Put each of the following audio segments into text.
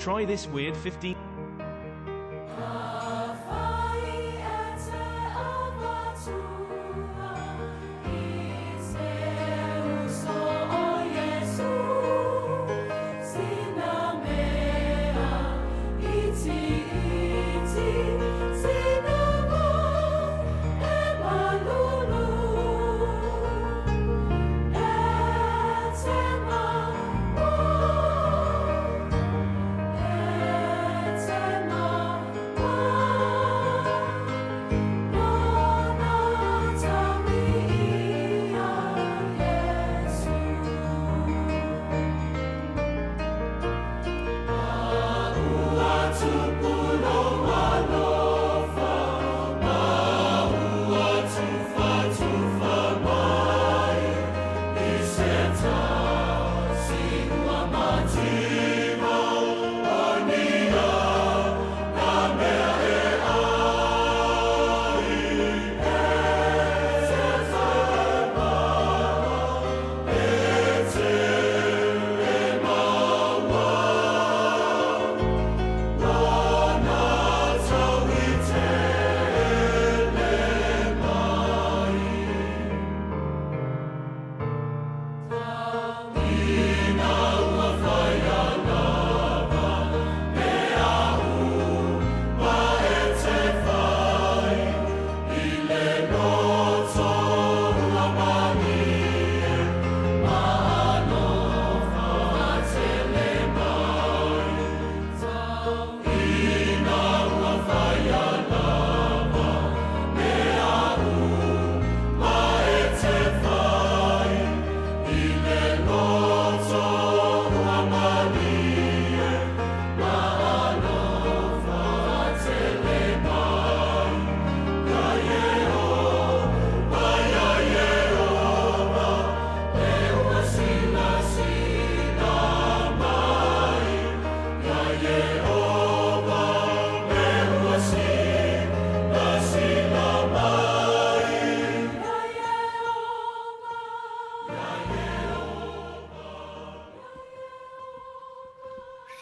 Try this weird 15.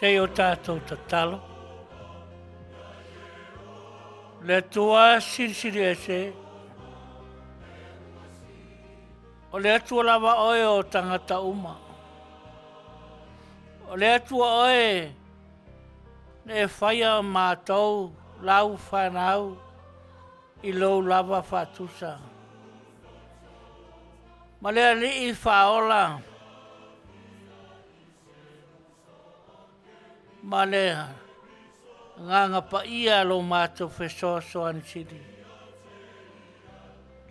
Sei o tātou tatalo. Le tua sirisiri e se. O le atua lava oe o tangata uma. O le atua oe ne whaia mātou lau whanau I lou lava whatusa. Ma lea li I whaola. Ma lea nganga pa ia lo mātou whesoso anisiri.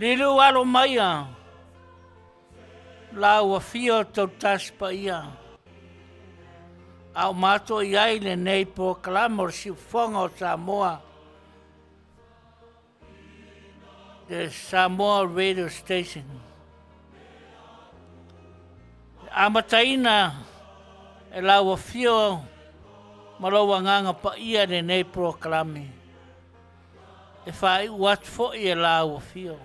Lilu alo maia. Lau a fio tau tas pa ia. Au mātou iai le nei po kalamor si whonga o Samoa. The Samoa radio station. Amataina e lau a fio Malo nganga pa ia ne nei proklami. E whai wat fo I e lau fio.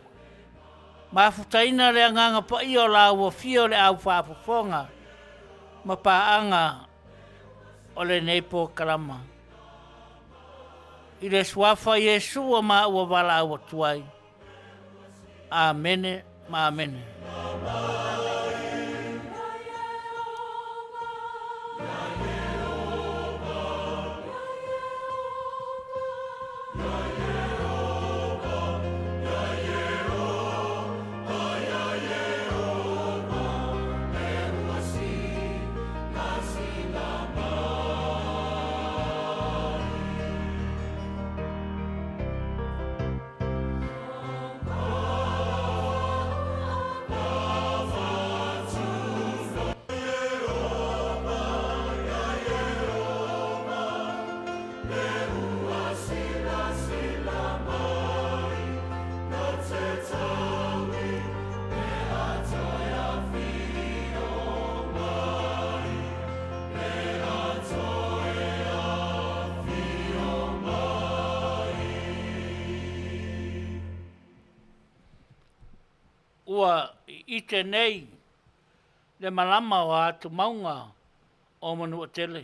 Mafutaina le nganga pa ia o lau fio le au whafufonga. Ma paanga o le nei proklama. I le swafa Yesu o ma ua wala ua tuai. Amene, ma amene. Ua I tenei le malama o atu maunga o Manu'atele.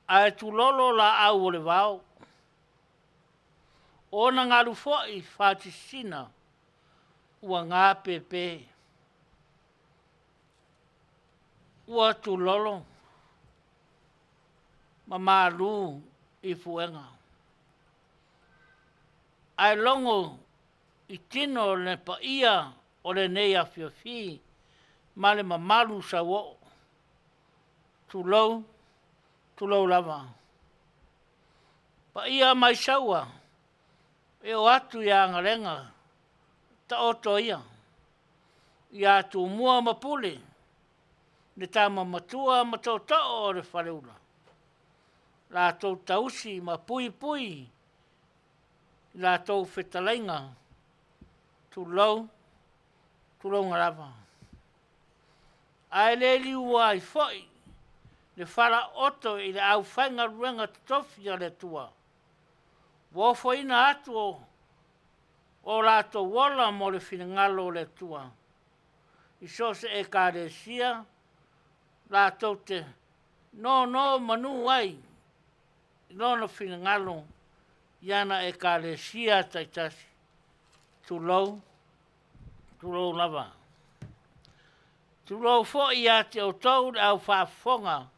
Ai tu lolo la au o le vao. Ona ngaru fo'i whātisina ua ngā pepe. Ua tu lolo. Ma maru I fuenga. Ai longo I tino le pa ia o le nei a whiawhi ma le mamaru sa wo. Tu lau lava. Pa ia mai saua. E o atu ia ngarenga. Ta oto ia. Ia tu mua mapule. Ne ta mamatua matotao o le whareula. La tau tausi ma pui pui. La tau whetalainga. Tu lau ngarava. Ai le liua I foi. Le whara oto I le au whainga ruenga tofi a le tua. Wofo ina atu o la to wala mo le finangalo le tua. I so se e ka le sia. La tau te no manu ai. No finangalo. Iana e ka le sia taitasi. Tu lau lava. Tu lau fo I ate o tau au whaafonga.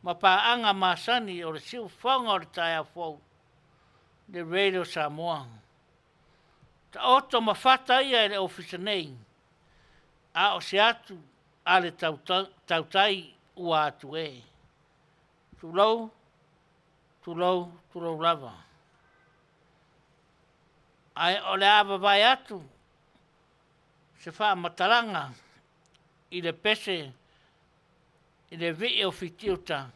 Ma paanga masani o le siu fonga o le tai a fau. Le radio Samoa. Ta oto Faatautaia le ofisa nei. A o se atu a le tautai ua atu e. Tu lau lava. Ai o le ava vai atu. Se wha mataranga. I le pese. I le vi o fitiuta.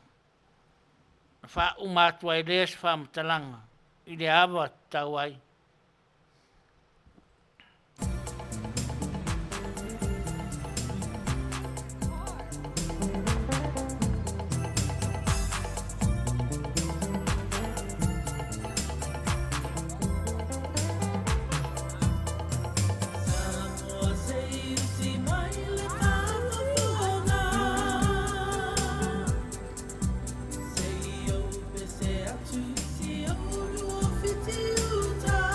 Wha umatua I le se wha mataranga. I le ava tau ai. Ta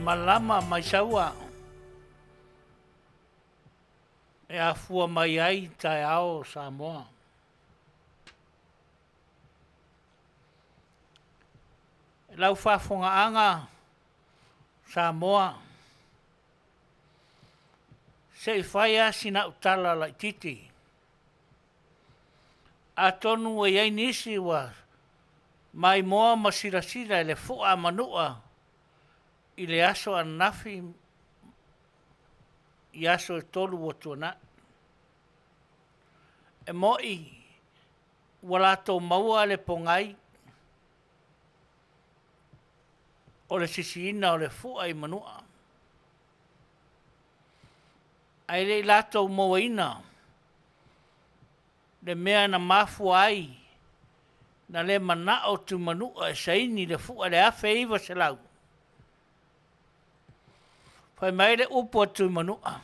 malama mai saua. E a fua mai ai Tainea Samoa. E lau whafongaanga Samoa. Se i whaia sina utala lai titi. A tonu e iei nisi wa mai moa masirasira le fua manua i le aso anafi i aso e tolu o tuana. E moi walato maua le pongai o le sisiina o le fua i manua. Ai le lato moaina le mea na mafu ai na le mana o tu manua e saini le fua le afe iwa se lau. Pai mai le upo tu manua.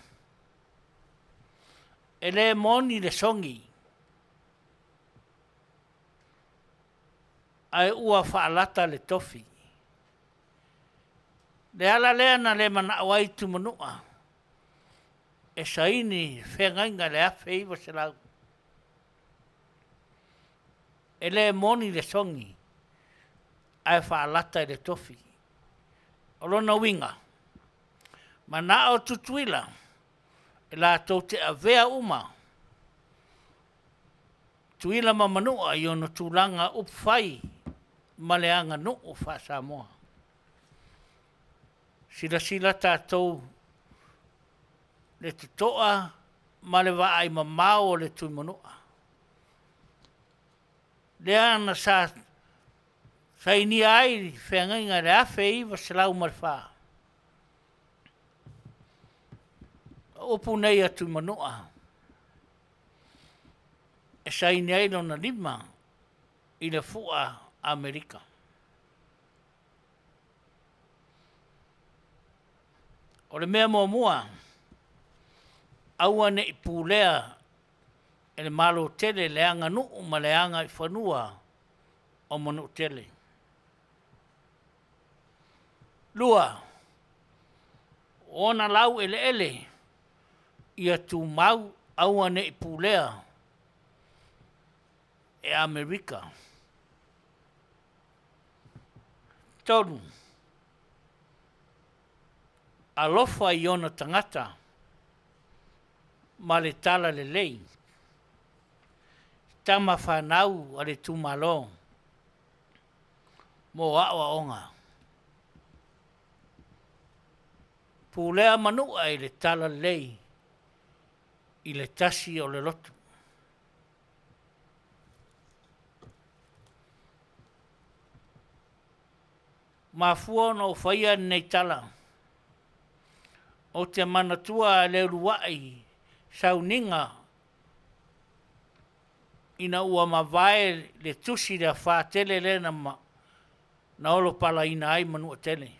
E le moni le songi. Ai ua whaalata le tofi. Le ala lea na le mana wai tu manua. E saini whengainga le afe iwa se lau. E le moni le songi. Ai whaalata le tofi. Olona winga. Mana o tutuila. E la tau te avea uma. Tuila ma manua i ono tūlanga upwhai maleanga no o wha Samoa. Sila tātou le tutoa ma le waai ma mao le tui manua. Le ana sa ini ai whengainga le afe iwa se lau marwha. Opu nei atu manua. E saini ai lona lima i le fua Amerika. O le mea mua, aua ne i pūlea e le malo tele leanga nuu ma leanga i whanua o Manu'atele. Lua, ona lau ele ia tu mau aua ne i pūlea e Amerika. Tonu, alofa i ona tangata ma le tala le lei. Tama whanau a le tūmalo mo awa onga. Pūlea manua i le tala lei i le tasi o le lotu. Mafua no whaia nei tala. O te manatua le ruai sauninga ina ua mawae le tusi le Faatele le na olo pala ina ai Manu'atele.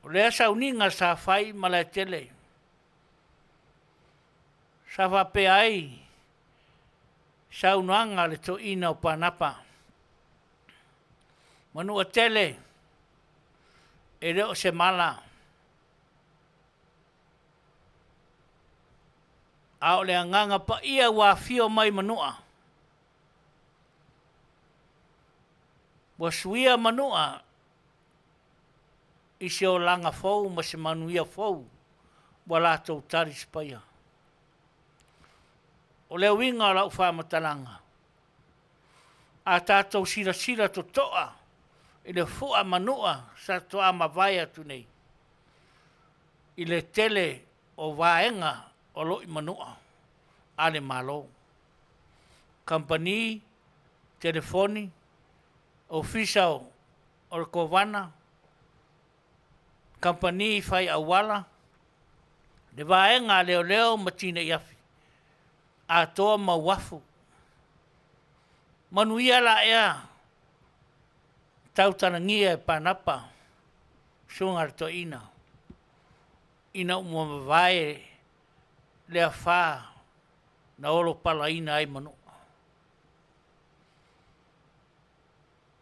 O lea sauninga sa whai Manu'atele. Sa wape ai saunuanga le to ina o panapa. Manu'atele e reo se mala. Ao le anganga pa ia wa fio mai manua. Wa suia manua i se o langa fau ma se Manuia fau wa la tau tari spaya. O leo winga o lau whamatalanga. A tātou sira to toa i le fua manua sa toa mawai atu nei. I le tele o waenga o loi manua ale Malo. Company, telefoni, official o kovana, company fai awala, le vaenga leo matina iafi, a toa mawafu. Manuia la ea, tautanangia e panapa, sungar to ina umamavae lea wha na olo pala ina ai manu.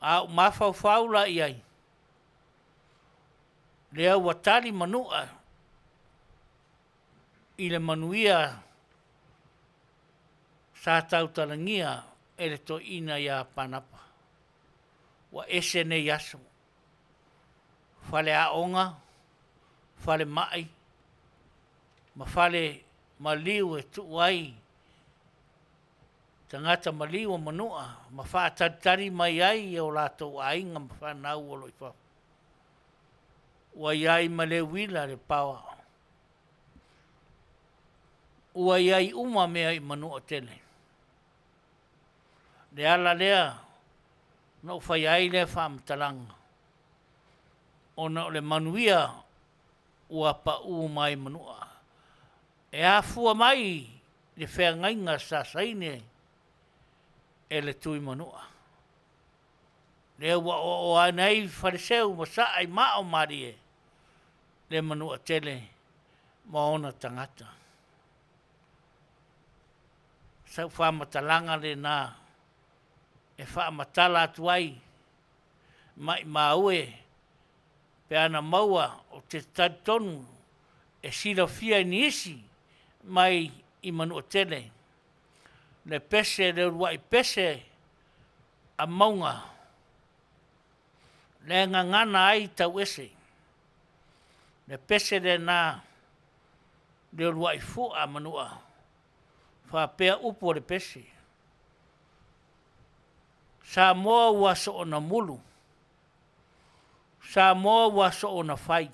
A mafau faula iai. lea ua tali manua i le manuia sa tautalangia e le toina ia panapa. Wa ese ne yaso. Fale aonga, fale mai, ma fale maliu e tuai, tangata maliu manua, ma faa tatari mai ai e o lato ainga ma faa nau o loifa. Wa iai ma le wila le pawa. Ua iai uma mea i Manu'atele. Le ala lea, no fai ai le faa mtalanga. Ona le manuia ua pa mai manua. E a fua mai le whea ngainga sa saine e le tui manua. Le ua o anei fariseu ma sa ai mao marie le Manu'atele ma ona tangata. Sau wha matalanga le nā e wha matala atuai mai maue pe ana maua o te tatonu e sila fia ni isi mai i Manu'atele. Le pese le ruai pese a maunga. Le ngangana ai tau ese. Le pese le nā le ruai fu a manua. Whapea upo le pese. Samoa ua so o na mulu. Samoa ua so o na whai.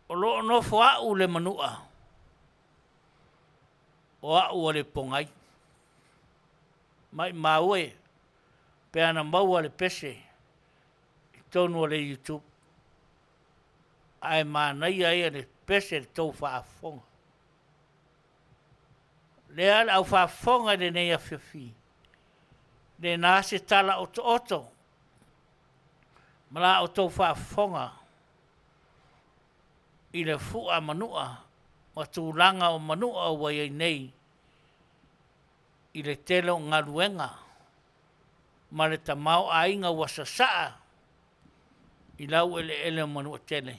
O loo nofo au le manua. O au o le pongai. Mai maue. Pe ana maua le pese. I tonu o le YouTube. Ai mānai ai le pese le tau whaafonga. Le ala au whaafonga le nei a whiwhi. Le nā se tala oto oto. Mala o tau whaafonga. I le fua manua. Ma tūlanga o manua o wai nei. I le telo ngaruenga. Ma le tamau a inga wasasaa. I lau ele Manu'atele.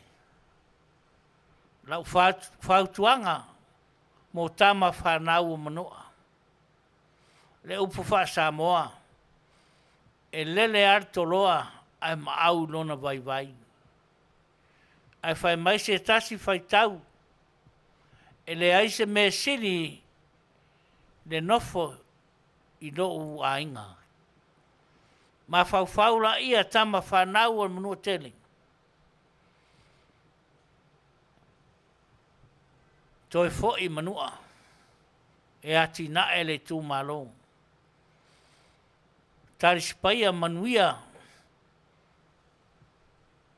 Lau whautuanga. Mo tama whanau o manua. Le upu wha Samoa. E lele artoloa ai maau lona vai vai. Ai whai mai se tasi whai tau. E le aise me siri le nofo i loo a inga. Ma whauwhaula ia tama whanau o Manu'atele. Toi fo i manua. E ati na ele tu Malo. Tari spaia Manuia.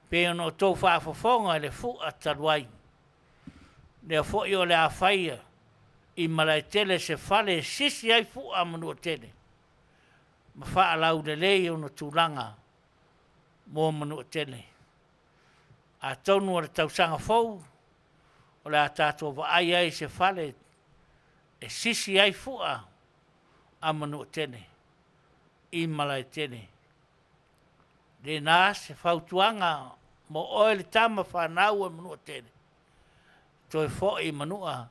Pe ono tau whaafafonga le fu a taruai. Le fo i o le a whaia. I Manu'atele se fale sisi ai fu a Manu'atele. Ma wha alau le lei ono tūlanga. Mo Manu'atele. A tonu o le tausanga fau. O le a tātua wa ai ai se fale. E sisi ai fua a Manu'atele. I Manu'atele. Le nā se whautuanga mo oe le tama whanau a Manu'atele. Toi fo i manua.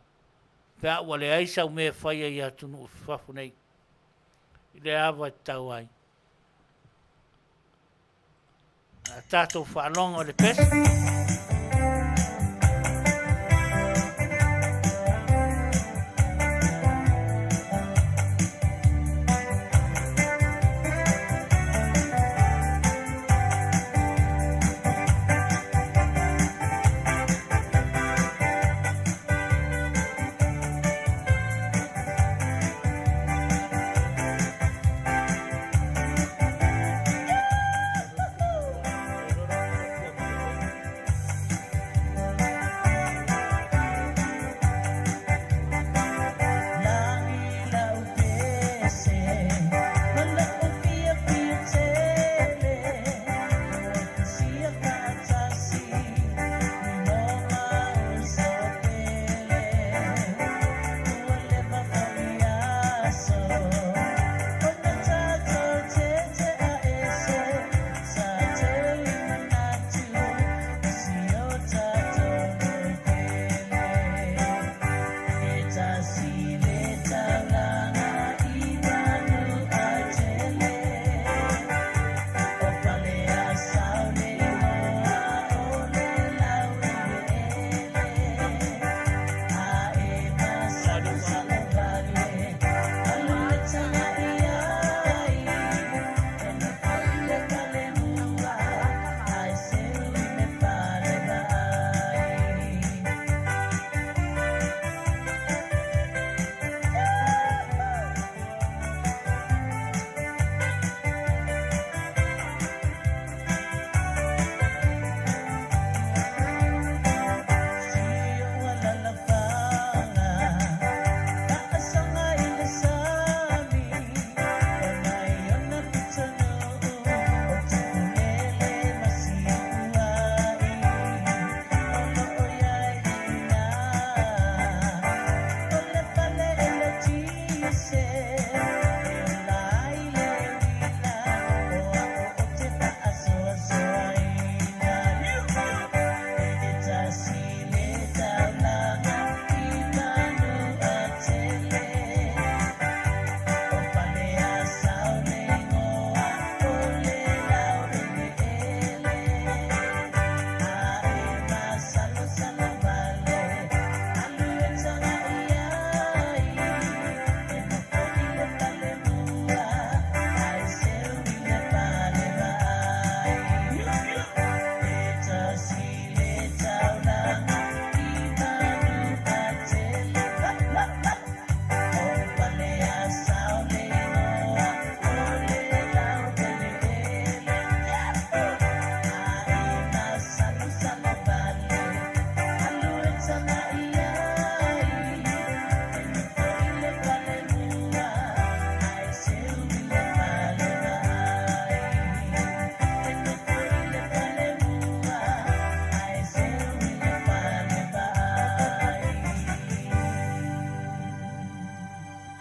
Pea ua le aisa u mea whaia i atunu whafu nei. I le awa tau ai. A tātou whanonga o le pesa.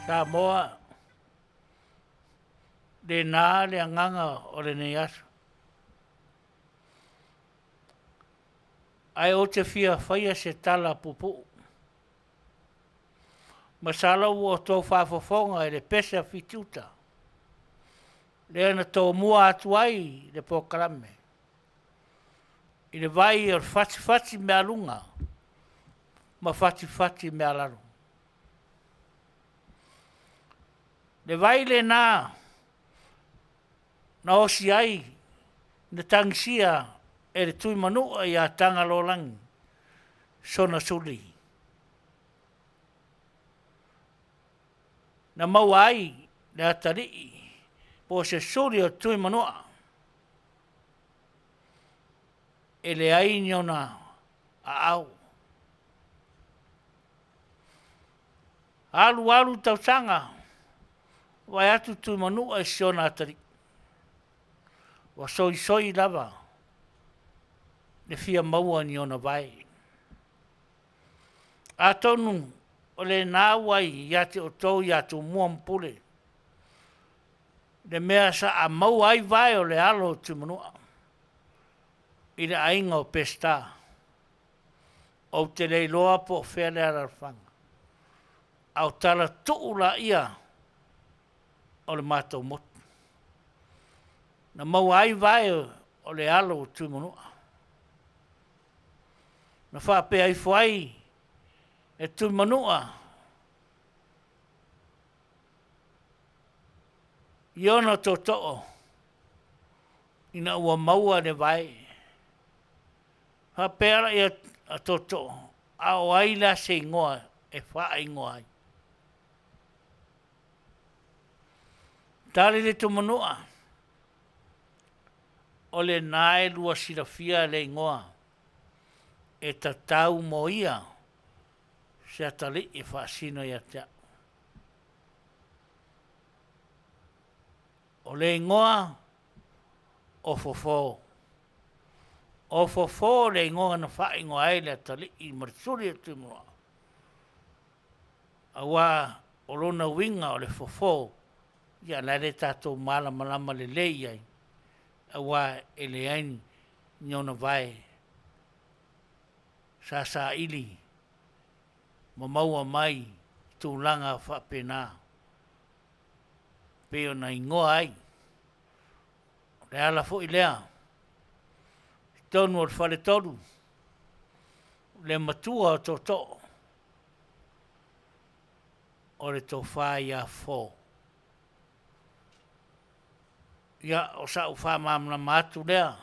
Samoa, le nā le anganga o le nei aso. Ai o te fia whaia se tala pupu. Masala ua tō whaafafonga e le pesa fitiuta. Le ana tō mua atu ai le pōkarame. I le vai o whati mea lunga, ma whati mea laro. Le vai le nā, na osi ai, na tangisia e le tui manua i a tanga lolangi, sona suli. Na mau ai, le atari, po se suri o tui manua. E le ai niona Ao'au. Alu tautanga, wai atu tui manua e siona atari. Wa soi lava, le fia maua niona vai. A tonu, o le nā wai iate o tau iatu mua mpule. Le mea sa a mau ai vai o le alo tui manua. I le ainga o pesta. O te leiloa po whea le ararwhanga. Au tala tuula ia o le mātou motu. Na mau ai vai o le alo tui manua. Na whape ai whai e tui manua. Iona tō to'o. Ina ua maua le vai. Whapera ia a tō to'o. Ao ai la se ingoa e wha ingoa ai. Tali le tui manua. O le nae lua silafia le ingoa. E tatau mo ia. Se atali e whaasino ia tea. O le ingoa o fofo. O fofo le ingoa na wha ingoa ai le atali i marisuri e tui mua. Awa o lona winga o le fofo. Ia la le tatou malama le lei ai. Awa e le aini niona vai. Sa ili. Mamaua mai tūlanga whapena. Peo na ingoa ai. Le ala fo i lea. Tonu o le whale toru. Le matua o tō tō. O le tō whai a fō. Ia o sa u wha mamna matu lea.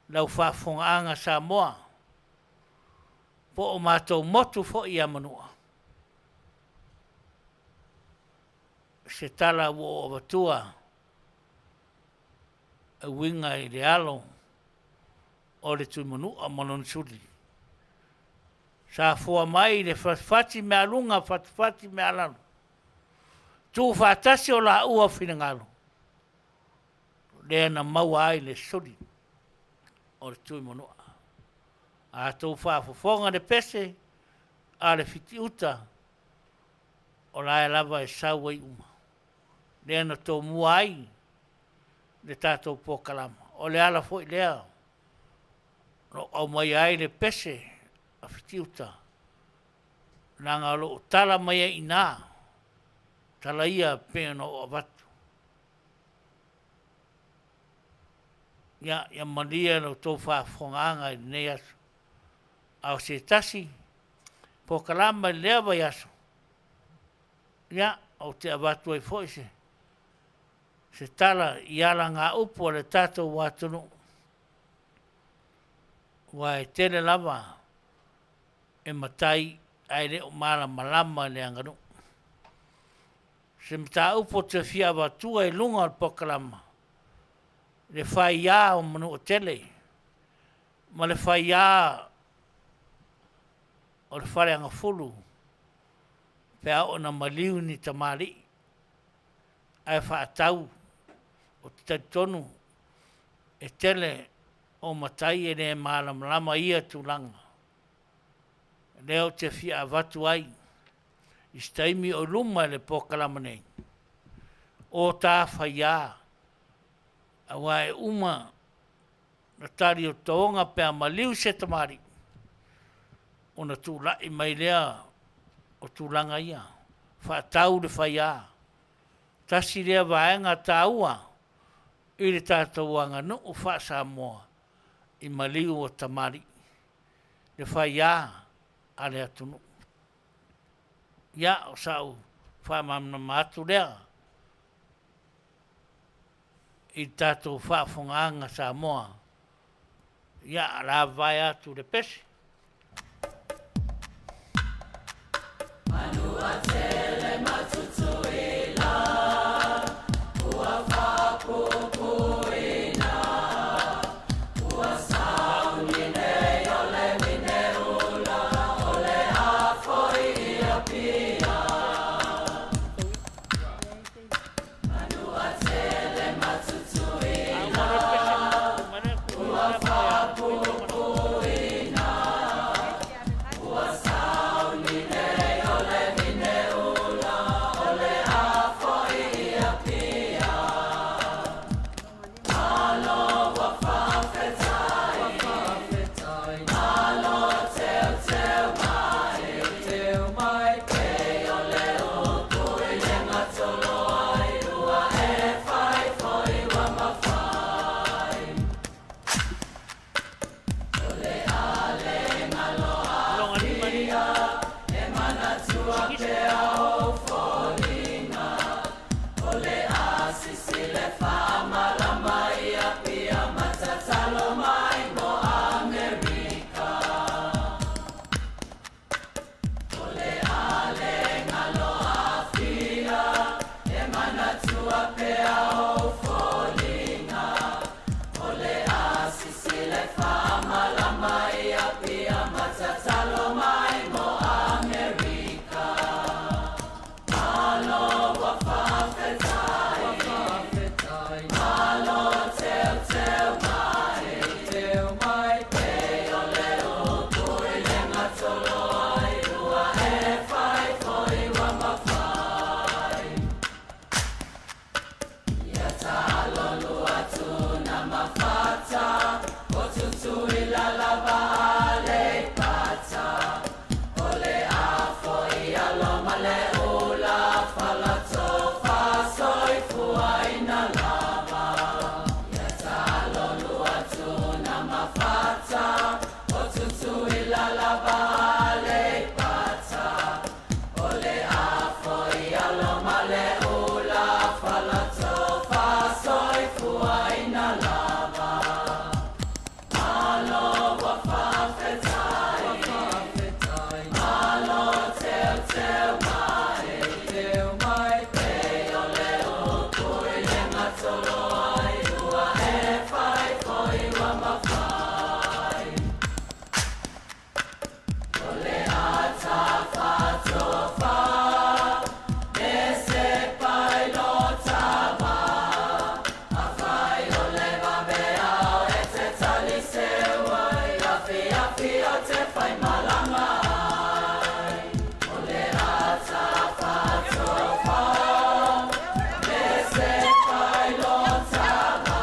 Lau wha whongaanga Samoa. Po o mātou motu fo i a manua. Se tala wo o watua. E winga i le alo. O le tui manua manon suri. Sa fua mai le whati mea lunga, whati mea lalo. Tu whatasi o la ua whina le na maua ai le suri. O le tui manua. A tau whaafofonga le pese, a le fiti uta, o la e lava e saua i uma. Le ana tau mua ai, le tātou pōkalama. O le ala fo i lea, no au mai ai le pese, a fiti uta. Nanga lo tala mai ai nā, tala ia pēna no o watu. Ia malia no tau whaafonganga i nei aso. Au se tasi, po kalama lea vai aso. Ia, au te abatu ai foise. Se tala i ala ngā upo le tātou wātunu. Wa e tele lava e matai ai le o mala malama le anganu. Se mta upo te fia watu ai lunga al po kalama. Le whai ia o Manu'atele. Ma le whai ia o le whare anga fulu. Pea o na maliu ni tamari. Ai whaatau o te taitonu. E tele o matai e ne malama ia tūlanga. Leo te fia watu ai. I Istaimi o luma le pokalama nei. O tā whaia. Awa e uma na tari o taonga pēa maliu se tamari. O na tūlai mai lea o tūlanga ia. Whaatau le whaia. Tasi lea vaenga tāua. I le tātou anga no o wha Samoa. I maliu o tamari. Le whaia a le atunu. Ia o sau whamamna mātu lea. I tātou whaafonganga Samoa. Ia la vai atu le pesi. Manu'atele matutuila, ua whapupuina, ua saunine ole mineula, ole hafoi ia pia. Manu'atele matutuila, ua whapupuina, ua saunine ole mineula, ole hafoi ia pia. Malo wa whawhetai, malo teo teo mai, kei ole upu i lenga tolo ai, ua e whai foi wa mawhai. Ole ale ngalo apia, e manatua pea o wholinga. Ole asisi le whaamala mai a pia matatalo mai mo Amerika. Ole ale ngalo afia, e manatua pea o wholinga. Ole asisi le whaamala mai a pia matatalo mai mo Amerika. Malo wa whawhetai, malo teo mai, kei ole upu i lenga tolo ai, ua e whai foi wa mawhai. Ia tālolu atu na mawhata, o tutu i lalava ale i pata. Ole afo i aloma le ula, whalato whasoi fua ina lava. Ia tālolu atu na mawhata, o tutu i lalava ale i pata. Ole afo i aloma le ula, whalato whasoi fua ina lava. Malo wa whawhetai, malo teo mai, kei ole upu i lenga tolo ai, ua e whai foi wa mawhai. Ole ata whatofa, me se pai no tama, a whai ole wabeao e te tali seua i afi o te whai malanga ai. Ole ata whatofa, me se pai no tama,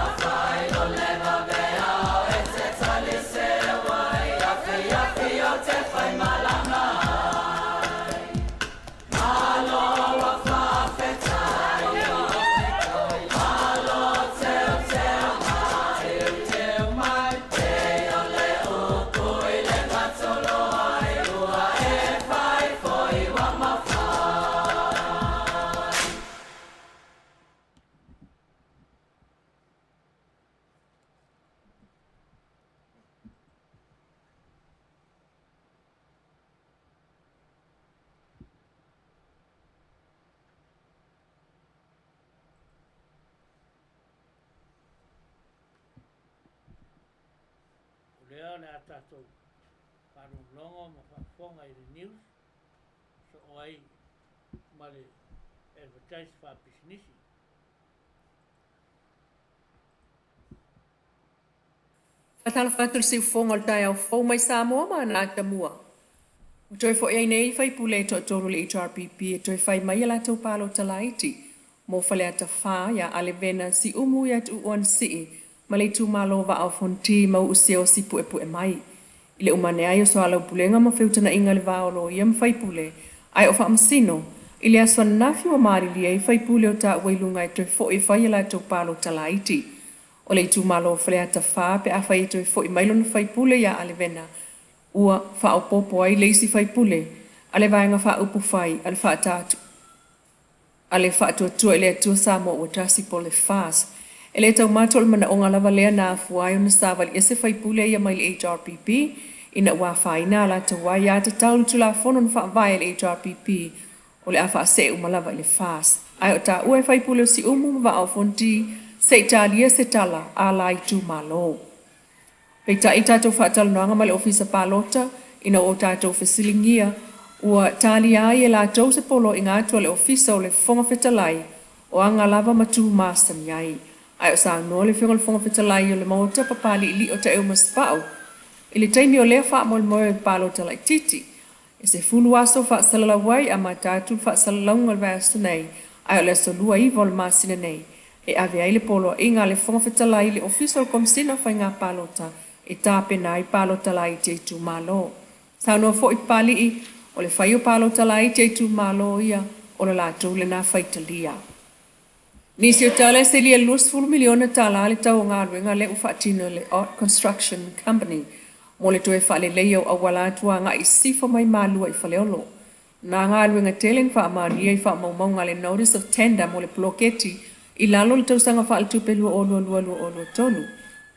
a whai ole wabeao e te tali seua i afi o te whai malanga ai. Malo wa whawhetai, malo teo mai, kei ole upu i lenga tolo ai, ua e whai foi wa mawhai. Lea le a tātou whanulongo ma whafonga i le news. So ai ma le advertise whapisnisi. Fatala fatul si fonga o tai au fau mai Samoa ma na tamua. Toi fo ai nei fai pule to toro le HRPP toi fai mai la to palo talaiti mo fale ata fa ya alevena si umu ya tu on si male tu malo va au fonti mo usio si pu e mai ile umane ayo so ala pulenga ma feuta na inga le va lo yam fai pule ai o fa amsino ile aso nafi o mari li ai fai pule o ta wailunga toi fo e fai la to palo talaiti o le tu malo fale ata fa pe a fai toi fo e mai lo fai pule ya alevena ua fa popo ai leisi fai pule ale vaenga fa upu fai ale fa tatu ale fa tu ele tu Samoa o tasi pole fas ele tau matol mana onga lava lea na fuai ona stava li ese fai pule ia mai HRPP ina wa fai na la tu wa ya tau tu la fono fa vai le HRPP ole afa se uma lava le fas ai ta ua fai pule si umu va au fonti se italia se tala ala i tu malo Peta i tātou whaatalanoanga ma le ofisa pālota, ina o tātou whasilingia, ua tāli ai e lātou se polo i ngā atua le ofisa o le whonga whetalai, o anga lava matu master niai. Ai o sā noa le whionga le whonga whetalai o le mauta papali i li o te eo maspau. I le taimi o lea wha mo le moe pālota lai titi. E se fulu aso whaasalala wai a ma tātou whaasalaunga le vāsta nei, ai o le solua i vol māsina nei. E ave ai le polo i ngā le whonga whetalai le ofisa o komsina whai ngā pālota, e tāpe nai palo talai te tu malo. Sa no fo i pali i, o le whai o palo talai te tu malo ia, o le lātou le nā whaitalia. Nisi o tala se lia lus fulu miliona tala le tau ngā ruenga le uwhaatino le Art Construction Company, mo le toe whale leio a walatua ngā i sifo mai malua i whaleolo. Nā ngā ruenga teleng wha Manuia i wha maumau le notice of tender mo le ploketi, i lalo le tausanga wha altupe lua o tonu.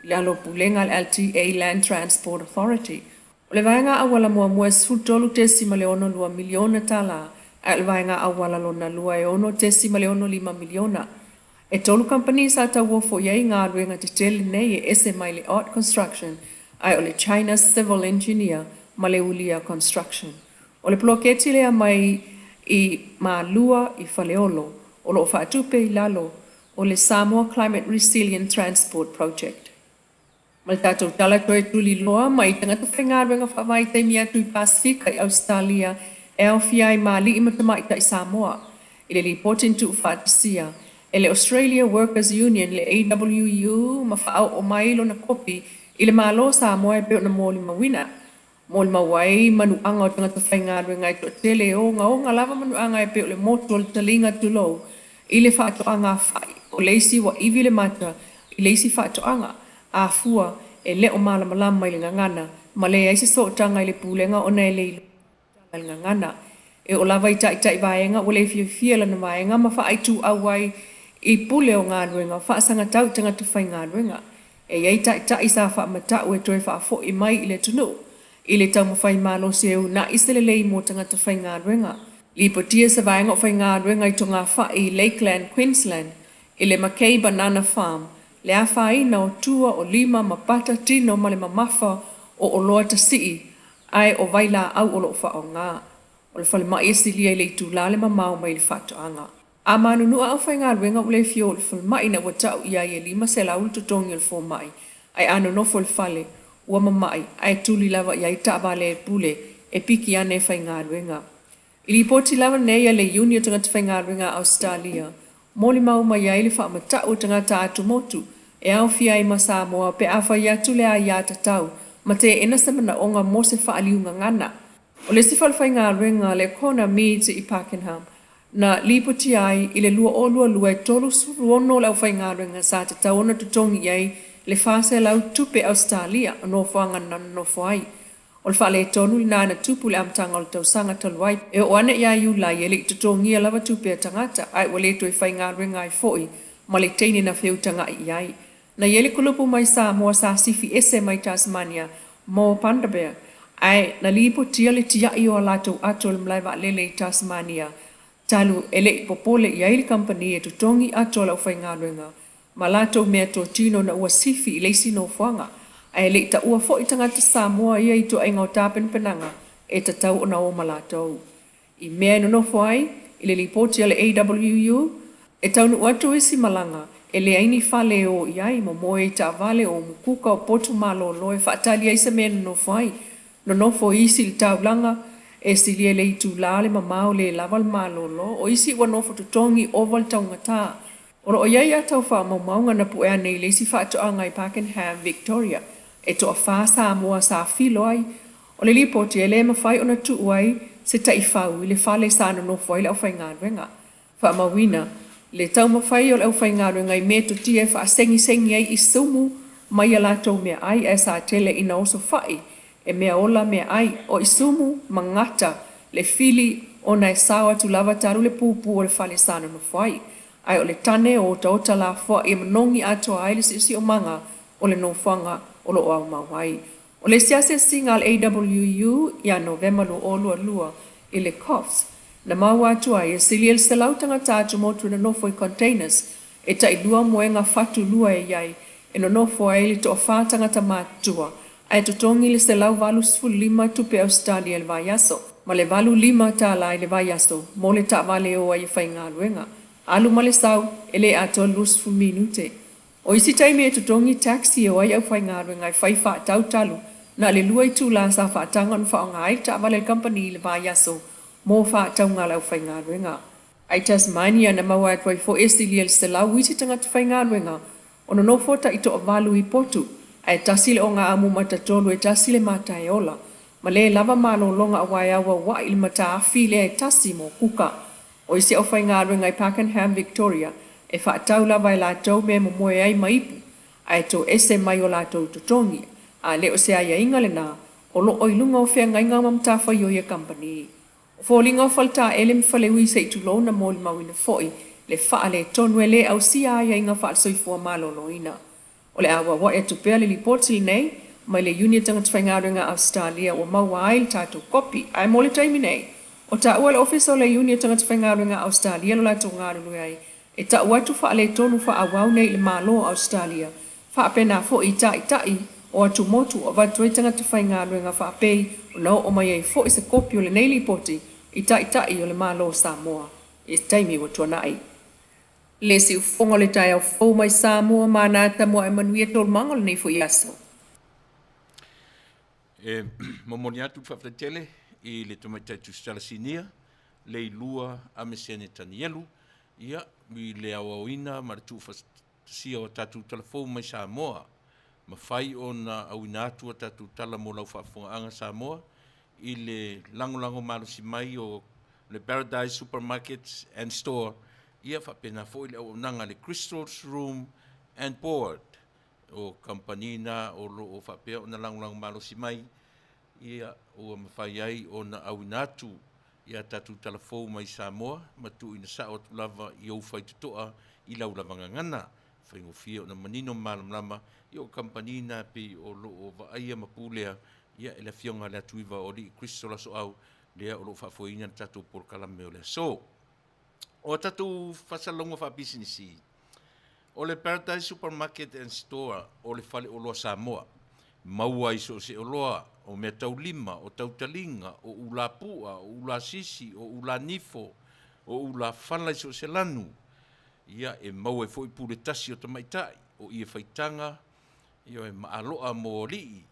Lalo pulenga al LTA Land Transport Authority. O le vaenga awala mua mua sfutolu tesima le ono lua miliona tala, al vaenga awala lona lua e ono tesima le ono 5 miliona. E tolu company sa ta wofo yei ngā ruenga te tele nei e ese mai le Art Construction, ai o le China Civil Engineer ma le Ulia Construction. O le ploketi lea mai i Malua i Faleolo, o lo whaatupe i lalo, o le Samoa Climate Resilient Transport Project. Mal tātou tala koe tuli loa mai tangata whaingaruenga whawai te mia tui Pasifika i Australia e au fiai mali i matamai i Samoa. I le reporting tu whaatisia. E le Australia Workers Union le AWU ma whaau o mailo na kopi i le Malo Samoa e peo na mōli mawina. Mōli mawai manuanga o tangata whaingaruenga i to tele o ngā lava manuanga e peo le moto le talinga tulo i le whaatoanga whai. O leisi wa iwi le mata i leisi whaatoanga. A fua e leo malama i le ngangana, ma le aise so tanga i le pulenga o nei le i le ngangana. E o lava i tai vaenga, o le fia lana vaenga, ma wha aitu awai i pule o ngā ruenga, wha sanga tau tanga tu whai ngā ruenga. E iei tai sa wha matau e toi wha fo i mai i le tunu. I le tau mo whai malo se au na isele lei mo tanga tu whai ngā ruenga. Li potia sa vaenga o whai ngā ruenga i tonga wha i Lakeland, Queensland, i le Mackay Banana Farm. Le awhaina o tua o 5 mapata tino ma le mamafa o loa ta sii, ai o vaila au o loo wha o ngā. O le whale mai esi lia i le tu la le mamau mai le whatoanga. A manunua au whai ngā ruenga o le fio o le whale mai na watau ia i 5 se la ulu tutongi o le fo mai. Ai ano nofo le whale, ua mamai, ai tuli lava ia i tawa le pule, e piki ane whai ngā ruenga. I li poti lava nei le uni o tangata whai ngā ruenga Australia. Moli mau mai ia i le wha matau tangata atu motu, e au fia i ma Samoa pe awha ia tule a ia tatau, ma te ena samana o ngā mose wha aliunga ngana. O le si whalwhai ngā ruenga le kona Meads i Pakenham, na lipoti ai i le lua e tolu suruono le au whai ngā ruenga sa tatau ona tutongi ai le whase lau tupe Australia o no whanga nana no whai. O le whale e tonu li nāna tupu le amtanga o le tausanga taluai, e o ane ia iulai e le tutongi a lava tupe a tangata, ai o le to i whai ngā ruenga ai foi, ma le teine na whiutanga i ai. Na yele kulupu mai Samoa sa sifi ese mai Tasmania, mo Pandabea, ai na lipo tia le tia i o alatou ato le mlaiva lele i Tasmania, talu ele i popole i aile company e tutongi ato la ufai ngā ruenga, ma latou mea to tino na ua sifi i leisi no fuanga, ai le ta ua fo i tangata Samoa ia i to ainga o tāpen penanga, e ta tau o na o malatou. I mea no fuai, i le lipo tia le AWU, e tau nu atu isi malanga, e le aini fale o iai mo moe i ta vale o mukuka o potu malo loe whaatali aisa mea no fuai, no fo isi li taulanga, e silia le itu la le mamau le lava le malolo o isi ua nofo tutongi oval taungata. Oro o iai atau wha maunga na puea nei le si whaatoanga i Pakenham, Victoria, e toa wha Samoa sa filo ai, o le lipoti e le mawhai ona tuu ai se tai whau i le whale sa no nofo ai le au whai ngāruenga. Wha mawina, le tau mawhai o le au whai ngāruenga i me to tia wha sengi ai i sumu mai ala tau mea ai e sa tele ina oso whai, e mea ola mea ai o i sumu mangata le fili ona e sawa tu lava taru le pupu o le whale sa no nofo ai. Ai o le tane o ta la fo e manongi ato ai le si o manga o le nofanga o lo au mawai. O le siase singa al AWU ia November lo olua lua i le COFs na maua atu ai e sili el selau tangata atu motu na nofo i containers e ta i lua moenga fatu lua e iai e no nofo ai le to o wha tangata mātua ai tutongi le selau valu lima tupe Australia le vaiaso ma le valu lima ta lai le vaiaso mo le ta vale o ai e whainga luenga. Alu male sau ele ato lusfu minute. O isi taimi e tutongi taxi o ai au whai ngāru ngai whai wha tau talu na le lua i tūla sa wha tanga nu wha o ngai ta vale company le vā yaso mō wha tau ngā lau whai ngāru ngā. Ai Tasmania na maua e toi fo estili el se lau witi tanga tu whai ngāru ngā o no no fota i to o valu i potu ai tasile o ngā amu mata tolu e tasile mata e ola ma le lava malo longa a wai awa wa ili mata afi le e tasi mo kuka. O isi au whai ngāru ngai Pakenham, Victoria, e whaatau lava i lātou me mo moe ai maipu, ai tō ese mai o lātou tutongi, a le o se aia inga le nā, o lo o ilunga o whea ngai ngā mamta whai o ia company. O fōlinga o whalta elem whale hui se i tulona mōli mawina fhoi, le wha le tonu e le au si aia inga wha soifua malo loina. O le awa wa e tupea le lipoti nei, mai le Union Tangat Whai Ngāru ngā Australia o maua ai tātou kopi, ai mōle taimi nei. O ta ua le office o le Union Tangat Whai Ngāru ngā Australia lo lātou ngāru lui ai. E ta ua tu wha le tonu wha awau nei le Malo Australia. Wha apena fo i tai o atu motu o watu e Tangat Whai Ngāru ngā wha apei o nao o mai ei fo i se kopi o le nei lipoti i tai o le Malo Samoa. E taimi o tuanai. Le si ufongo le tai au fo mai Samoa manata mo e Manuia tol mangol nei fo i aso. Momoni atu Faapitoa i le tomaitai tusalasinia le ilua a mesene tanielu ia mi le Aoaulina ma le tuufasia o tatu telefou mai Samoa ma fai ona auina atu o tatu tala mo lau faafogaʻaga Samoa i le lagolango malosi mai o le Paradise Supermarkets and Store ia faapena foʻi le auaunaga le Crystal's Room and Board o kampanina o loo faapea ona lagolango malosi mai ia ua mawhai ai o na auina atu ia tatu telefou mai Samoa ma tuuina sa'o lava i ou faituto'a i lau lavagagana faigofia ona manino malamlama ia o kampanina pe o loo va'aia ma pulea ia e le afioga Leatuivaoalii Crystal Aso'au lea o loo fa'afoina na tatou polokalame o le aso o tatou fasaloga fa'abisinisi o le Paradise Supermarket and Store o le fale oloa Samoa maua i so se oloa o mea taulima, o tautalinga, o ula pua, o ula sisi, o ula nifo, o ula whala i so se lanu. Ia e mau e fo i pule tasi o tamaitai, o ia whaitanga, ia e maaloa mo lii.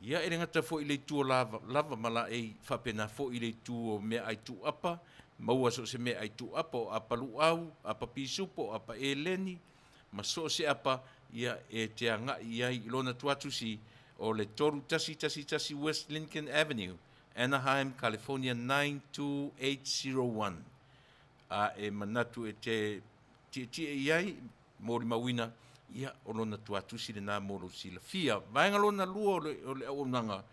Ia e ngata fo i le tua lava mala e whapena fo i le tua mea ai tu apa, maua so se mea ai tu apa, o apa luau, apa pisupo, apa e leni, ma so se apa, ia e te anga ia i lona tuatu si, o le toru tasi West Lincoln Avenue, Anaheim, California 92801. A e manatu e te tia iai, mori mawina, ia o lona tuatusi le nā moro si la fia. Vaenga lona lua o le aonanga,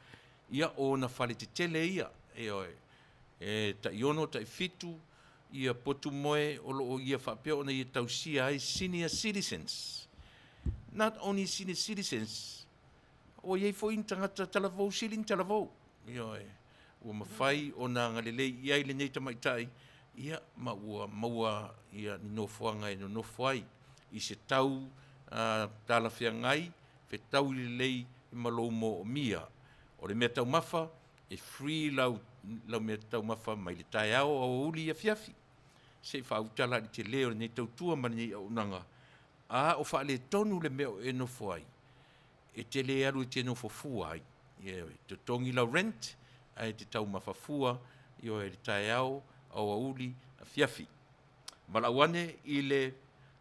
ia o na whale te tele ia, e oe. E ta iono, ta fitu, ia potu moe, o lo o ia whapea ona ia tausia ai senior citizens. Not only senior citizens, o iei fo in tangata talavou silin talavou. Ia e, ua mawhai o nā ngalelei iai le nei tamaitai, ia maua ia ni nofuanga e no nofuai. I se tau talawhia ngai, fe tau i lei i malou mo o mia. O le mea tau mafa, e free lau mea tau mafa mai le tai ao Aoauli a fiafi. Se whautala i te leo nei tau tua mani au nanga. A o wha le tonu le mea o e nofuai. E te le aru te no fofu ai. Te tongi la rent, ai te tau mawhafua, i o e Tainea, Aoauli, Fiafi. Malauane i le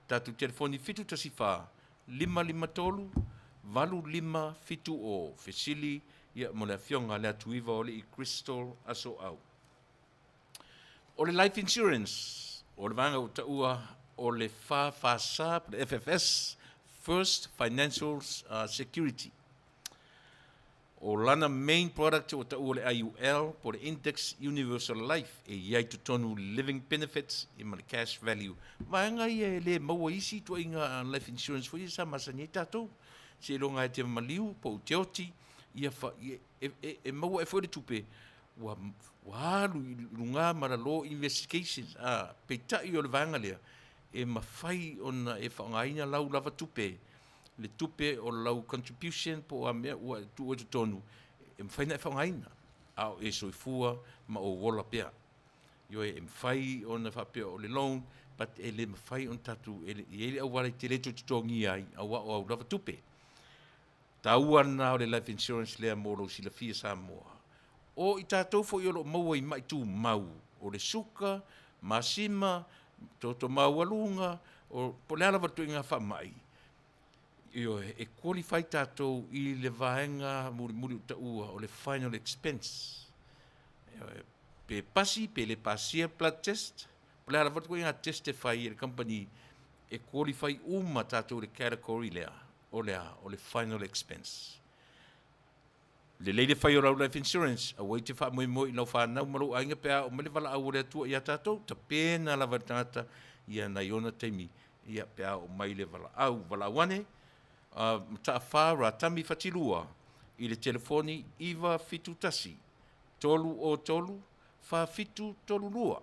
tatu telefoni fitu tasiwha, 553, 855 o Fesili, ia mo le Afioga Leatuivaoalii Crystal Aso'au. O le life insurance, o le vanga o taua o le FAFSA, le FFS, First Financial Security. O lana main product o taua le IUL, po le Index Universal Life, e iai tonu living benefits, i ma le cash value. Maanga ia le maua isi tua inga life insurance, fo ia sa masani tatou, se longa e te maliu, po te oti, ia e maua e fo le tupe, wa alu i lunga maralo investigations, peita i o le vanga lea, e mawhai ona e whaongaina lau lava tupe, le tupe o lau contribution po a mea ua tu o tonu, e mawhai na e whaongaina, au e soifua ma o wola pea. Io e mawhai ona whapea o le loan, but e le mawhai on tatu, e le au wale te leto tutongi ai, au au lava tupe. Taua na o le life insurance lea moro sila fia Samoa. O i tātou fo i olo maua i mai tū mau, o le suka, masima, toto mau alunga, o po le alawa tu inga whamai. Io e qualify tātou i le vaenga muri uta ua o le final expense. Pe pasi, pe le pasia blood test, po le alawa tu inga testify i le company e qualify uma tātou le category lea, o le final expense. Le leile fai o rau life insurance, a wai te wha moi moi lau whanau maru ainga pēa o mele wala au rea tua ia tātou, ta pēna lawa tangata ia na iona teimi, ia pēa o mai le wala wane, ta whara tami whatilua, i le telefoni iwa fitu tasi, tolu o tolu, wha fitu tolu lua.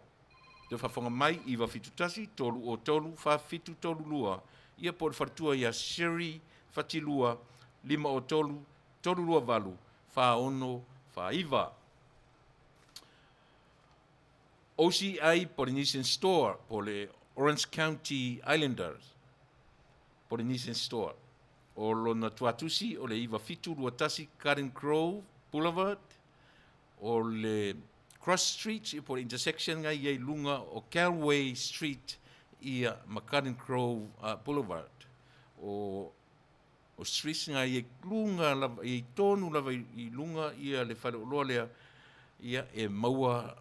Te whafonga mai iwa fitu tasi, tolu o tolu, wha fitu tolu lua. Ia po le whartua ia Sherry whatilua, 5 o tolu, tolu lua valu, wha ono, wha iwa. OCI Polynesian Store, po le Orange County Islanders, Polynesian Store. O lona tuatusi, o le iwa fitu luatasi Garden Grove Boulevard, o le Cross Street, po le intersection ngai iei lunga o Calway Street, ia Garden Grove Boulevard. O streets nga i lunga lava, i tonu lava i lunga ia le whare o loa lea, ia e maua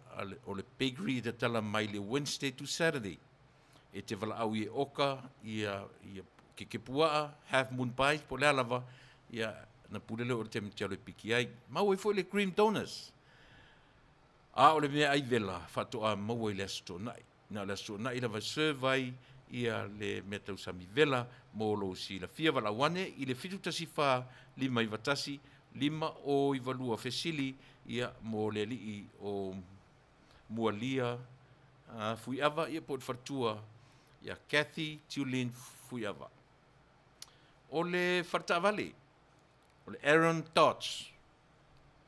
o le bakery te tala mai le Wednesday to Saturday. E te wala au i oka, ia ke puaa, half moon pies, po lea lava, ia na pulele o le teme te alo piki ai. Maua i fo le cream donuts. O le mea ai vela, whatoa maua i le asto nai. Na le asto nai lava survey, ia le mea tau sami vela, mo lo si la fia wala wane, i le fitu tasi wha 5 i watasi, 5 o i walua fesili, ia mo le li i o mualia fui ava, ia po whartua, ia Kathy Tulin fui ava. O le whartawale, o le Aaron Tots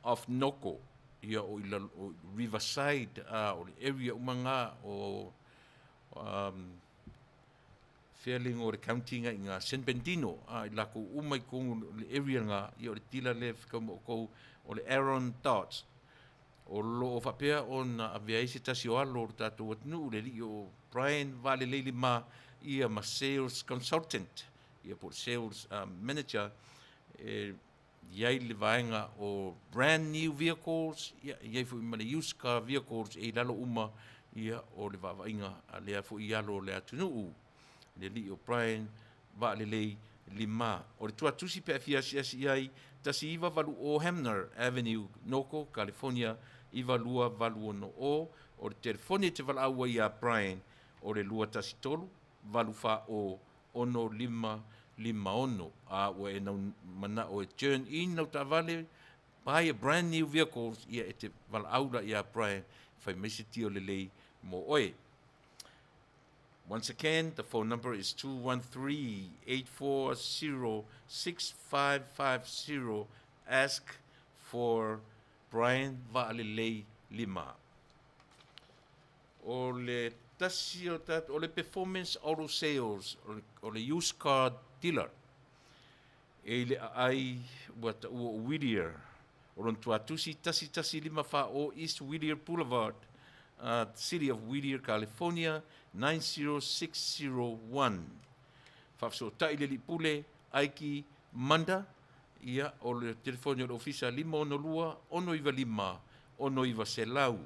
of Noko, ia o Riverside, o le area umanga o Fairling o le county nga i ngā San Bernardino, i lako umai kongu le area nga, i o le tila le whikamo o le Aaron Tots. O lo o whapea o na aviaisi tasi o alo o tātou atinu, le li o Brian Vale Leili ma, ia ma sales consultant, ia po sales manager, iai le vaenga o brand new vehicles, iai fu ima le used car vehicles, e lalo uma, ia o le vavainga, lea fu i alo le atinu le li o Brian Vale Leili lima. O le tuatusi pe afiasi iai, tasi iwa valu o Hamner Avenue, Noko, California, iwa lua valu ono o le telefoni te vala aua ia Brian, o le lua tasi tolu, valu fa o ono lima ono, ua e nau mana o e turn in nau ta vale, buy a brand new vehicles, ia e te vala aura ia Brian, fai mesi tio le lei mo oe. Once again, the phone number is 213-840-6550. Ask for Brian Va'alelei Lima. O le tasi o tat, o le performance auto sales, o le used car dealer. E le ai wata ua Whittier, O lon tuatusi tasi lima wha o East Whittier Boulevard, City of Whittier, California, 90601. Whafso taile li pule, aiki manda, ia o le telefoni o le ofisa 512 115 117.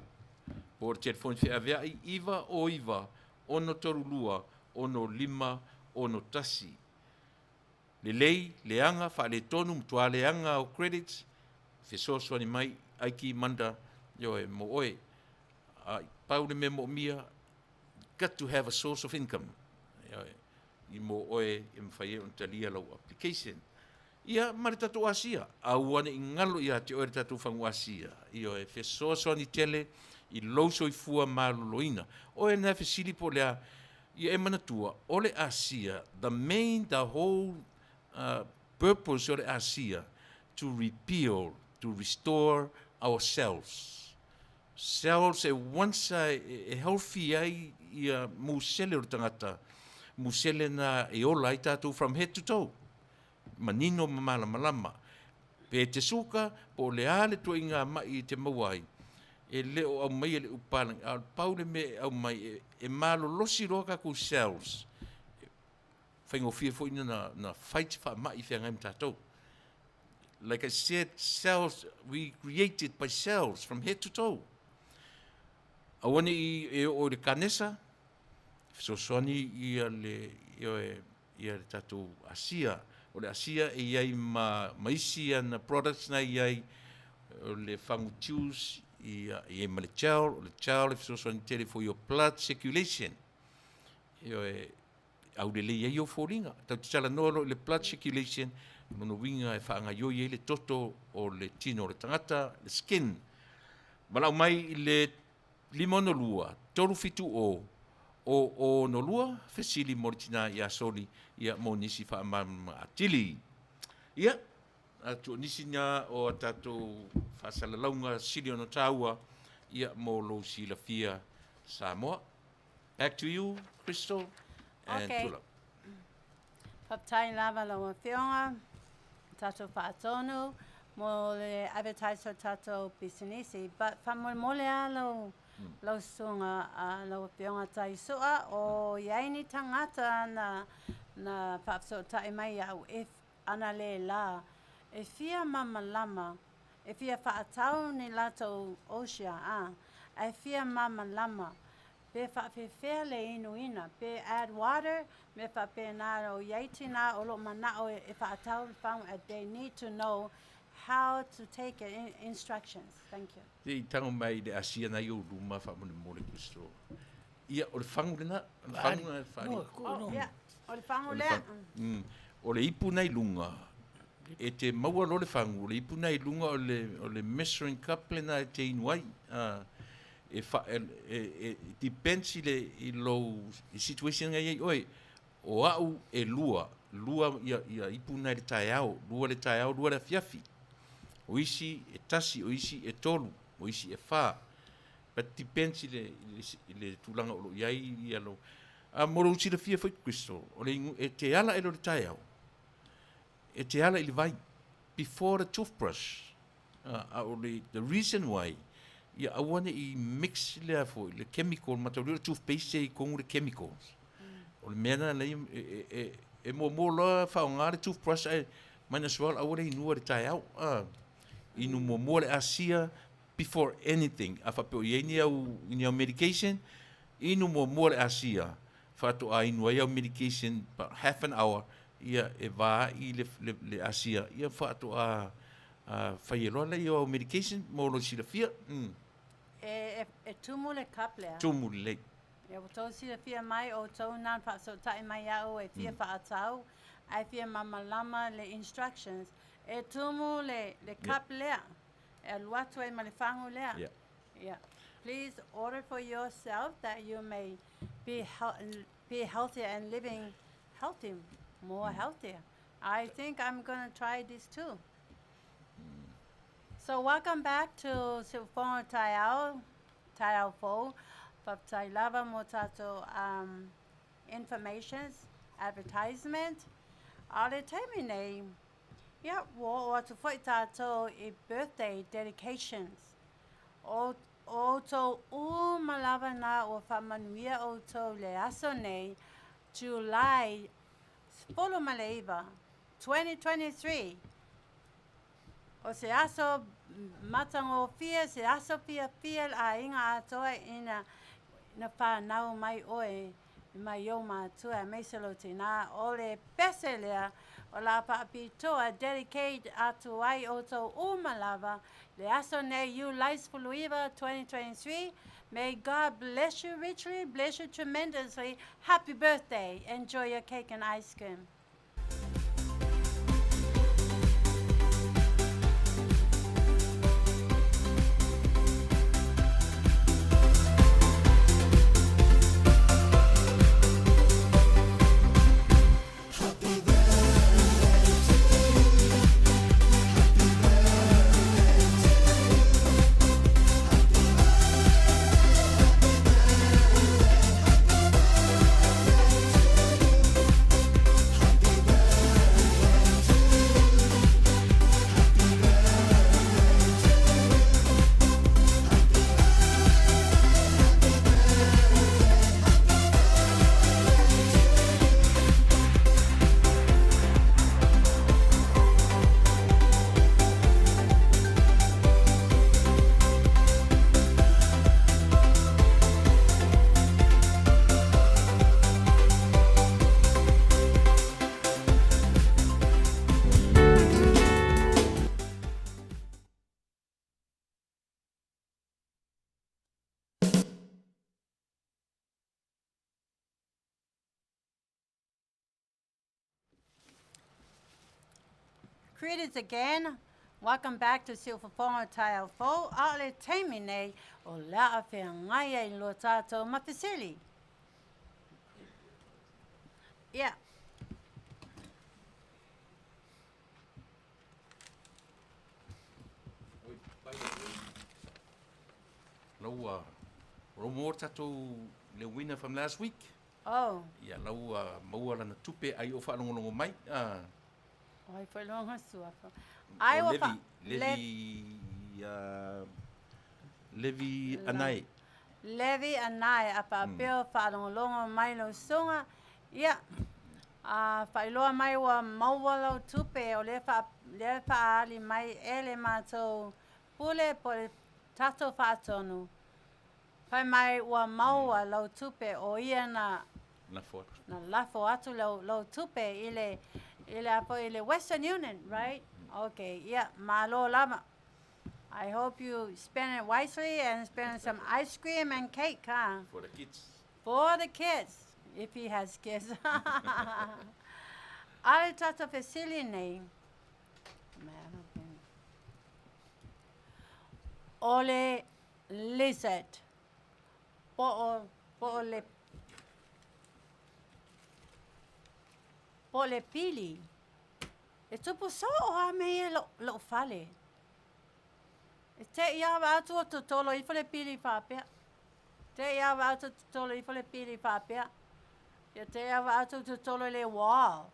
Po le telefoni whea veai iwa o iwa, 132 115 Le lei, leanga, wha le tonu, mtua leanga o credits, whesoso ni mai, aiki manda, yo e mo oe. Paule me mo mia, got to have a source of income. Yo e, I mo oe, I mwhaie on talia lau application. Ia, mare tatu asia, au ane I ngalo ia te oe tatu whangu asia. Yo e, whesoso ni tele, I lauso I fua maloloina. Oe na whesili po lea, ia e manatua, ole asia, the whole purpose of Asia to repeal, to restore ourselves. Selves e once e healthy ai ia musele o tangata, musele na e ola ai tātou from head to toe. Manino malama. Pe te suka, po le ale to inga mai te mawai. E leo au mai e le upalang, au paule me au mai e malo losi roka ku selves. Whaingo fia fo ina na fight wha mai whea ngai mtatou. Like I said, cells, we created by cells from head to toe. Awane I o le kanesa, so soni ia le tatou Asia. O le Asia e iai maisi ana products na iai o le whangu tius i ma le chow, o le chow le so soni tele for your blood circulation. Io e au le lei o fōringa. Tau te tala noro le blood circulation, mono winga e whaanga ioi le toto o le tino le tangata, le skin. Malau mai le limono lua, toru fitu o no lua, fesili moritina I Aso'auli, ia mo nisi wha Manu'atele. Ia, atu nisi nga o tatou whasalalaunga sili ono taua, ia mo lo si la fia Samoa. Back to you, Crystal. Okay. Faapitoa lava lawa Afioga, tatou whaatonu, mo le advertiser tatou businessi, but whamole a lau sunga a lawa Afioga tai sua o iaini tangata na Faapitoa mai au if ana le la, e fia mama lama, e fia whaatau ni lato osia e fia mama lama, pe whawhewhea le inuina, pe add water, me whape nā o yaiti nā o lo manao e whaatau whang, they need to know how to take it, instructions. Thank you. Te tango mai le Asia na iu luma whamone mole kusto. Ia, o le whangu rena? O le whangu na whani? Yeah, o le whangu lea. O le ipu nei lunga. E te maua lo le whangu, o le ipu nei lunga o le measuring cup le na te inuai. Depends I lo situation ngai oi o au e lua ia ipu na le taiao lua le fiafi o isi e tasi o isi e tolu o isi e fa but depends le tulanga o iai ia lo a moro usi le fia foi Crystal o le e te ala e lo le taiao e te ala I le vai before the toothbrush the reason why ia awane I mix le foi le chemical material toothpaste I kongu le chemicals o le mena le e mo lo fa ngare toothbrush ai mana swal awane inu le tai au inu mo le Asia before anything afa pe yeni au in medication inu mo le Asia fa to ai inu ai medication about half an hour ia e va I le Asia ia fa to fa yelo le yo medication mo lo si le fia E tumu le kaplea. tumu le E o tau si le fia mai o tau nan Faapitoa mai au e fia whaatau, ai fia mamalama le instructions. E tumu le kaplea. E luatu e ma le whangu lea. Yeah. Please order for yourself that you may be healthier and living healthy, more healthier. I think I'm going to try this too. So welcome back to Silfonga Taiao Fo, Faapitoa lava mo tatou informations, advertisement. Ale te mine, Yeah, wo atu foi tātou I birthday dedications. O tō malawa nā o whamanuia o tō le aso nei, July, Polo Maleiva, 2023. O se aso matango fia, se aso fia a inga atoa ina na whanau mai oe, mai o mātua, me selo tina, o le pese lea, o la Faapitoa, dedicate atu ai o tō umalawa, le aso nei you lies fuluiva 2023. May God bless you richly, bless you tremendously. Happy birthday. Enjoy your cake and ice cream. Greetings again. Welcome back to Faatautaia Fo. Ale teimi nei o lea whea ngai ai lo tātou mawhisili. Yeah. Lau, more tatou le winner from last week. Oh. Ia lau maua lana tupe ai o whaanongonongo mai. Oi, foi longa sua. Ai o Levi anai. Levi anai apa peo whaanongolongo mai lo sunga. Ia. Whailoa mai wa maua lau tupe o le whaali mai ele mātou pule po le tatou whaatonu. Whai mai wa maua lau tupe o ia na lafo atu lau tupe ile Western Union, right? Okay, yeah, Malo lama. I hope you spend it wisely and spend some ice cream and cake, huh? For the kids. For the kids, if he has kids. Ale tata fesili nei. Ole lizard. Po le pili. E tupu so o a mea lo fale. E te iawa atu o totolo I le pili whapea. Te iawa atu o totolo I le pili whapea. Ia te iawa atu o totolo le wall.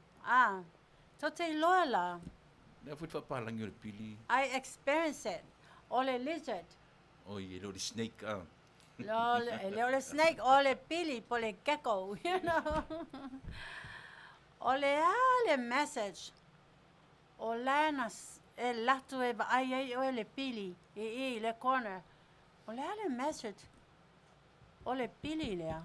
To te loa la. Nea fwit whapalangi o le pili. I experience it. O le lizard. O I lo le snake, Leo le snake, o le pili, po le gecko, you know. O le message. O lana e Leatuivaoalii o le pili, le corner. O le message. O le pili lea.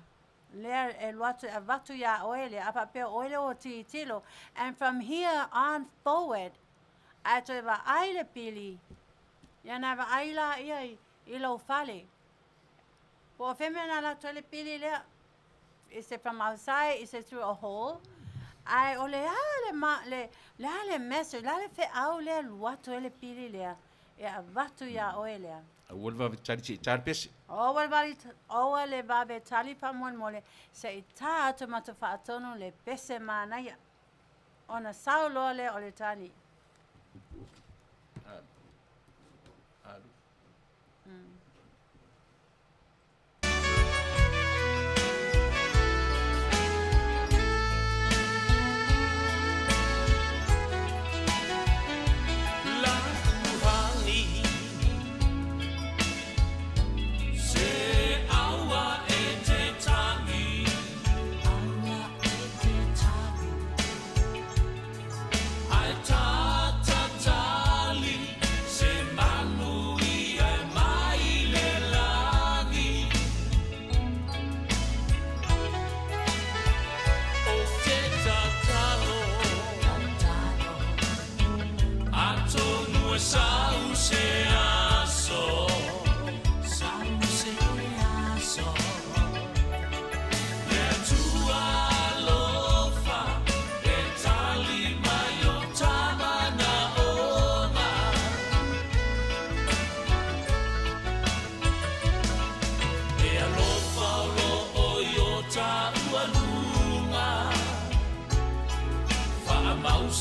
Lea e luatu a vatu ya oele, apa peo oele o titilo. And from here on forward, Leatuivaoalii le pili. Yana va aila I lo fale. Po femena la tole pili lea. Is it from outside? Is it through a hole? Ai o le message, le fe au le luato ele pili lea. E a vatu ya oelea. A wolva vitari si tarpes. O le vabe tali pa mon mole. Se I tā atu matu whaatonu le pese mānaia. Ona sau loa le o le tani.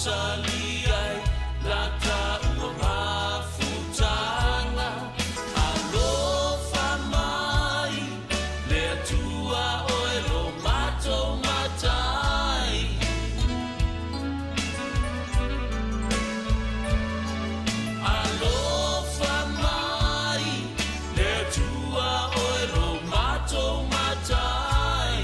mausali ai lata ua mafutanga alofa mai le atua oe lo matou matai alofa mai le atua oe lo matou matai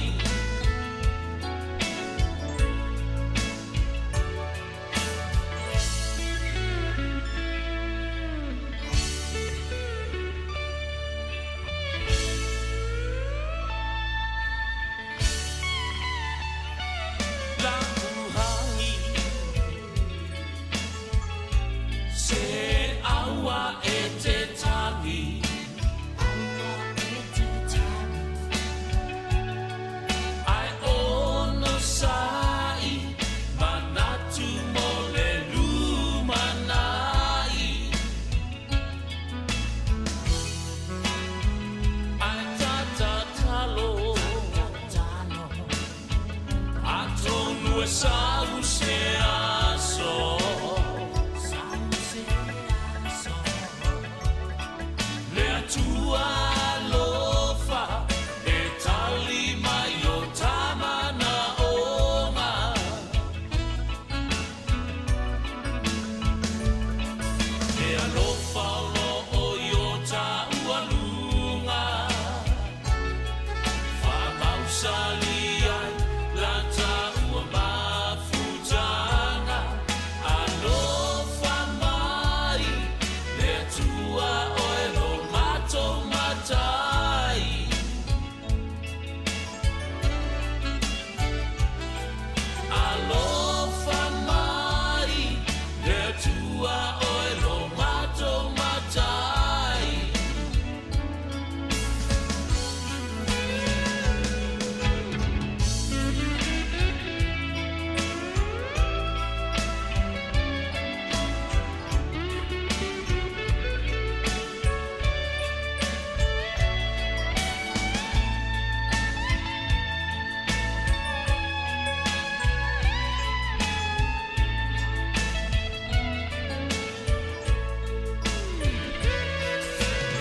Lakuhangi se aua e te tangi ai ono sai manatu mo le lumanai ai tata talo atonu e sau se aso le atua lofa e tali mai o tamana oma e alofa lo o iota ualunga Faamausali ai lata ua mafutanga alofa mai le atua oe lo matou matai alofa mai le atua oe lo matou matai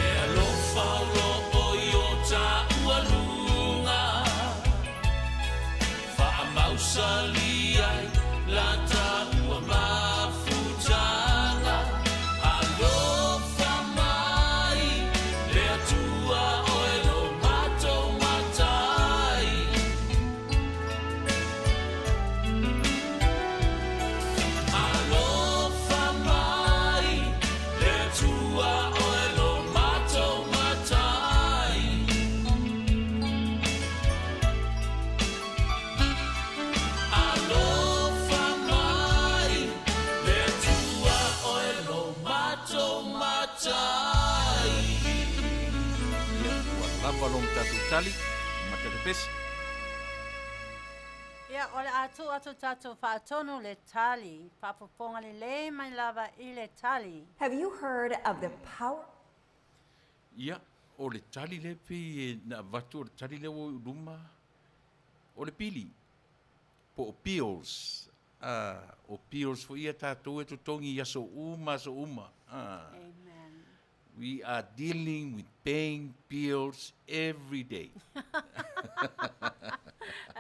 e alofa lo o iota ualunga Faamausali ai lata ua mafutanga alofa mai le atua oe lo matou matai alofa mai le atua oe lo matou matai alofa mai le atua oe lo matou matai Lava long tatu tali, matele pesi. Ia, ole atu tatou whaatonu le tali, whapoponga le mai lava I le tali. Have you heard of the power? Ia, o le tali le pe na vatu o le tali le o luma o le pili. Po o peels. O peels fo ia tātou e tutongi i Aso'au ma Aso'au. Amen. We are dealing with paying bills every day.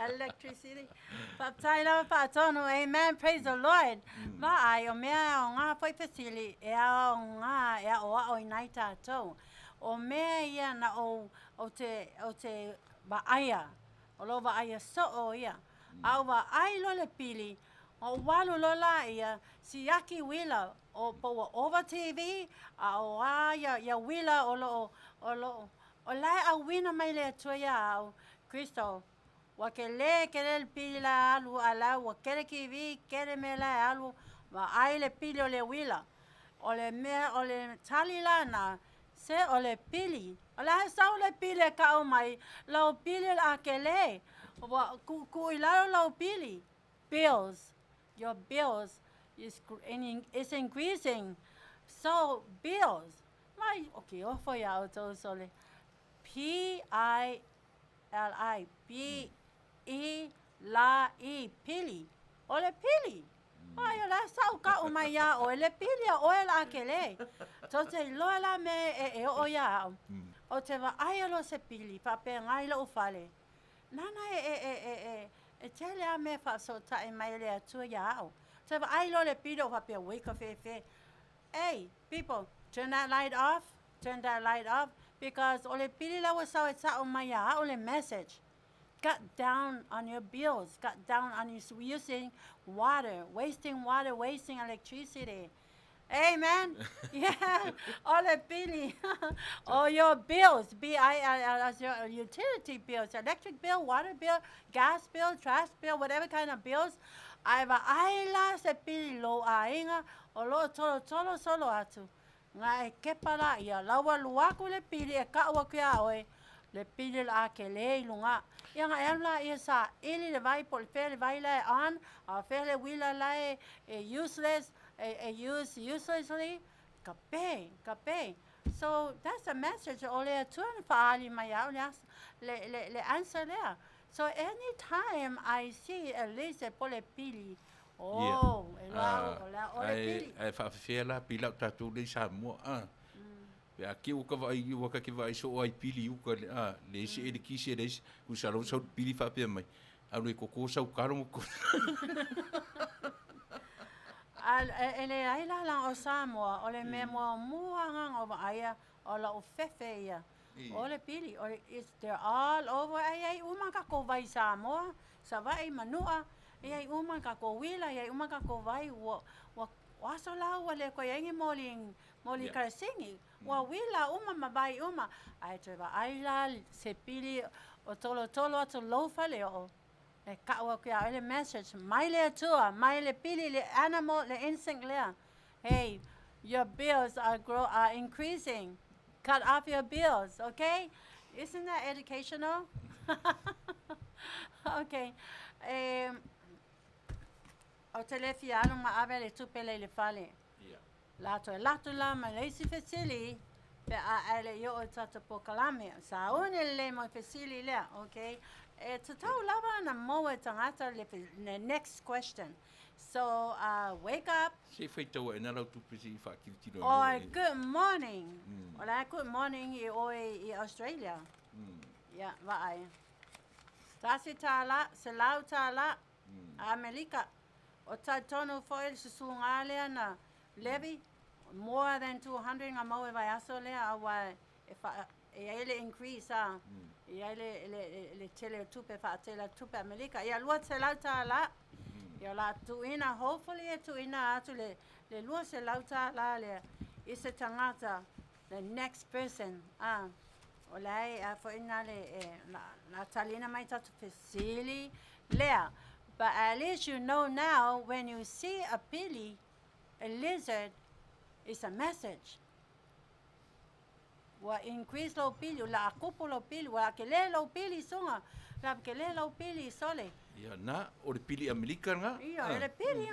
Electricity. Papai lava whaatonu, amen, praise the Lord. Vai, o mea o ngā poipasili, e a o ngā, e a Aoauli nai tātou. O mea ia na o te waaia, o lo waaia so'o ia. Au waai lo le pili, o walu lola ia, si aki wila, o po over TV, a o ia wila o lai a wina mai le atuia au, Kristo, wa ke le pili la alu ala, wa kere ki vi, kere me la alu, waai le pili o le wila. O le tali la na, se o le pili. O la sau le pili ka o mai, lau pili la ke le. Ku ilaro lau pili. Bills. Your bills is increasing. So, bills. Mai, okay, ofo ya o tō sole. P-I-L-I. P-I-L-I. Pili. O le pili. Ai la sau ka o mai ia o le pili o la akele. So te loa la me e o ia. O te wa ai lo se pili pa pe ngai lo fale. Nana e tele a me fa so ta e mai le atu ia o. Te wa ai lo le pili o pa pe wake fe. Hey, people, turn that light off. Turn that light off because ole pili la was so it's o mai ia ole message. Cut down on your bills. Cut down on your using water, wasting electricity. Amen. Yeah. All the billy. All your bills. As your utility bills, electric bill, water bill, gas bill, trash bill, whatever kind of bills. Ai la se pili lo ainga o lo tolo solo atu. Nga e kepala ia lawa luaku le pili e ka wa kia oe. Le pili la ke le lunga. Ia nga emla ia sa ili le vai pol fe le vai le on, a fe le wila le useless, use uselessly. Kape. So that's a message ole tuan fa ali maya le answer there. So anytime I see at least a pole pili, ai fa la pila tatu le Samoa. Pe aki o ka vai o ka ki vai so ai pili u ka le se ele ki se le ku sa lo so pili fa pe mai. A lo ko sa u ka mo ko. Ele ai la o Samoa, ole me mo muanga o aia o la o fefe ia. Ole pili, they're all over. Ai uma ka ko vai Samoa, sa vai Manua. Ai uma ka ko wila, ai uma ka ko vai wa so la wale ko yangi moli karasingi. Wa wila uma mabai uma. Ai te ba ai la se pili o tolo atu lofa le o. E ka wa kia ele message mai le atua, mai le pili le animal le instinct le. Hey, your bills are increasing. Cut off your bills, okay? Isn't that educational? Okay. O telefi anu ma ave le tupele le fale. Lato la ma le si fesili pe a ele yo o tata po kalame. Sa une le mo fesili le, okay? To tau lava na mo e tangata le next question. So wake up. Se feita o na tu pesi fa ki no. Oh, good morning. Ola good morning i Australia. Yeah, vai. Tasi tala, se lau tala, Amerika. O tono foil susungale na levy more than 200 nga mau vai aso le awa ele increase ele tele tupe fa tele tupe Amerika. Ya lua se lau tala. Ya la tuina hopefully tuina atu le lua se lau tala le isa tangata the next person olai fo ina le na talina mai tatu fesili lea. But at least you know now when you see a pili, a lizard, it's a message. Wa increase lo pili, la akupu lo pili, wa kele lo pili sunga, la kele lo pili sole. Ya na o le pili Amerika nga. Iya, le pili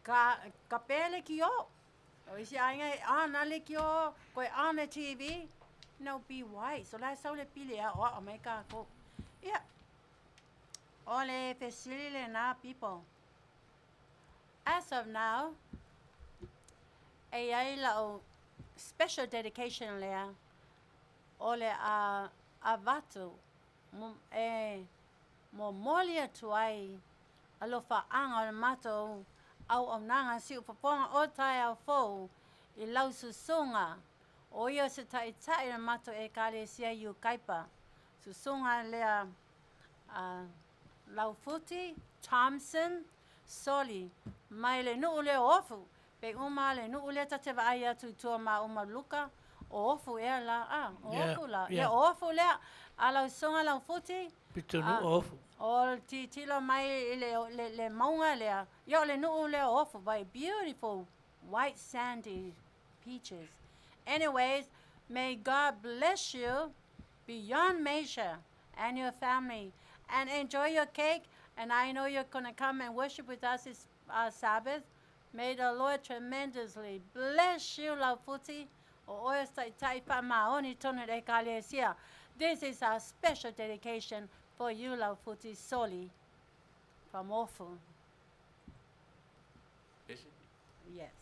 nga. Ka pele kio. O isi ainga ana le kio, ko ana TV. No, be wise. So la so le pili o Amerika ko. Yeah. Ole facility na people. As of now, ai la special dedication lea. Ole a vatu mo molia tuai alofa anga mato au nanga si upaponga o tai au fo I lau susunga o ia se tai na mato e kare sia yu kaipa susunga lea Laufuti, Thompson, Soli, mai le nuu le ofu, pe uma le nuu le tate vai atu tua ma uma luka, o ofu e la, ofu la, le ofu le, a lau songa Laufuti, Pito nu ofu. o tilo mai le maunga lea, yo le nuu le ofu, by beautiful white sandy beaches. Anyways, may God bless you beyond measure and your family. And enjoy your cake. And I know you're going to come and worship with us this Sabbath. May the Lord tremendously bless you, Laufuti. This is our special dedication for you, Laufuti Soli, from Ofu. Yes.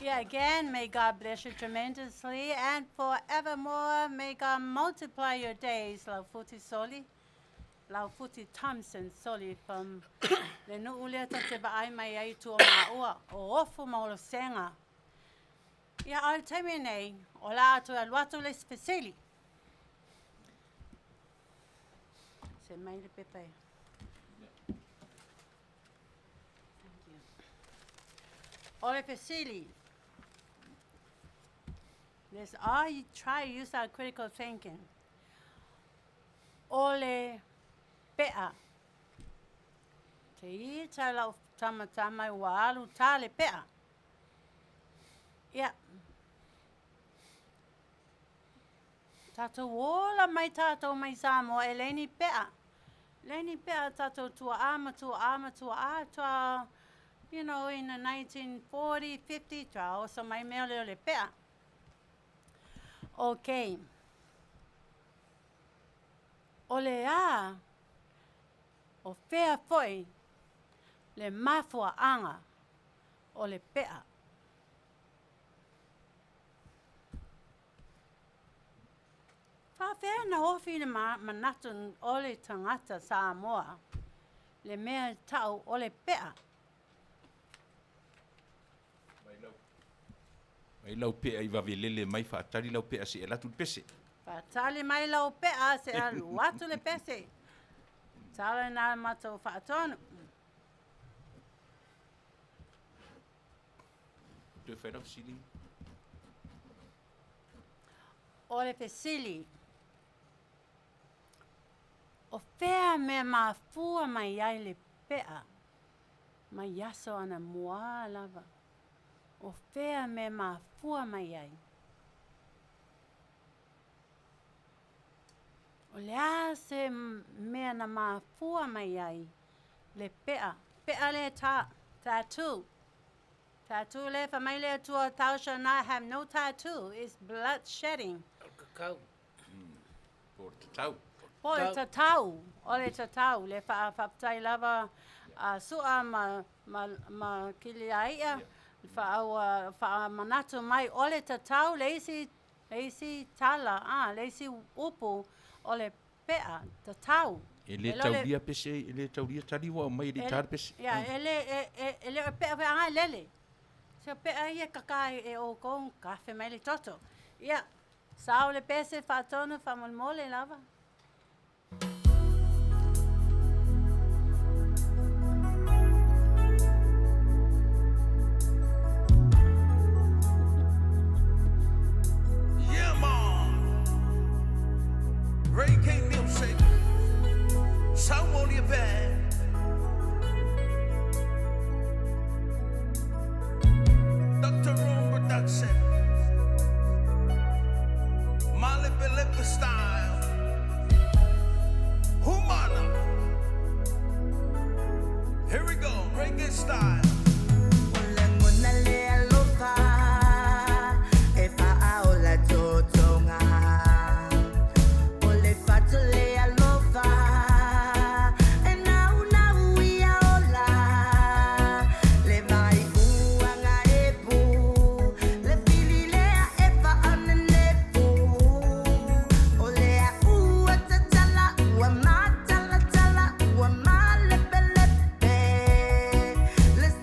Yeah, again, may God bless you tremendously and forevermore. May God multiply your days. Lau futi soli. Lau futi Thompson soli from le nu'ulia ta te ba'ai mai ai tu o ma'ua o ofu maolo senga. Ia al teme nei, o la atu aluatu le spesili. Se mai le pepe. Thank you. O le pesili. I try to use our critical thinking. Ole pea. Te I tai lau tamatama ua alu tale pea. Ia. Tato wola mai tato mai Samoa e leni pea. Leni pea tato tua ama, you know, in the 1940, 50, tua o sa mai mea leo le pea. Okay. O le a, o whea foi, le mafua anga, o le pea. whawhea na hofi na manatu ole tangata Samoa. Le mea tau ole pea. Mai lau pea I wavelele mai whaatari lau pea se e latu pese. Whaatali mai lau pea se alu watu le pese. Tala nā matau whaatonu. Te whairau sili. Ole pesili. O whea me mafua mai ai le pea. Mai yaso ana mua lava. O whea me mafua mai ai. O lea se mea na mafua mai ai. Le pea. Pea le tattoo. Tattoo le fa mai le tua thou shall not have no tattoo. It's blood shedding. Kakau. Por te tau. Po le tatau. Ole tatau. Le whaptai lava sua ma kili aia. Wha manatu mai. Ole tatau leisi tala. Leisi upu. Ole pea. Tatau. E le tauria pese, e le tauria tariwa mai le tar pese. Ya, ele pea vea lele. Se pea ia kakai e o kong kafe mai le toto. Ia, sao le pese whaatonu whamolmole lava. Yeah, man. Ray K Music. Aoauli band. Dr. Room Production. Malo style. Humana. Here we go, reggae style. Let's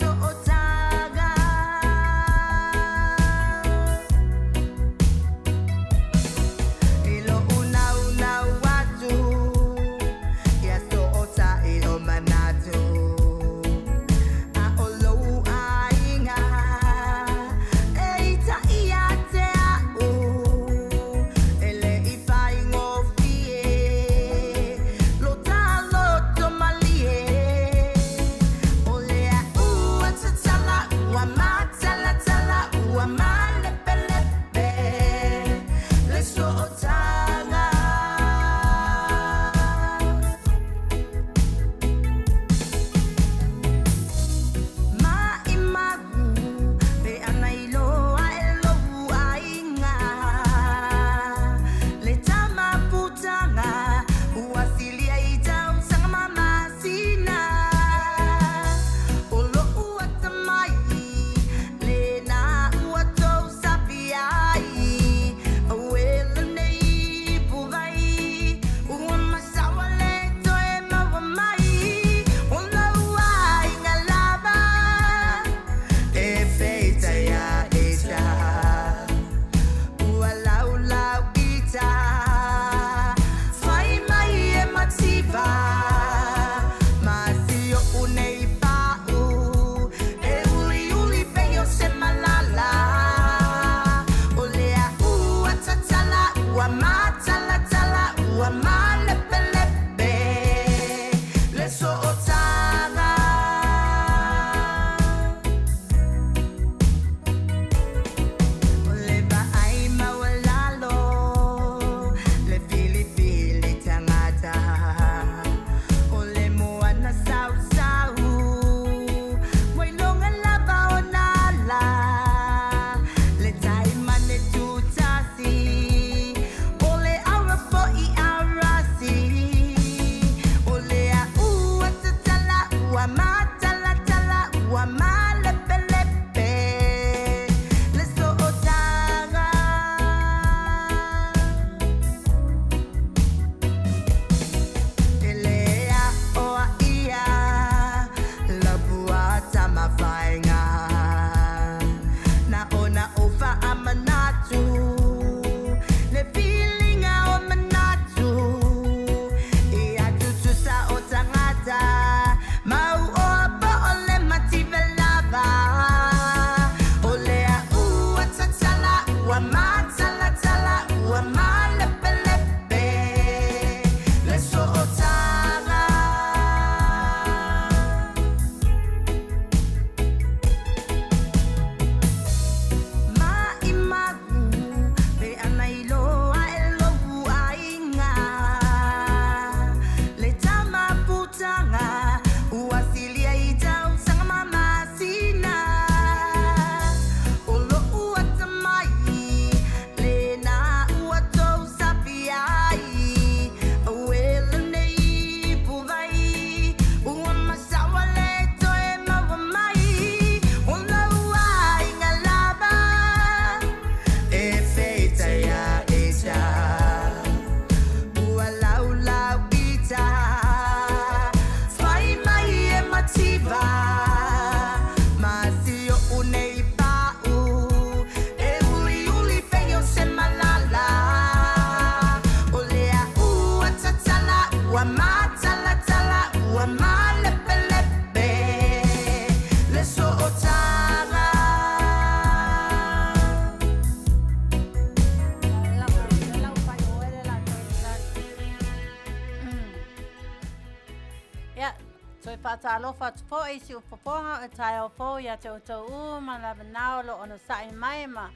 whaatalofa po e si upoponga o tai o po ia te utou ma la vanao lo ono sai mai ma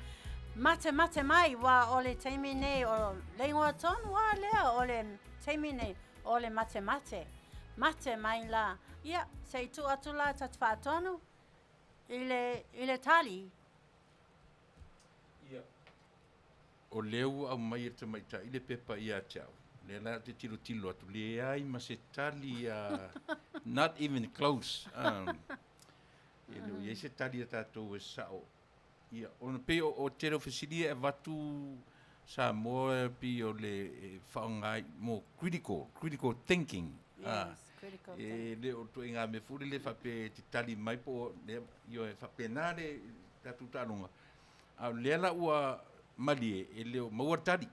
mate mai wa ole teimi nei o leingoa tonu wa lea ole teimi nei ole mate mai la ia se tu atula tat whaatonu ile tali Ia. O leu au mai te maita ile pepa ia tau. Le la te tilo atu le ai ma se tali not even close. Ele ia se tali tatou e sao. Ia ona pe o te ofisilia e watu Samoa pi o le whaongai mo critical thinking. yes critical thing. Le o to inga me furi le fape te tali mai po le io e fape nare tatu tanonga. A lela ua malie e leo maua tari.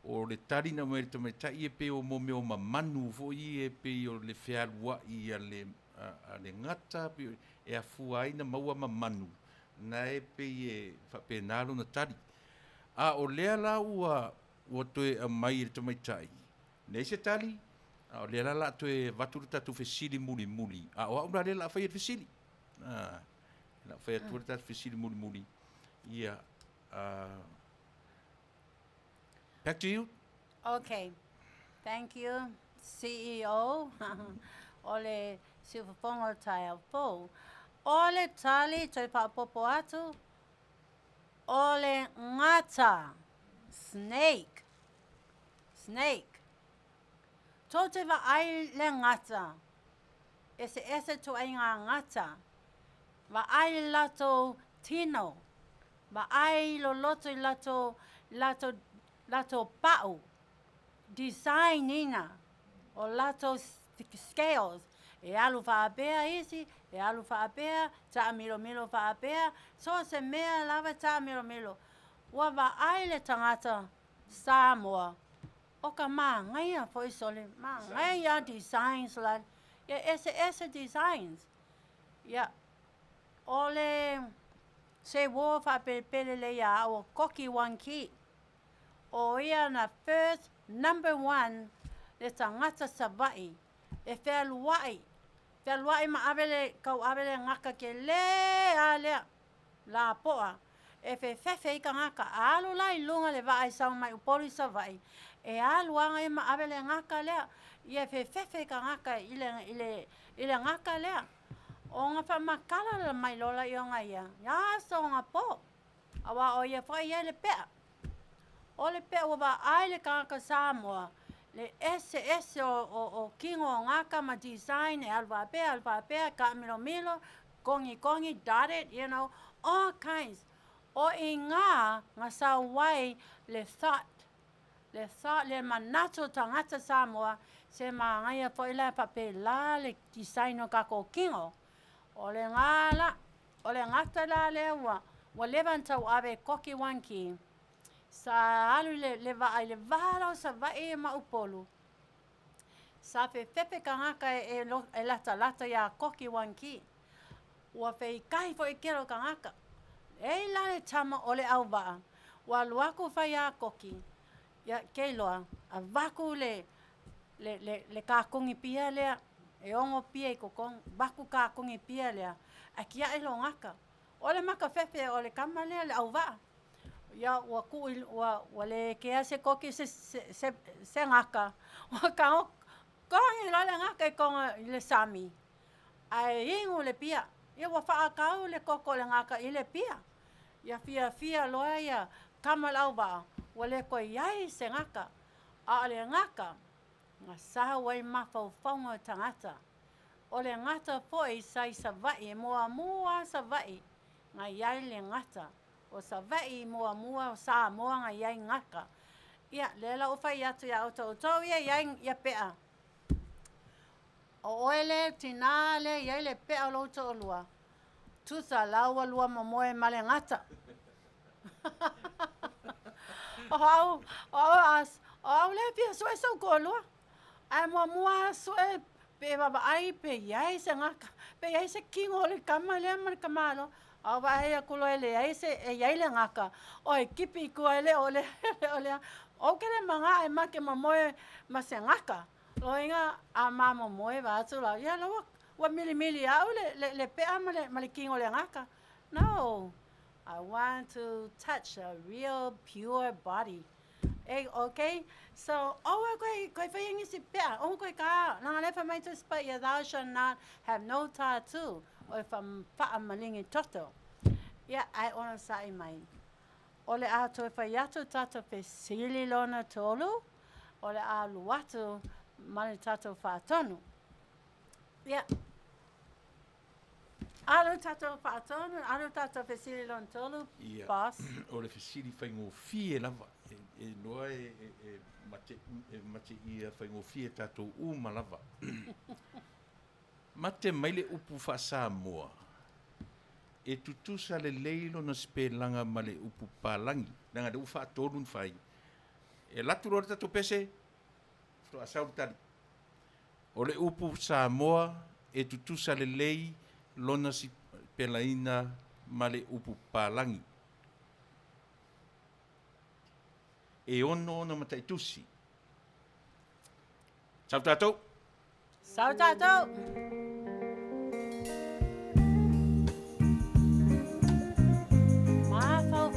O le tari na mai te mai tai e pe o mo meo mamanu fo i e pe o le whiarua i a le ngata pe e a fuai na maua mamanu. Na e pe e whapenalo na tari. A o lea la ua toe a mai te mai tai. Nei se tari, a o lea la toe waturu tatu fesili muli. A o aura lela a whai e fesili. Na whai atua tatu fesili muli. Yeah. Back to you. Okay, thank you, CEO. Ole siufaponga tai au po. Ole tali toi papopo atu. Ole ngata. Snake. Tō te wa ai le ngata. Ese tu ai ngā ngata. Wa ai lato tino. Wa ai lo loto i lato pau. Design ina. O lato scales. E alu whaapea isi, e alu whaapea, taa milo whaapea. So se mea lava taa milo. Wa ai le tangata Samoa. Oka maa ngaia foi sole. Maa ngaia designs la. Ya ese designs. Ya. Ole se wo whaapele ya o koki wanki. O ia na first number 1 le tangata savai. E whealuai. Whealuai ma avele, kau avele ngaka ke lea. La poa. E whewhewhe i ka ngaka. Alu lai lunga le vai sau mai upori savai. E aluanga i ma avele ngaka lea. I e whewhewhe i ka ngaka ile ngaka lea. O ngā whamakala la mai lola i o ngā ia. Ia so ngā po. Awa o ia whai ia le pea. O le pea wa ai le ka ngaka Samoa. Le ese o kingo o ngaka ma design e alwapea, ka milo, kongi, dotted, you know, all kinds. O i ngā sa wai le thought, le manato tangata Samoa, se ma ngaia po ila pape la le design o kako kingo. O le ngata la le wa levanta ave koki wanki. Sa alu le valo sa vai ma upolu. Sa pepe ka ngaka e lata ya koki wanki. Wa fei kai fo ikero ka ngaka. E la le tama ole au va. Wa luaku fa ya koki. Ya keiloa a vaku le ka kongi pia le e ongo pia i kokong vaku ka kongi pia le a kia e lo ngaka. Ole maka fefe ole kama le au va. Ya wa le ke se koki se ngaka. Wa ka kongi la le ngaka e konga le sami. Ai ingu le pia. Ya wa fa ka le koko le ngaka i le pia. Ya fia loa ya kama lau ba. Wa le ko yai se ngaka. A le ngaka. Nga sa wai mawhauwhaunga tangata. O le ngata foi sai sa vai mua sa vai. Nga yai le ngata. O sa vai mua sa moa nga yai ngaka. Ia, lela uwhai atu ya auto ia pea. O oele, tinale, yai le pea louto o lua. Tusa laua lua mamoe male ngata. O au le pia soe sau ko lua. Ai mua soe pe baba ai pe yai se ngaka. Pe yai se kingo le kama le mar kamalo. Au va ia kulo ele yai le ngaka. Oi kipi ku ele ole. O kele manga e make mamoe ma se ngaka. Loinga a mama moe wa atu la. Ia lawa wa mili au le pea ma le kingo le ngaka. No. I want to touch a real pure body. Okay? So, koe whaingi si pea. Koe ka. Nanga lefa mai tu spa ia thou shall not have no tattoo. O wha malingi toto. Ia, ai ona sai mai. O le a toi whaiatu tato pe sili lona tolu. O le a luatu mani tato whaatonu. Ia. Alu tato whaatonu, alu tato pe sili lona tolu, boss. O le fesiri whaingo fie lava. E noa mate ia whaingo fie tato uma lava. Mate maile upu wha Samoa. E tutusa le leilo na spelanga ma le upu palangi. Nanga de ufa tonu whai. E latu rore tato pese, fro asau tali. O le upu Samoa, e tutusa le lei lona si pelaina ma le upu palangi. E ono na mataitusi. Sau tatou. Sau tatou.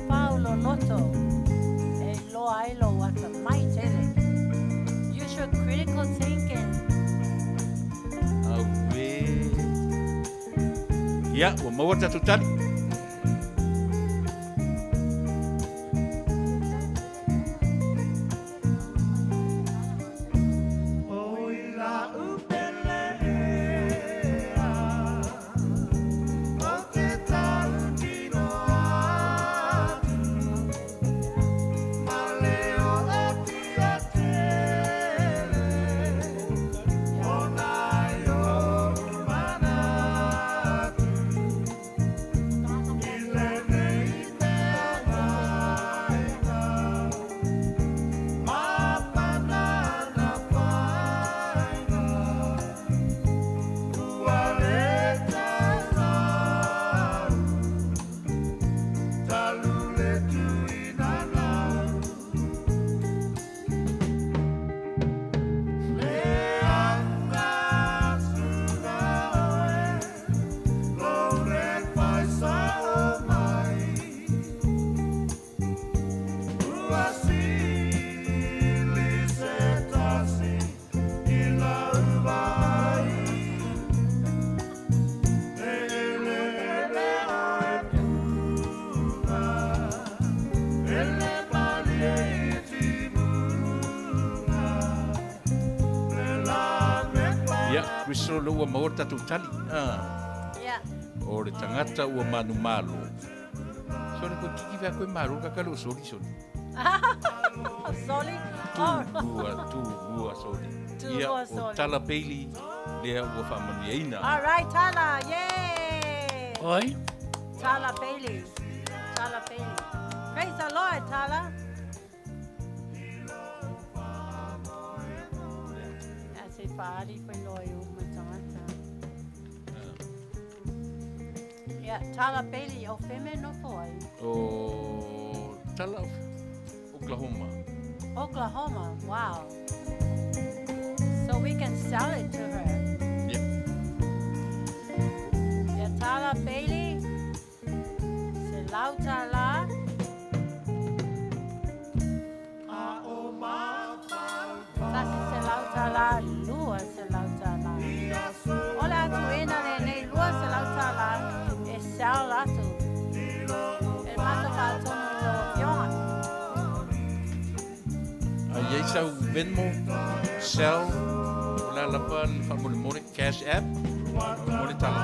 Paulo Loto, e loa ilo wata mai tele. Use your critical thinking. Awe. Ia, ua maua tatu tali. Ua maor tatu tali. Yeah. O le tangata ua manu malo. So le koe kiki vea koe maru kakalo soli soli. Soli? Tu lua soli. Ia o tala peili lea ua whamaniaina. All right, Tala, yay! Oi? Tala Bailey. Tala Bailey. Praise the Lord, Tala. Ase paari koe loyo. Yeah, Tala Bailey, o feminine o foi? O tala Oklahoma. Oklahoma, wow. So we can sell it to her. Yeah. Yeah, Tala Bailey, se lautala. Tasi se lautala, lua se lautala. Ola tuena ne lua se lautala. Sal atu. El mato katono lo fiona. Jy sou Venmo, Sel, la lapa famole Cash App, mole tala.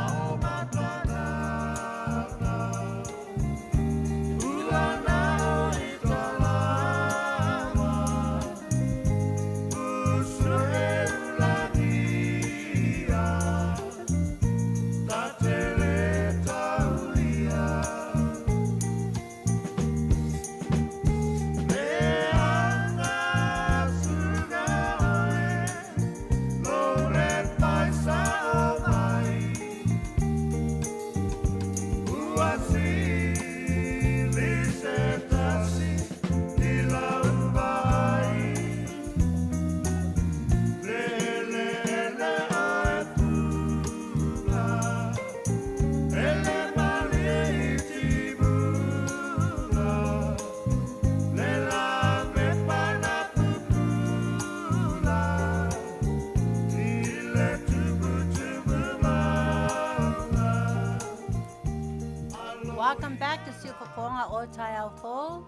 Welcome back to Siupaponga o Aoauli,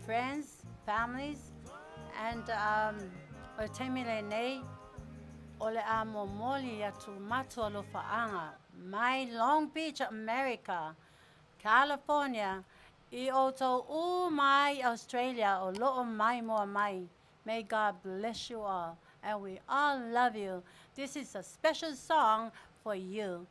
friends, families, and o Temile nei o le a momoli atu matua lo fa'anga. My Long Beach, America, California, I oto my Australia o lo'o mai moa mai. May God bless you all, and we all love you. This is a special song for you.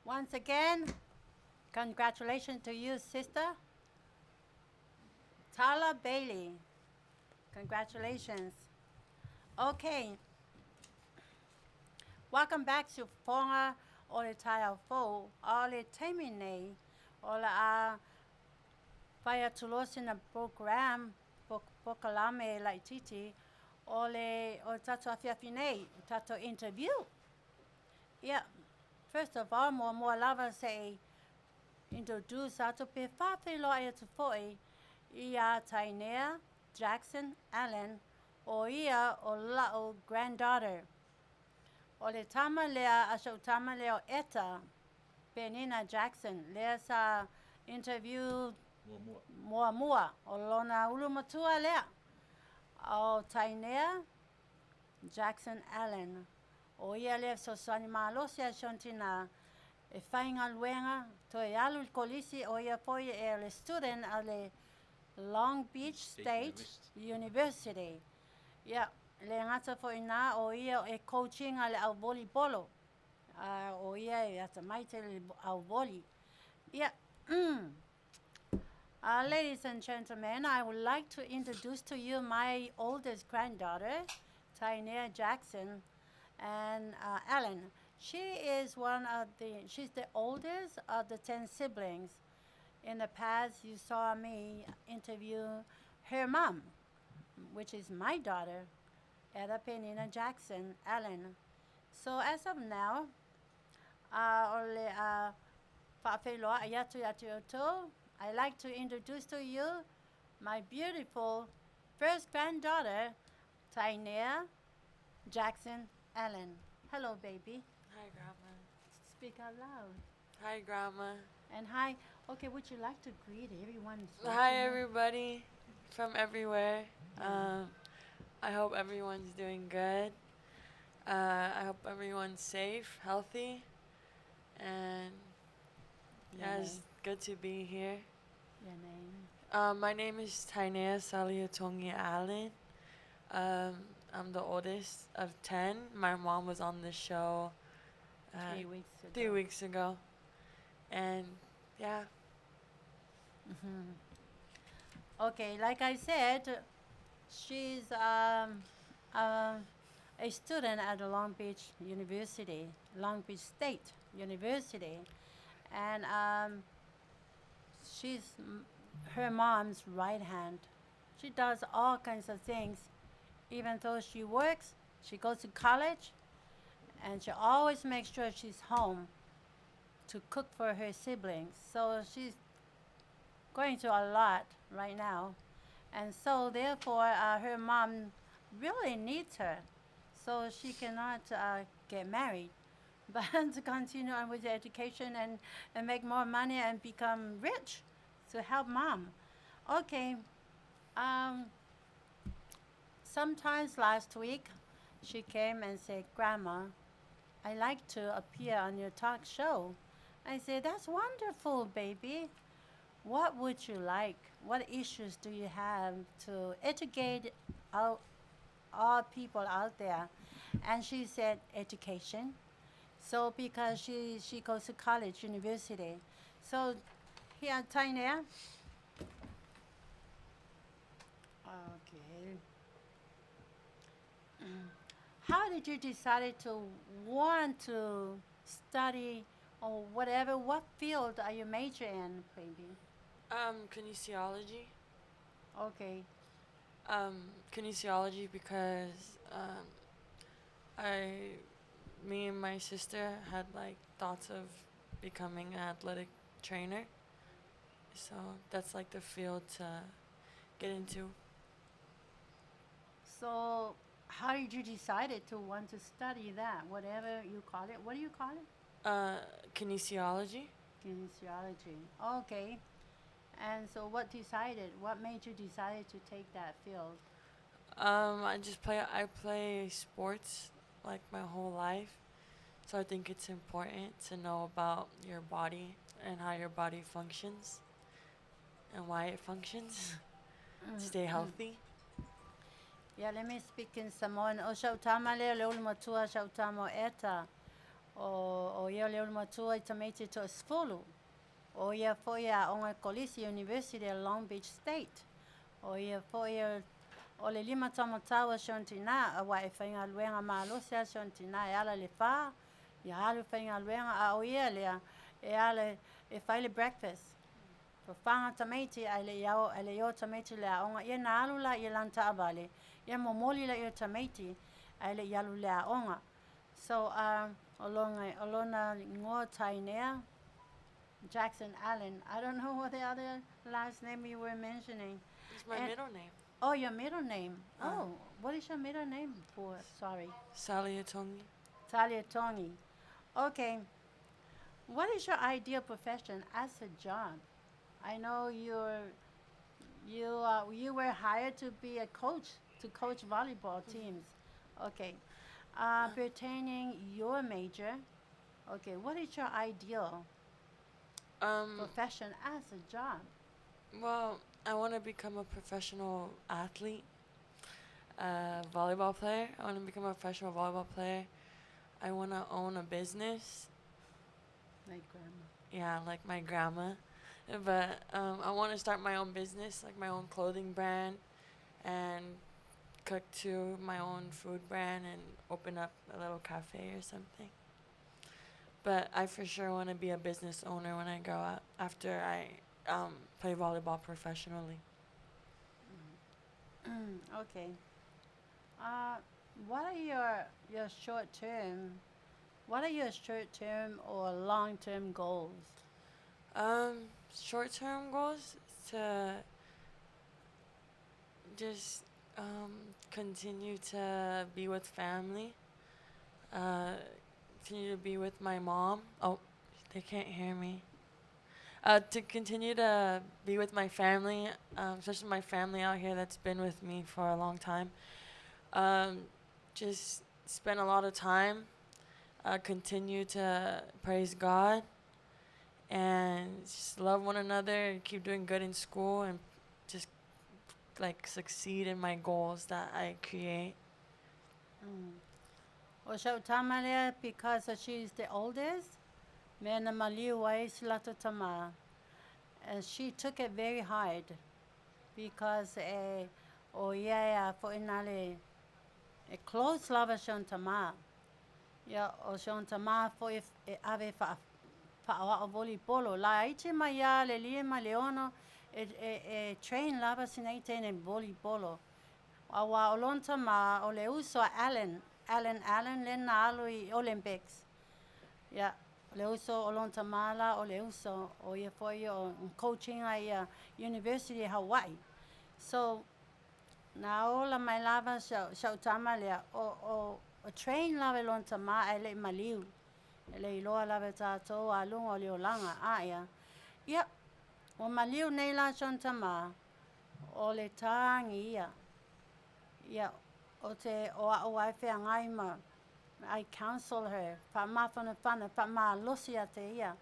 Once again, congratulations to you, sister. Tala Bailey. Congratulations. Okay. Welcome back to Fonga o le Aoauli, o le Tainea, o le a whaia tulosi na program, pokalame lai titi, o le o tato awhiawhi nei, tato interview. Yeah. First of all, more lava say introduce ato pe whawhiloa e tu foi I a Tainea, Jackson, Allen, o ia o Lao Granddaughter. O le tama lea Aso'au tama leo eta Penina Jackson lea sa interview mua o lona ulumatua lea. O Tainea, Jackson, Allen. O ia lea so sani malosi a shontina e whainga luenga to e alu kolisi o ia foi e le student a le Long Beach State University. Yeah, le ngata foi na o ia e coaching a le Aoauli polo. O ia e ata maite le Aoauli. Yeah, Ladies and gentlemen, I would like to introduce to you my oldest granddaughter, Tainea Jackson, and Ellen. She's the oldest of the 10 siblings. In the past, you saw me interview her mom, which is my daughter, Ella Penina Jackson, Ellen. So as of now, Faapitoa, I'd like to introduce to you my beautiful first granddaughter, Tainea Jackson Ellen. Hello, baby. Hi, Grandma. Speak out loud. Hi, Grandma. And hi. Okay, would you like to greet everyone? Hi, everybody from everywhere. I hope everyone's doing good. I hope everyone's safe, healthy, and it's good to be here. Your name? My name is Tainea Leatuivaoalii. I'm the oldest of 10. My mom was on the show 3 weeks ago. 3 weeks ago. And yeah. Okay, like I said, she's a student at the Long Beach University, Long Beach State University, and she's her mom's right hand. She does all kinds of things. Even though she works, she goes to college, and she always makes sure she's home to cook for her siblings. So she's going through a lot right now. And so therefore, her mom really needs her. So she cannot get married, but to continue on with the education and make more money and become rich to help mom. Okay. Sometimes last week, she came and said, Grandma, I like to appear on your talk show. I said, that's wonderful, baby. What would you like? What issues do you have to educate all people out there? And she said, education. So because she goes to college, university. So here, Tainea. Okay. How did you decide to want to study or whatever? What field are you major in, baby? Kinesiology. Okay. Kinesiology because me and my sister had like thoughts of becoming an athletic trainer. So that's like the field to get into. So how did you decide to want to study that? Whatever you call it. What do you call it? Kinesiology. Kinesiology. Okay. And so what made you decide to take that field? I play sports like my whole life. So I think it's important to know about your body and how your body functions and why it functions. Stay healthy. Yeah, let me speak in Samoan. O shautama leo matua shautama eta. O ia leo matua I tamete to skolu. O ia foia onga Colisi University of Long Beach State. O ia foia o le lima tamatawa shontina a wa e whainga luenga Malo sea shontina e ala le wha. Ia halu whainga luenga a o ia lea e ala e whaile breakfast. For whanga tamete ai le iao tamete lea onga ia na alu la ia lanta abale. Ia momoli la ia tamete ai le ialu lea onga. So olona ngoa Tainea Jackson Allen. I don't know what the other last name you were mentioning. It's my middle name. Oh, your middle name. What is your middle name? Sorry. Leatuivaoalii. Leatuivaoalii. Okay. What is your ideal profession as a job? I know you were hired to be a coach, to coach volleyball teams. Okay. Pertaining your major, okay, what is your ideal profession as a job? Well, I want to become a professional athlete, volleyball player. I want to become a professional volleyball player. I want to own a business. Like grandma. Yeah, like my grandma. But I want to start my own business, like my own clothing brand, and cook too, my own food brand, and open up a little cafe or something. But I for sure want to be a business owner when I grow up, after I play volleyball professionally. Okay. Uh, what are your short term? What are your short term or long term goals? Short-term goals to just continue to be with family, uh, continue to be with my mom. Oh, they can't hear me. To continue to be with my family, especially my family out here that's been with me for a long time. Just spend a lot of time, continue to praise God, and just love one another, and keep doing good in school, and just like succeed in my goals that I create. O siya Tamalia, because she's the oldest, Mena Maliu Slato Tama. She took it very hard because o yeah for inale a close lava shon Tama. Ya o shon Tama for if ave fa Aoauli polo la ichi maya le lima leono train lava sinate in voli polo. Awa olon Tama o le uso Allen le nalui Olympics. Ya le uso olon tamala o le uso o ia foi o coaching ai University of Hawaii. So now la mai lava sa tamalia o train lava lon tama ele maliu. Ele loa lava tato a lungo le olanga aya. Ya o maliu nei la son tama o le tangi ia. Ya o te o ai fe ngai ma I counsel her. Pa mafana fana, pa ma losia te ia.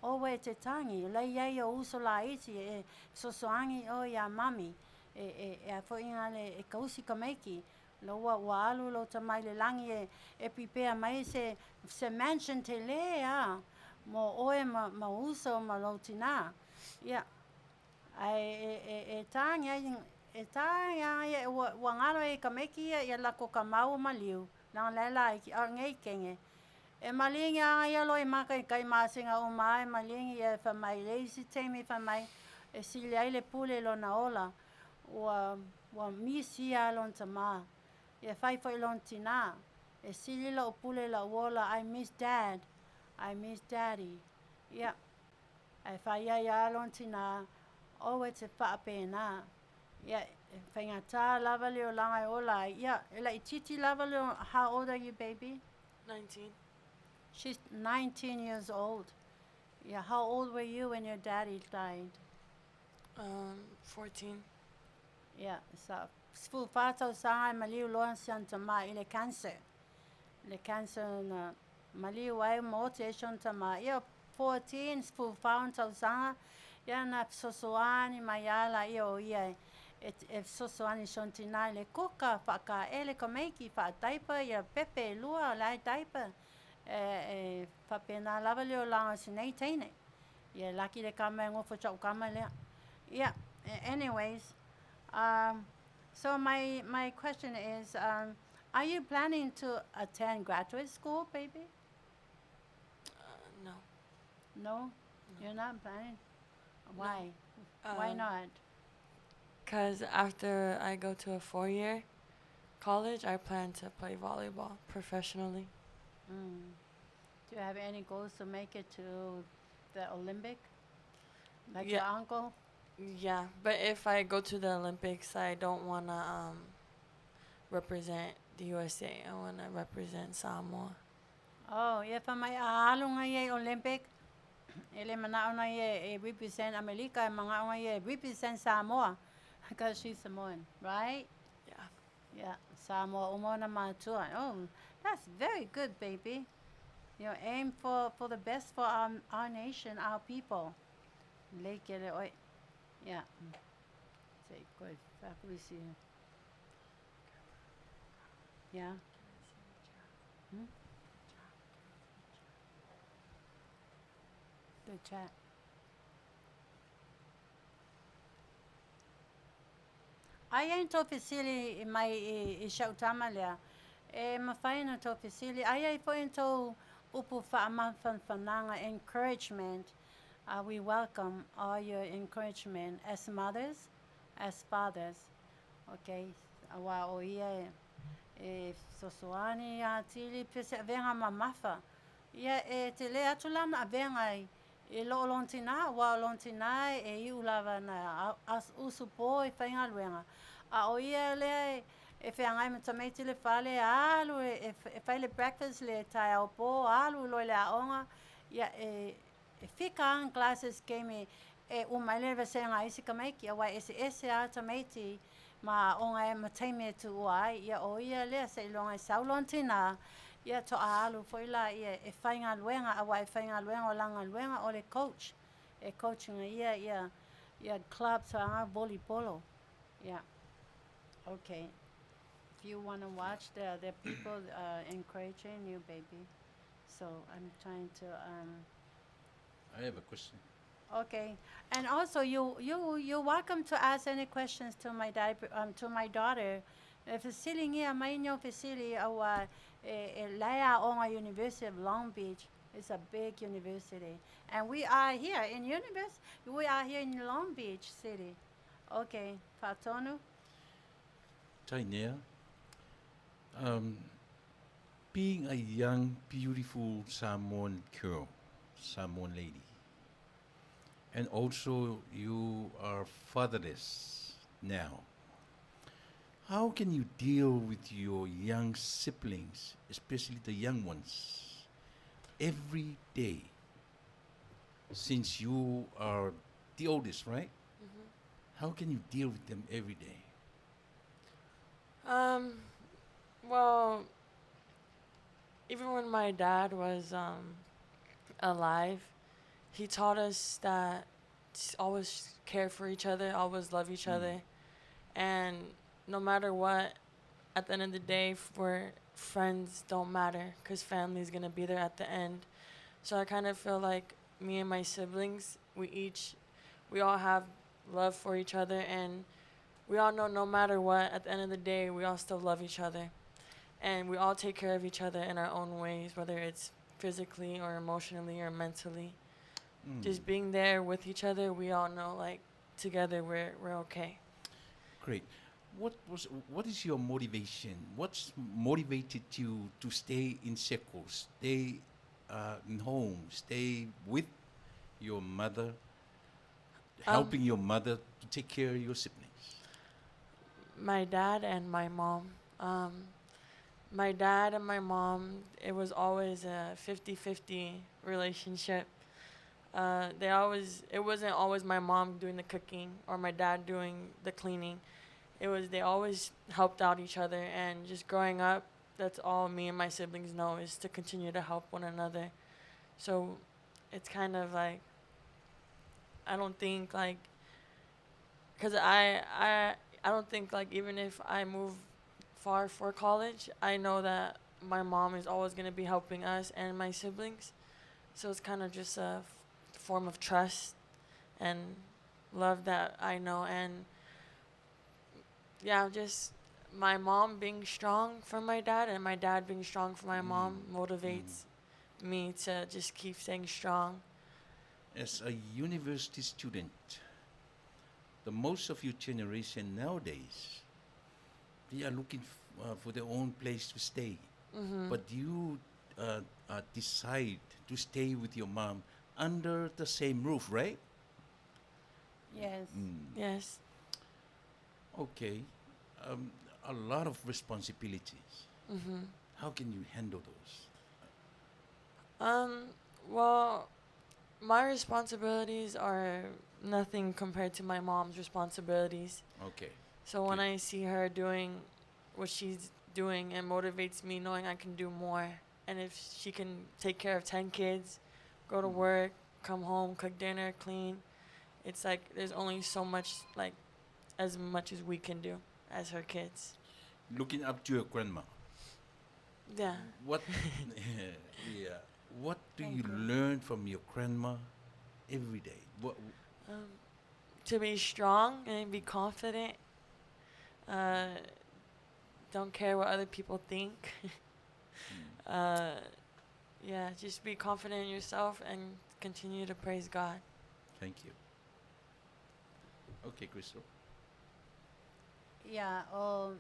O we te tangi, le ia o uso la iti, sosoangi o ia mami. A fo inga le kausi kameki. Lo wa alu lo tamai le langi pipea mai se mansion te lea. Mo oe ma uso ma lo tina. Ia. Tangi, tangi, wangaro kameki ia lako kamau maliu. Nang lela ngai kenge malingi ia loi maka kai masinga o mai malingi fa mai lazy temi fa mai silia le pule lo na ola wa misia lon tama fai foi lon tina sili lo pule la wola I miss dad I miss daddy yeah fa ya lon tina o it's a fa pena yeah Fengata lava leo langa ola. Yeah, ela ititi lava leo. How old are you, baby? 19. She's 19 years old. Yeah, how old were you when your daddy died? 14. Yeah, so sfu Faatautaia maliu loan siantama ile cancer. Le cancer na maliu ai mote siantama. Yeah, 14 sfu Faatautaia. Yeah, na sosoani mayala iyo iya. Sosoani shontina le koka whaka ele kameki whaataipa ia pepe lua lai taipa whapena lava leo langa sinei teine. Ia laki le kama ngofo chau kama lea. Yeah, anyways, so my question is, are you planning to attend graduate school, baby? No. No? You're not planning? Why? Why not? Because after I go to a 4-year college, I plan to play volleyball professionally. Do you have any goals to make it to the Olympic? Like Yeah. your uncle? Yeah, but if I go to the Olympics, I don't want to represent the USA. I want to represent Samoa. Oh, yeah, pa may ahalong nga ye Olympic. Ele manao na ye represent America, mga nga ye represent Samoa. Because she's Samoan, right? Yeah. Yeah, Samoa umona matuan. Oh, that's very good, baby. You know, aim for the best for our nation, our people. Lake ele oi. Yeah. Say good. Fabrice. Yeah. The chat. Ai ai tō pesili mai I Shautama lea. E mawhaina tō pesili. Ai ai fo in tō upu whaamawhanwhananga encouragement. We welcome all your encouragement as mothers, as fathers. Okay. Awa o ia e sosoani a tili pese avenga mamafa. Ia e te le atu lana avenga e lo lontina, wa lontina e iulava na as usupo e whainga luenga. A o ia le e whiangai ma tamaiti le whale alu e whaile breakfast le tai au po alu loi le aonga. Ia e whika ang classes game e umaile vasenga isi kamaiki awa ese a tamaiti ma onga e mataime tu uai. Ia o ia le se ilonga e saulontina. Ia to alu foi la ia e whainga luenga awa e whainga luenga o langa luenga o le coach. E coaching ia club so anga volleyball. Yeah. Okay. If you want to watch, there are people encouraging you, baby. So I'm trying to. I have a question. Okay, and also you're welcome to ask any questions to my to my daughter. Facility here, my new facility, our Laia Onga University of Long Beach. It's a big university, and we are here in We are here in Long Beach City. Okay, Fatonu. Tainea, being a young, beautiful Samoan girl, Samoan lady, and also you are fatherless now. How can you deal with your young siblings, especially the young ones, every day? Since you are the oldest, right? How can you deal with them every day? Well, even when my dad was alive, he taught us that always care for each other, always love each other, and no matter what, at the end of the day, for friends don't matter because family is gonna be there at the end. So I kind of feel like me and my siblings, we all have love for each other, and we all know no matter what, at the end of the day, we all still love each other. And we all take care of each other in our own ways, whether it's physically or emotionally or mentally. Just being there with each other, we all know, like, together we're okay. Great. What is your motivation? What's motivated you to stay in circles, stay in home, stay with your mother, helping your mother to take care of your siblings? My dad and my mom. My dad and my mom, it was always a 50-50 relationship. It wasn't always my mom doing the cooking or my dad doing the cleaning. They always helped out each other, and just growing up, that's all me and my siblings know, is to continue to help one another. So it's kind of like, I don't think like, because I don't think like even if I move far for college, I know that my mom is always going to be helping us and my siblings. So it's kind of just a form of trust and love that I know. And yeah, just my mom being strong for my dad and my dad being strong for my mom motivates me to just keep staying strong. As a university student, the most of your generation nowadays, they are looking for their own place to stay. But you decide to stay with your mom under the same roof, right? Yes. Yes. Okay. A lot of responsibilities. How can you handle those? Well, my responsibilities are nothing compared to my mom's responsibilities. Okay. So when I see her doing what she's doing, it motivates me knowing I can do more. And if she can take care of 10 kids, go to work, come home, cook dinner, clean, it's like there's only so much, like as much as we can do as her kids. Looking up to your grandma. Yeah. What What do you learn from your grandma every day? To be strong and be confident Don't care what other people think. Yeah, just be confident in yourself and continue to praise God. Thank you. Okay, Crystal. Yeah, o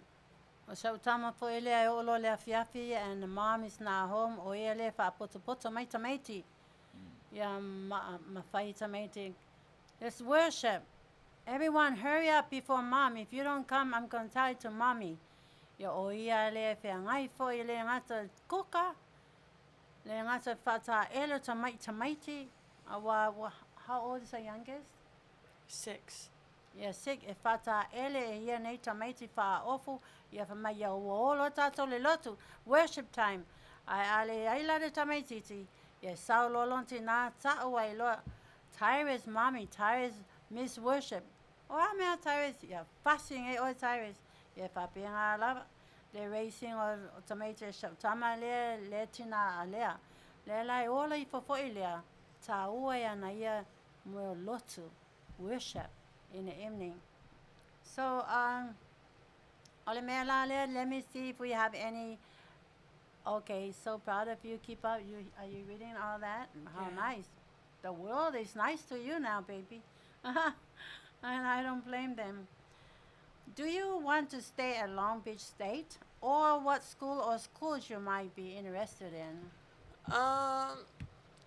sau tama po ele ai olo le afiafi and the mom is not home o ele Faapitoa mai tamaiti. Yeah, ma fai tamaiti. Let's worship. Everyone hurry up before mom. If you don't come, I'm going to tell it to mommy. Ya o ia le whengai fo i le ngata kuka. Le ngata Faatautai'a tamaiti. How old is the youngest? 6. Ia sick e Faatautai'a e ia nei tamaiti whaofu. Ia whamai ia olo tato le lotu. Worship time. Ai ale ai la de tamaititi. Ia sao lolonti nā ta'o ai loa. Tyrus, mommy, Tyrus miss worship. O a mea Tyrus, ia fasting e o Tyrus. Ia whapinga lava. Le racing o tamaiti tama le tina a lea. Le lai ola I fofo I lea. Ta ua ia na ia mo lotu. Worship in the evening. So, ole mea la lea, let me see if we have any. Okay, so proud of you. Keep up. Are you reading all that? How Yeah. nice. The world is nice to you now, baby. And I don't blame them. Do you want to stay at Long Beach State? Or what school or schools you might be interested in?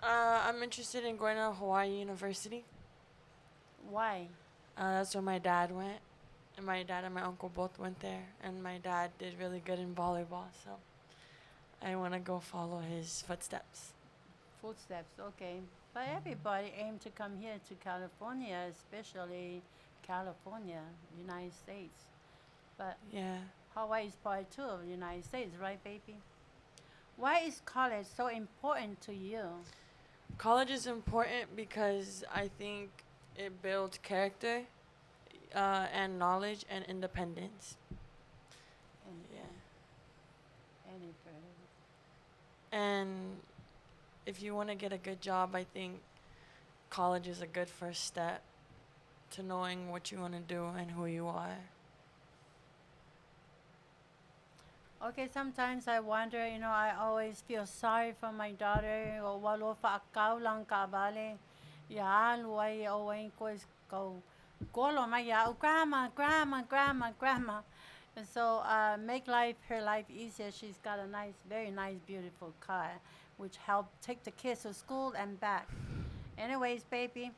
I'm interested in going to Hawaii University. Why? That's where my dad went. And my dad and my uncle both went there. And my dad did really good in volleyball, so I want to go follow his footsteps. Footsteps, okay. But everybody aim to come here to California, especially California, United States. But Yeah. Hawaii is part too of the United States, right, baby? Why is college so important to you? College is important because I think it builds character and knowledge and independence. And Yeah. any further? And if you want to get a good job, I think college is a good first step to knowing what you want to do and who you are. Okay, sometimes I wonder, I always feel sorry for my daughter. O walo whaakau lang ka vale. Ia aluai o wain kois ko kolo mai ia o grandma. And so make her life easier. She's got a nice, very nice, beautiful car, which help take the kids to school and back. Anyways, baby,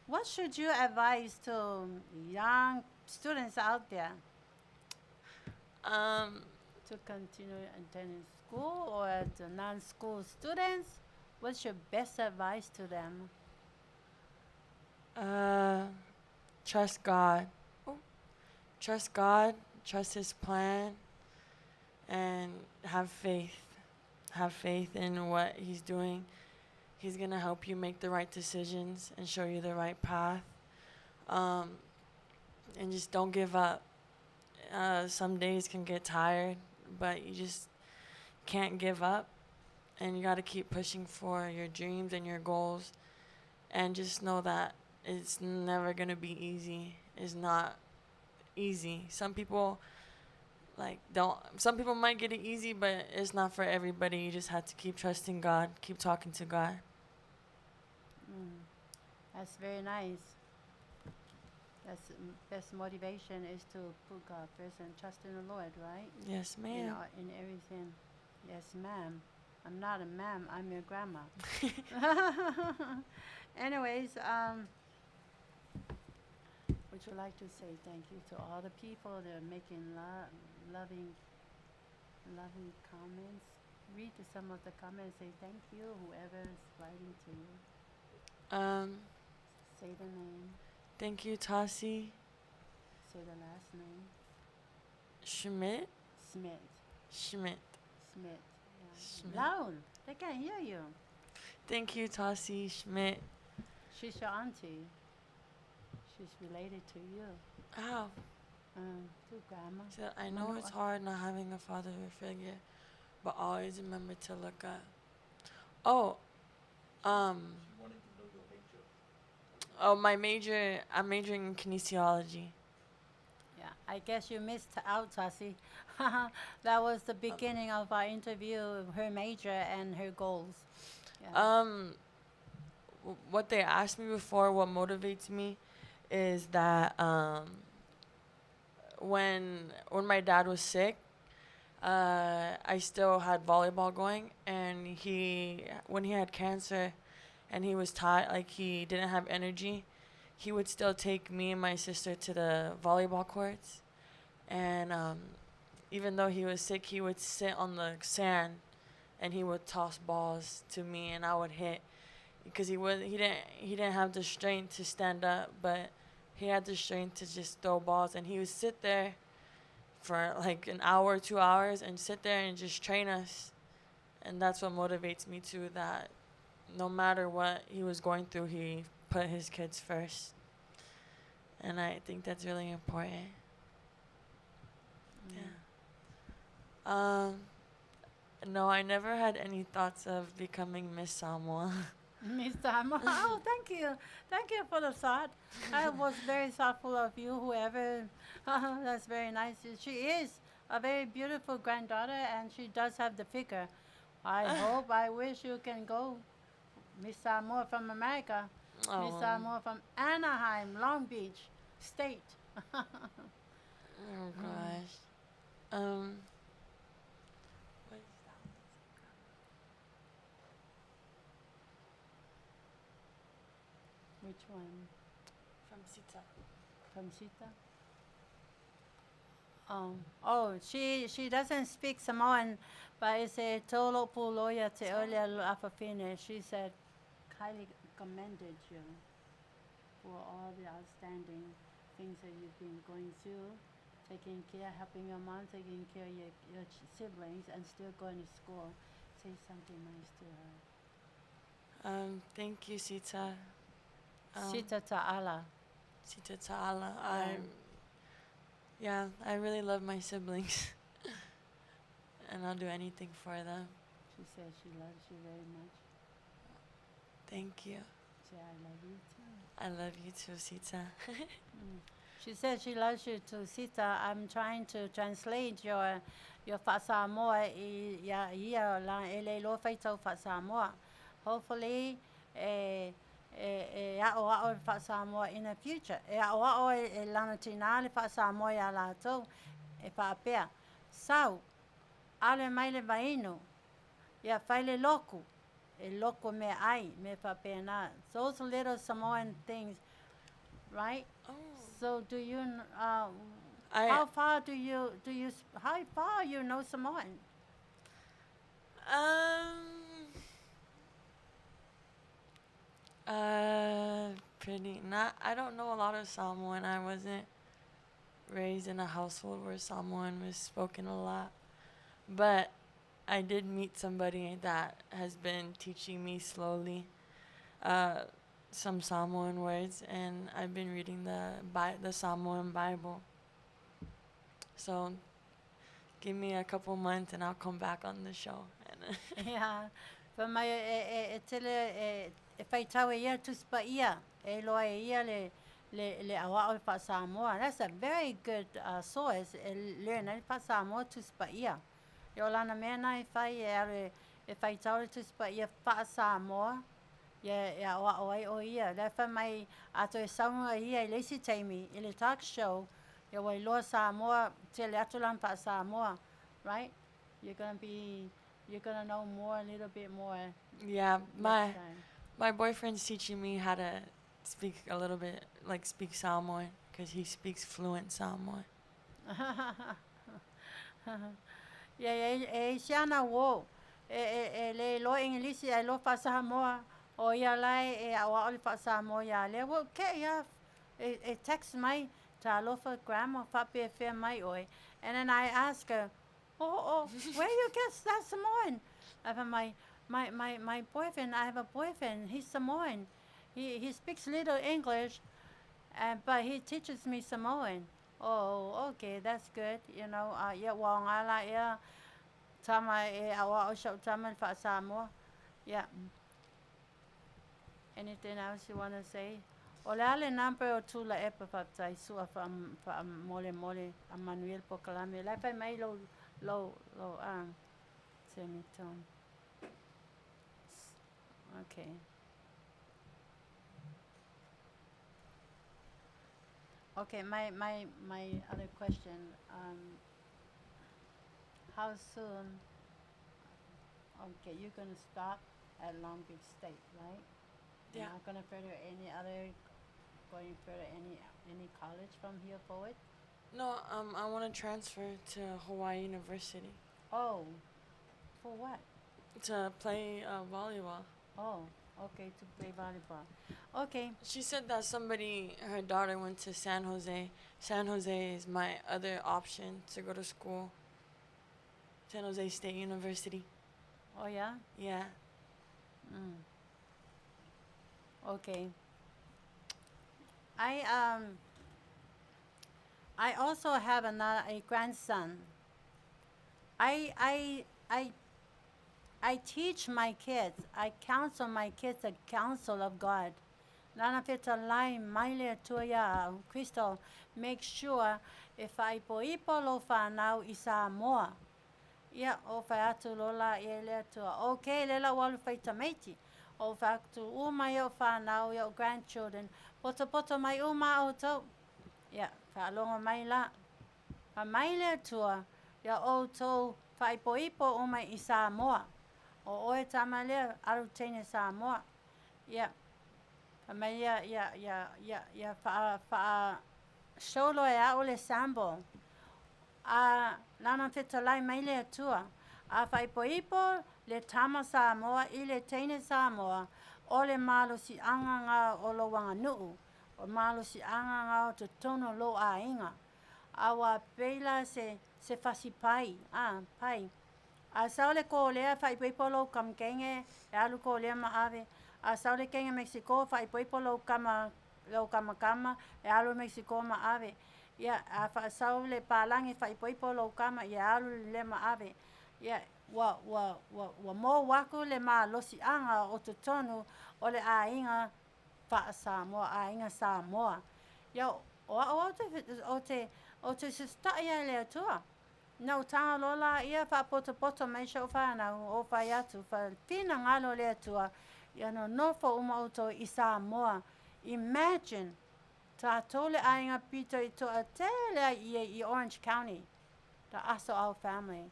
what should you advise to young students out there to continue attending school or the non-school students? What's your best advice to them? Trust God. Trust God, trust His plan, and have faith. Have faith in what He's doing. He's going to help you make the right decisions and show you the right path. And just don't give up. Some days can get tired, but you just can't give up. And you got to keep pushing for your dreams and your goals. And just know that it's never going to be easy. It's not easy. Some people might get it easy, but it's not for everybody. You just have to keep trusting God, keep talking to God. That's very nice. That's best motivation is to put God first and trust in the Lord, right? Yes, ma'am. In everything. Yes, ma'am. I'm not a ma'am. I'm your grandma. Anyways, would you like to say thank you to all the people that are making loving comments? Read some of the comments. Say thank you, whoever is writing to you. Say the name. Thank you, Tassi. Say the last name. Schmidt. Smith. Yeah. Schmidt. Loud. They can't hear you. Thank you, Tassi Schmidt. She's your auntie. She's related to you. Ow. To grandma. So I know it's hard not having a father figure, but always remember to look up. I'm majoring in kinesiology. Yeah, I guess you missed out, Tasi. That was the beginning of our interview, her major and her goals. Yeah. What they asked me before, what motivates me, is that when my dad was sick, I still had volleyball going, and when he had cancer, and he was tired, like he didn't have energy, he would still take me and my sister to the volleyball courts, and even though he was sick, he would sit on the sand, and he would toss balls to me, and I would hit, because he didn't have the strength to stand up, but he had the strength to just throw balls, and he would sit there for like an hour, 2 hours, and sit there and just train us. And that's what motivates me too, that no matter what he was going through, he put his kids first. And I think that's really important. Yeah. No, I never had any thoughts of becoming Miss Samoa. Miss Samoa. Oh, thank you. Thank you for the thought. I was very thoughtful of you, whoever. That's very nice. She is a very beautiful granddaughter, and she does have the figure. I wish you can go. Miss Samoa from America. Oh. Miss Samoa from Anaheim, Long Beach State. Oh gosh. What is that? Which one? From Sita. From Sita? She doesn't speak Samoan, but it's a tolo puloya te olia afafine. She said, highly commended you for all the outstanding things that you've been going through, taking care, helping your mom, taking care of your siblings, and still going to school. Say something nice to her. Thank you, Sita. Sita ta'ala. Sita ta'ala. I really love my siblings. And I'll do anything for them. She said she loves you very much. Thank you. Say, I love you too. I love you too, Sita. She said she loves you too, Sita. I'm trying to translate your Fasamoa ia la ele lo faitau Fasamoa. Hopefully, Aoauli Fasamoa in the future. Aoauli lana tinale Fasamoa ia la tau e paapea. Sau, ale mai le vainu, ia faile loku. E loko me ai, me paapea na. Those little Samoan things, right? Oh. So do you how far you know Samoan? I don't know a lot of Samoan. I wasn't raised in a household where Samoan was spoken a lot. But I did meet somebody that has been teaching me slowly some Samoan words, and I've been reading the Samoan Bible. So give me a couple months and I'll come back on the show. Yeah. But my tele faitawe ia tuspa ia e loa ia le Aoauli pa Samoa. That's a very good source. Learn pa Samoa tuspa ia. Yolana mea nai fai e faitawe tuspa ia pa Samoa. Ya Aoauli o ia. Lefa mai ato e saunga ia e lesi taimi i le talk show. Ya wai loa Samoa te le atulan pa Samoa. Right? You're gonna know more, a little bit more. Yeah, my boyfriend's teaching me how to speak a little bit, like speak Samoan, because he speaks fluent Samoan. Yeah, siana wo. Le lo English e lo fa Samoa. O ia lai e Aoauli fa Samoa ia le wo ke ia e text mai ta lo fa grammar fa pe fe mai oi. And then I ask her, oh, where you get that Samoan? I have my boyfriend. I have a boyfriend. He's Samoan. He speaks little English, but he teaches me Samoan. Oh, okay, that's good. You know, yeah, wong ala yeah, tama awa shop tama fa Samoa. Yeah. Anything else you want to say? O le ale number o tula e pa fatai sua fa mole a Manuel po kalame. Lai fai mai lo semitone. Okay. Okay, my other question, how soon, okay, you're gonna stop at Long Beach State, right? You're Yeah. not gonna further going further any college from here forward? No, I want to transfer to Hawaii University Oh, for what? to play volleyball. Oh, okay, to play volleyball. Okay, She said that her daughter went to San Jose. San Jose is my other option to go to school. San Jose State University. oh yeah? Yeah. Mm. Okay. I also have a grandson. I teach my kids. I counsel my kids the counsel of God. Nana fita lai maile tuya Crystal. Make sure if I poipo lo whanau i Samoa. Ia o whai atu lola i lea tua. Okay, lela walu whai tamaiti. O whai atu umai o whanau i o grandchildren. Poto mai uma o tau. Ia, whai alonga mai la. Whai mai lea tua. Ia o tau whai poipo umai i Samoa. O oe tama lea aru tene Samoa. Ia. Mai ia wha solo e a ole sambo. A nana fita lai mai lea tua. A whai poipo le tama Samoa i le teine Samoa. O le malo si anganga o lo wanga nuu. O malo si anganga o te tono lo a inga. A wa peila se fasipai. Pai. A saole ko lea whai poipo lo kamkenge. E alu ko lea maave. A saole kenge Mexico whai poipo lo kama e alu Mexico maave. Ia a wha saole palangi whai poipo lo kama i alu le maave. Ia wa mo waku le ma losi anga o te tonu o le a inga wha Samoa, a inga Samoa. Ia o te sistai lea tua. Nau tanga lola ia wha poto mai shau whanau o whai atu wha tina ngalo lea tua. Ia no nofo uma auto i Samoa. Imagine ta tole ainga pito i toa tele i Orange County. The Aso'au family.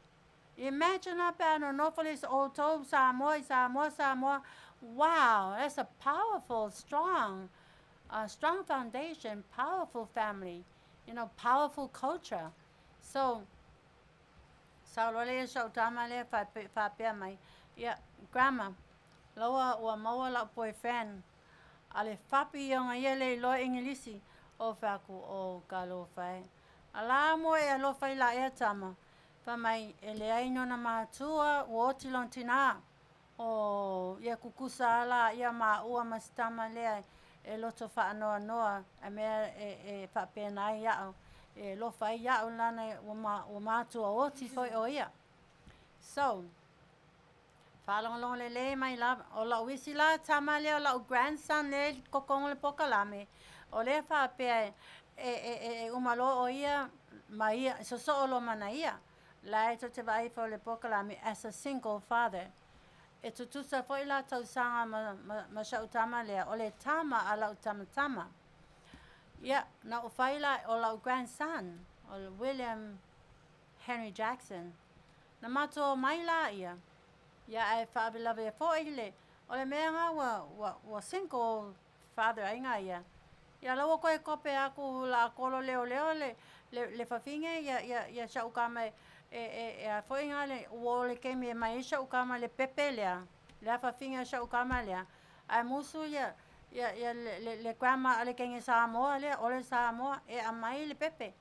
Imagine up no nofo is auto Samoa. Wow, that's a powerful, strong foundation, powerful family. You know, powerful culture. So saulole so tamale fa pe mai. Yeah, grandma. Loa ua maua la boyfriend. Ale fapi yonga yele lo Englisi o faku o kalo fai. Ala mo e lo fai la e tama. Fa mai ele aino na matua o tilon tina. O ia kukusa ala ia ma ua mastama lea e loto fa noa a me e fa pena ia e lo fai ia lana o matua o ti foi o ia. So Whalongalonga le mai la o la wisi la tama le o la grandson le kokong le pokalame o le whapea umalo o ia mai so o lo mana ia la e to te vai fo le pokalame as a single father e tutusa foi la tau sanga ma shau tama le o le tama a la tama ia na o faila o la grandson o William Henry Jackson na mato mai la ia ia e whaabilave e fōile. O le mea ngā wa single father ainga ia. Ia lawa koe kope aku la kolo leo le whawhinge ia shau kama e a fōinga le uo le kemi e mai shau kama le pepe lea. Le whawhinge shau kama lea. Ai musu ia le grandma ale kenge Samoa lea, ole Samoa e a mai le pepe.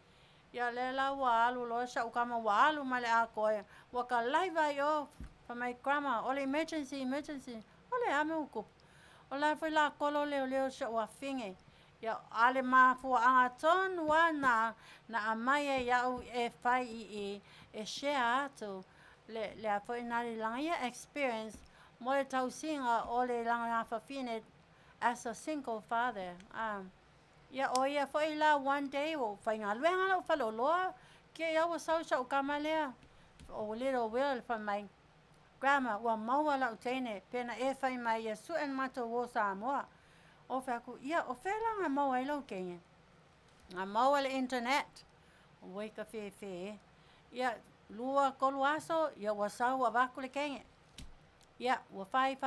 Ia le la wa alu lo shau kama wa alu ma le a koe. Waka laiva yo for my grandma, ole emergency, ole ame ukup. Ola foi la kolo leo sha wa finge. Ya ale ma fu anga ton wa na amaya ya e fai e share to le foi na langa experience mo le tau singa ole langa fa fine as a single father. Ia o ia foi la one day o fai ngā luenga lau whaloloa ke ia wa sau kama lea o little Will fa mai grandma wa maua lau teine pena e fai mai ia suen mato wo Samoa o whaku ia o whela ngā maua i lau kenge ngā maua le internet o weka whi ia lua kolu aso ia wa sau wa waku le kenge ia wa fai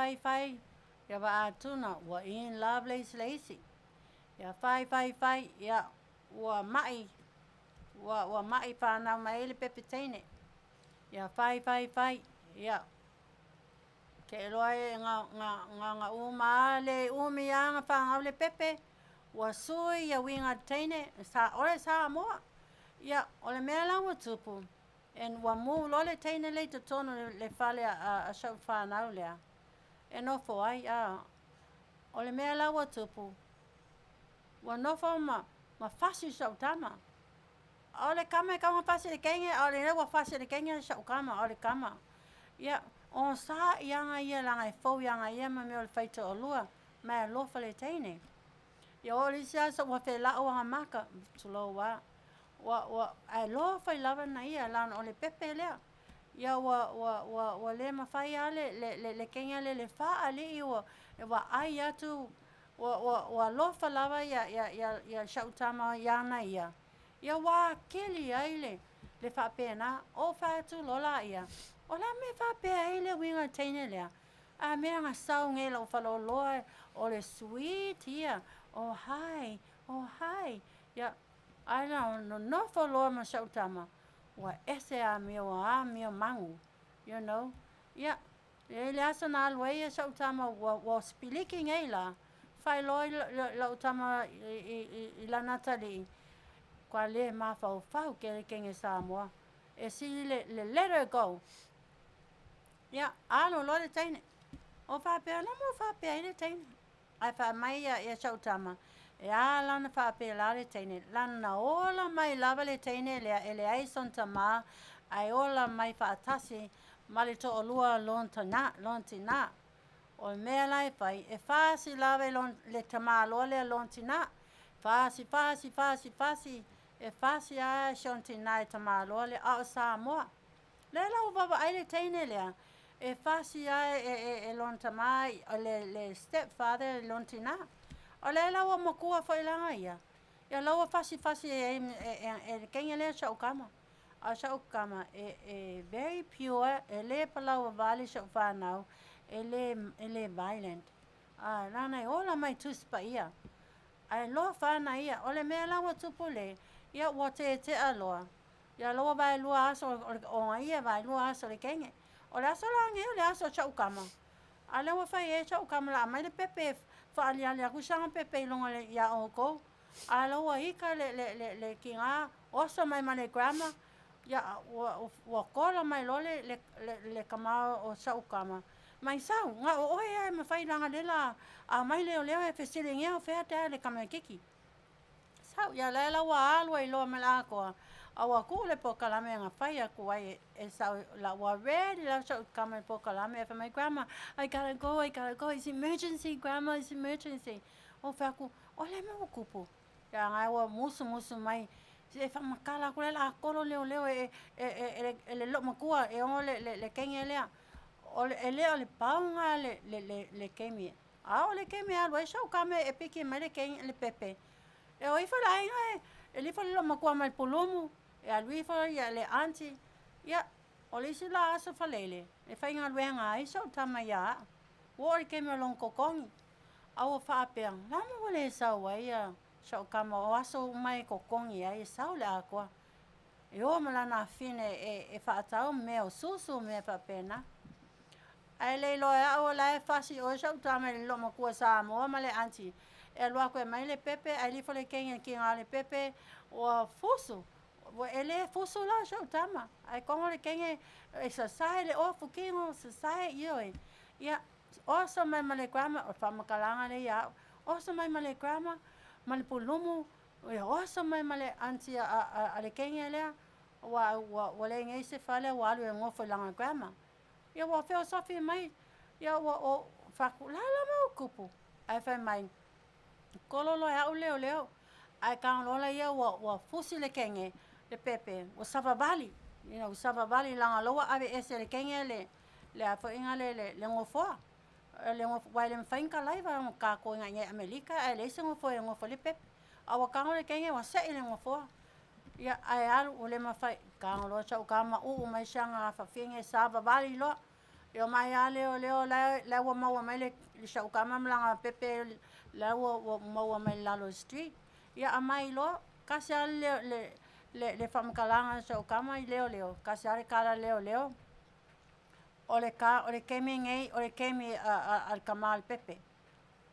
ia wa atuna wa in love lazy ia fai ia wa mai whanau mai le pepe teine ia fai ia ke loe nga uma le umi anga whangau le pepe wa sui ia winga teine ore Samoa ia ole mea lawa tupu en wa mu lole teine le te tono le whale a shau whanau lea en ofo ai ole mea lawa tupu wa nofo ma fasi shau tama ole kama fasi le kenge ole le wa fasi le kenge shau kama ole kama ia on sa ianga ia langa fo ianga ia ma me ole faita o lua ma lo fale teine ia ole sia so wa fe la o maka tulo wa ai lo fa lava na ia lana ole pepe lea ia wa le ma fai ale le kenge le fa ali wa ai atu wa lo fa lava ia shau tama iana ia wa keli ai le fa pena o fa tu lola ia o la me fa pe ai le winga teine lea a me nga sau nge lo fa lo o le sweet ia o hi ia ai no fa lo ma shau tama wa ese a mio mangu you know ia le asa na alwe ia shau tama wa spiliking ai la fai lo tama i la Natali kwa le ma fau ke le kenge Samoa e si le let her go ia alo lo le teine o fa pe la mo fa pe le teine ai fa mai ia shau tama e ala na fa pe la le teine lana ola mai lava le teine le ai son tama ai ola mai fa atasi mali to olua lontina o mea lai fai e fasi lave le tamalo le lontina fasi e fasi a shontina e tamalo le a Samoa le la baba ai le teine le e fasi a e lontama le stepfather lontina o le la wa makua foi langa ia la fasi e kenge le shau kama e very pure e le palawa vale shau whanau ele violent lana ola mai tuspa ia ai lo fana ia ole me la wa tupule ia wa te aloa ia lo vai lua aso o ia vai lua aso le kenge ole aso la nge ole aso chau kama ale wa fai e chau kama la mai le pepe fa ali ku sanga pepe longa le ia o ko alo wa ika le kinga oso mai mane grandma ia wa kola mai lole le kama o chau kama mai sau nga o ai ma fai langa lela a mai leo e fesile nge o feta le kama kiki sau ya la wa alwa I lo mala ko a wa ku le pokalame nga fai aku ai e sau la wa ready la chau kama pokalame for my grandma I gotta go it's emergency grandma it's emergency o fa ku o le mo kupu ya nga wa musu mai se fa makala ko la kolo leo e le lo makua e o le kenge lea ole paunga le kemi le kemi alwa shau kame e piki mai le kenge le pepe e o ifa lai ngai e li fa lo makua mai polomu e alwi fa ya le auntie ya ole si la asa fa lele e fa inga luenga ai shau tama ya wo le kemi long kokongi au fa pe la mo le sau ai shau kama o aso mai kokongi ai sau le akwa e o malana fine e fa atau me o susu me fa pena ai le lo o la fasi o shau tama le lo makua Samoa ma le auntie e lo ko mai le pepe ai li fole kenge kinga le pepe o fusu o ele fusu la shau tama ai como le kenge e sa sai le o fukingo sa sai yo ia o so mai male grandma o fa makalanga le ia o so mai male grandma male pulumu o so mai male auntie a le kenge le wa le ngai se fale wa lu ngofo langa grandma ia wa philosophy mai ia wa o fa la mo kupu ai whai mai, kololo e au leo leo, ai kāngola ia wa fusi le kenge, le pepe, wa savavali, you know, savavali langa loa ave ese le kenge le a whainga le ngofoa, le ngofoa, wai le mwhainka laiva o kako inga ngai Amerika, ai le ise ngofoa e ngofoa le pepe, awa kāngola le kenge wa se le ngofoa, ia ai alu o le mawhai, kāngola chau kāma mai sianga whawhinge savavali loa, yo mai ale o leo la wa maua mai le shau kama mlanga pepe la wa maua mai Lalo Street. Ya amai lo kasi ale le famkalanga shau kama leo kasi ale kala leo. O le kemi ngai o le kemi al kamal pepe.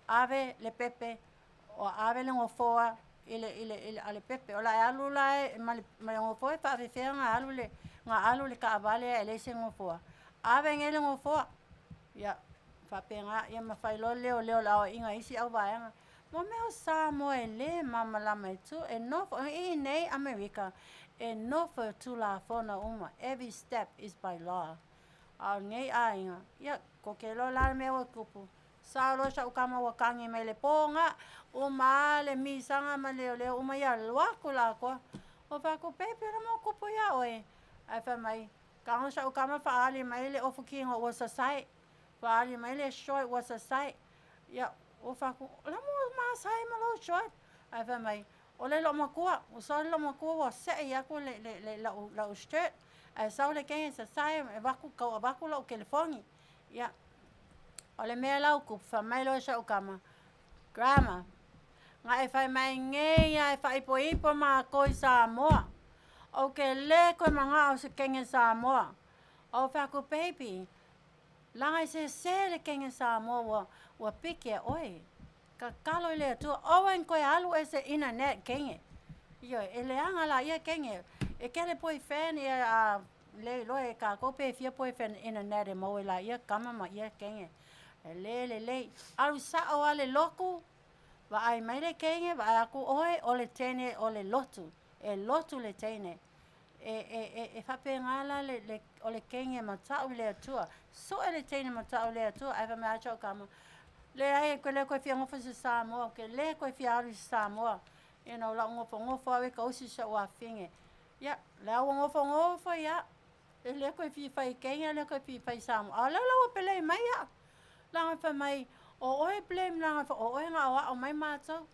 Ave le pepe o ave le ngofoa ile ale pepe. O la alu la ma ngofoa fa fe nga alu le ka vale ele se ngofoa. Ave ngele ngofoa. Ya fapenga ya mafailo leo la inga isi au vaenga. Mo me Samoa le mama la mai tu e no nei America e no for tu la fona uma. Every step is by law. Au nei ainga. Ya kokelo la me wa kupu. Sa lo sa ukama wa kangi me le ponga uma le misanga ma leo uma ya lwa kula ko. O fa ko pepe na mo kupu ya oe. Ai fa mai kang sa ukama fa ali mai le ofuki ngo wa sa sai. Fa ali mai le short wa sa sai. Ya o fa ko la mo ma sai ma lo short. Ai fa mai o le lo makua, o sa lo makua wa se ya ko le la shirt. Ai sa le ken sa sai e va ku lo California. Ya o le mea lau ku fa mai lo sa ukama. Grandma. Nga e fai mai nge ya e fai po ma ko Samoa. O ke le ko manga o se kenge Samoa. O fa ko baby. Langa se le kenge Samoa wa pike oi. Ka kalo le tu owen ko alu ese internet kenge. Yo ele anga la ia kenge. E kele boyfriend ia le lo e ka ko pe fia boyfriend internet e mo la ia kama ma ia kenge. Le alu sa o ale loku. Va ai mai le kenge va aku oi o le tene o le lotu. E lotu le tene. E fa pe ngala le o le kenge matau le atua. So e le tene matau le atua. Ai va me acho kama. Le ai ko le ko fia ngofo se Samoa. Ke le ko fia alu se Samoa. You know, la ngofo awe ka usi sa ua finge. Ya, la ngofo ya. Le ko fia fai kenge le ko fia fai Samoa. A la pele mai ya. La fa mai o oi blame la fa o nga wa o mai mato.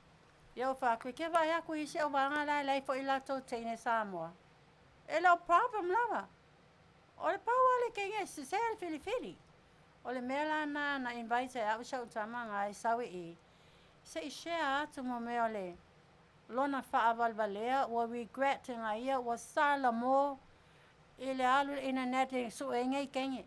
Yo fa ko ke va ya ko isi o va nga la fo ila to tene Samoa. E lo problem lava. O le paua le kenge se fili. O le mela na invite a usha utama nga sawe e. Se I share atu mo me ole. Lona fa avalvalea o regret nga ia o sala mo. Ile alu internet su e ngai kenge.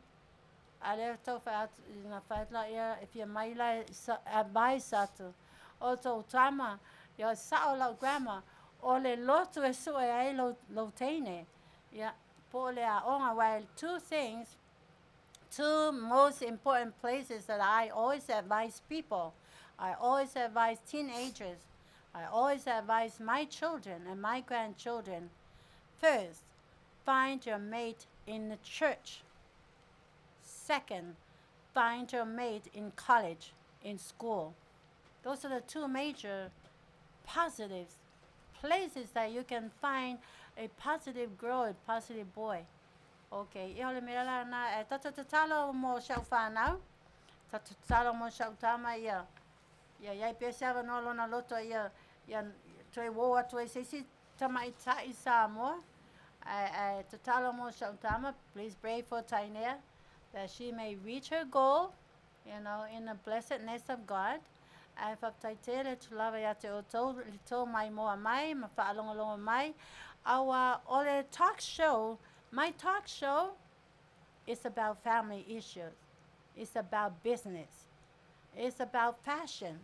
Ale tau fa na faitla ia if you mai la advice atu. O tau tama ia sa o la grandma. O le lotu e su e ai lo teine. Yeah, po le a onga while two most important places that I always advise people. I always advise teenagers. I always advise my children and my grandchildren. First, find your mate in the church. Second, find your mate in college, in school. Those are the two major positives, places that you can find a positive girl, a positive boy. Okay, ia le mea la na tatalo mo shau whanau. Tatalo mo shau tama ia. Ia iai peseava no lona loto ia toi woa toi sisi tama I tai Samoa. Tatalo mo shau tama, please pray for Tainea that she may reach her goal, you know, in the blessedness of God. Ai whaptaitele tu lava ia te o tau mai moa mai, ma whaalonga mai. Our ole talk show, my talk show is about family issues. It's about business. It's about fashion.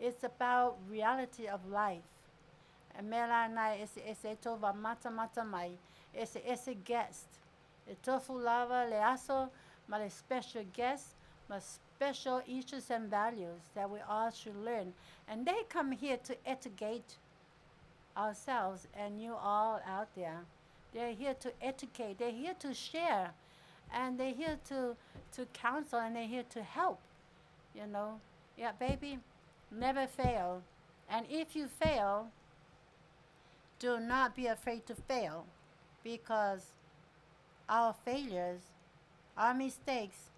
It's about reality of life. And mela na ese tova mata mai. Ese guest. E tofu lava le aso, ma le special guest, ma special issues and values that we all should learn. And they come here to educate ourselves and you all out there. They're here to educate. They're here to share. And they're here to counsel and they're here to help. You know, Yeah, baby, never fail. And if you fail, do not be afraid to fail, because our failures, our mistakes,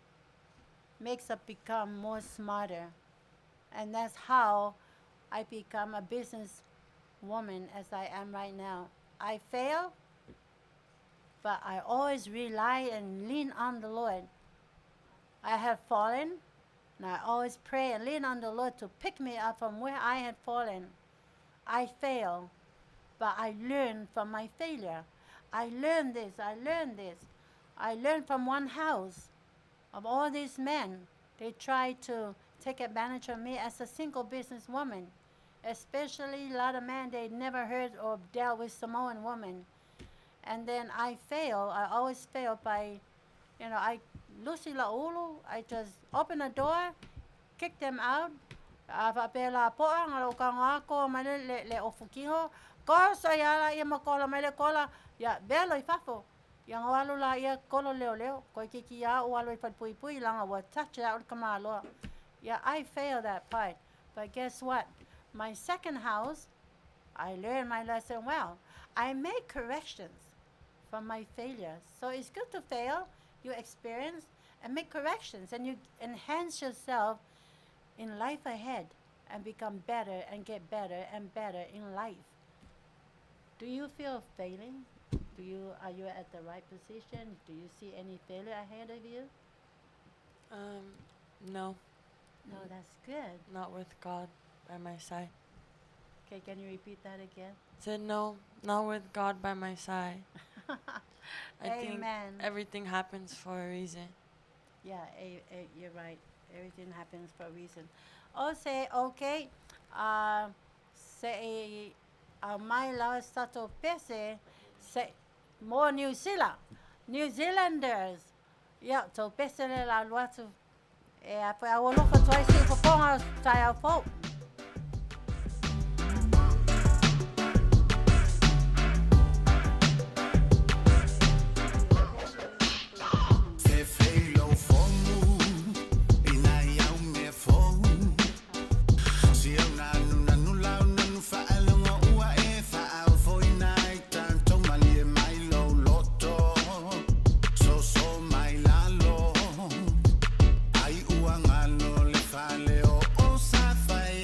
makes us become more smarter. And that's how I become a business woman as I am right now. I fail, but I always rely and lean on the Lord. I have fallen, and I always pray and lean on the Lord to pick me up from where I had fallen. I fail, but I learn from my failure. I learned this, I learned this. I learned from one house of all these men. They tried to take advantage of me as a single businesswoman, especially a lot of men they never heard or dealt with Samoan women. And then I fail. I always fail by, I lusi la ulu. I just open the door, kick them out. Vapela poa ngalo kangako male le ofukiho. Ko sa yala ia makola male kola ya belo ifafo. Yang walu la ia kolo leo ko kiki ya walu pui pui langa wa touch out kamalo. Yeah, I failed that part. But guess what? My second house, I learned my lesson well. I made corrections from my failures. So it's good to fail, you experience, and make corrections, and you enhance yourself in life ahead and become better and get better and better in life. Do you feel failing? Are you at the right position? Do you see any failure ahead of you? No, No, that's good. not with God by my side. Okay, can you repeat that again? Said no, not with God by my side. I think Amen. everything happens for a reason. Yeah, you're right. Everything happens for a reason. Oh, say, okay. Say, my last tato pese, say, more New Zealand. New Zealanders. Yeah, so pese le la luatu. Apo a wolo fa twice for ponga tai au po. Ai ua ngalo le fale o sa fai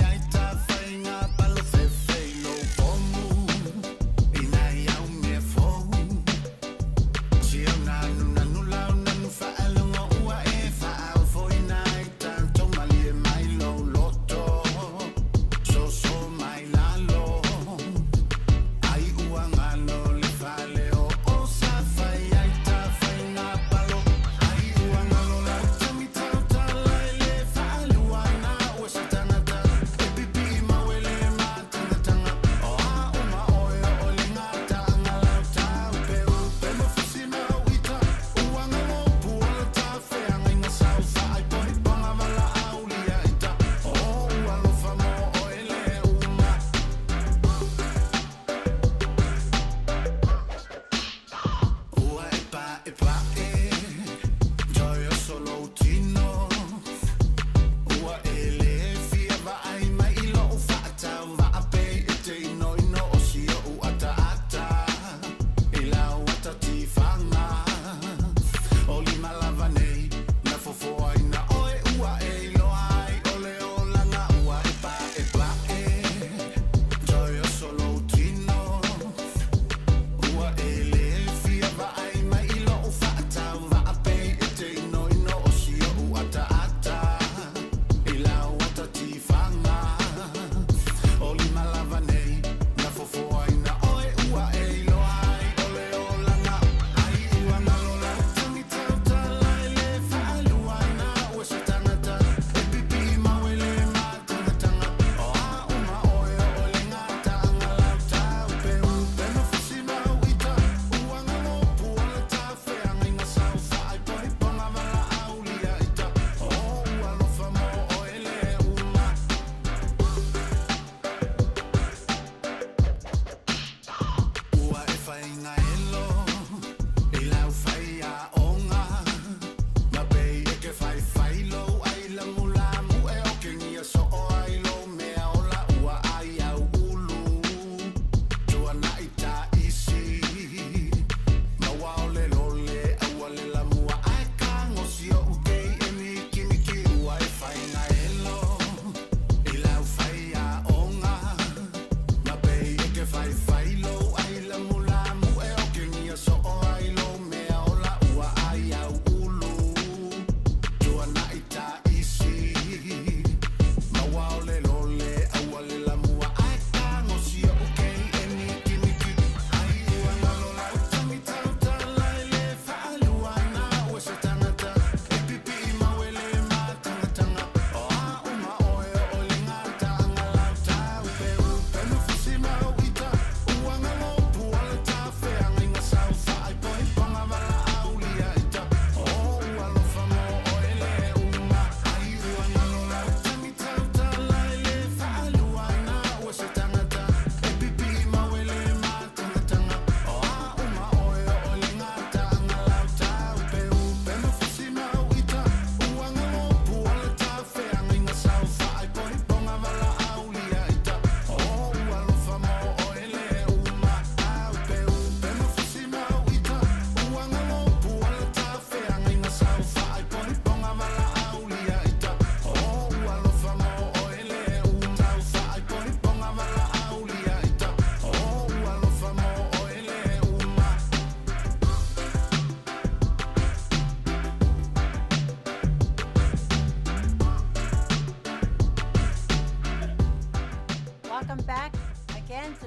welcome back again to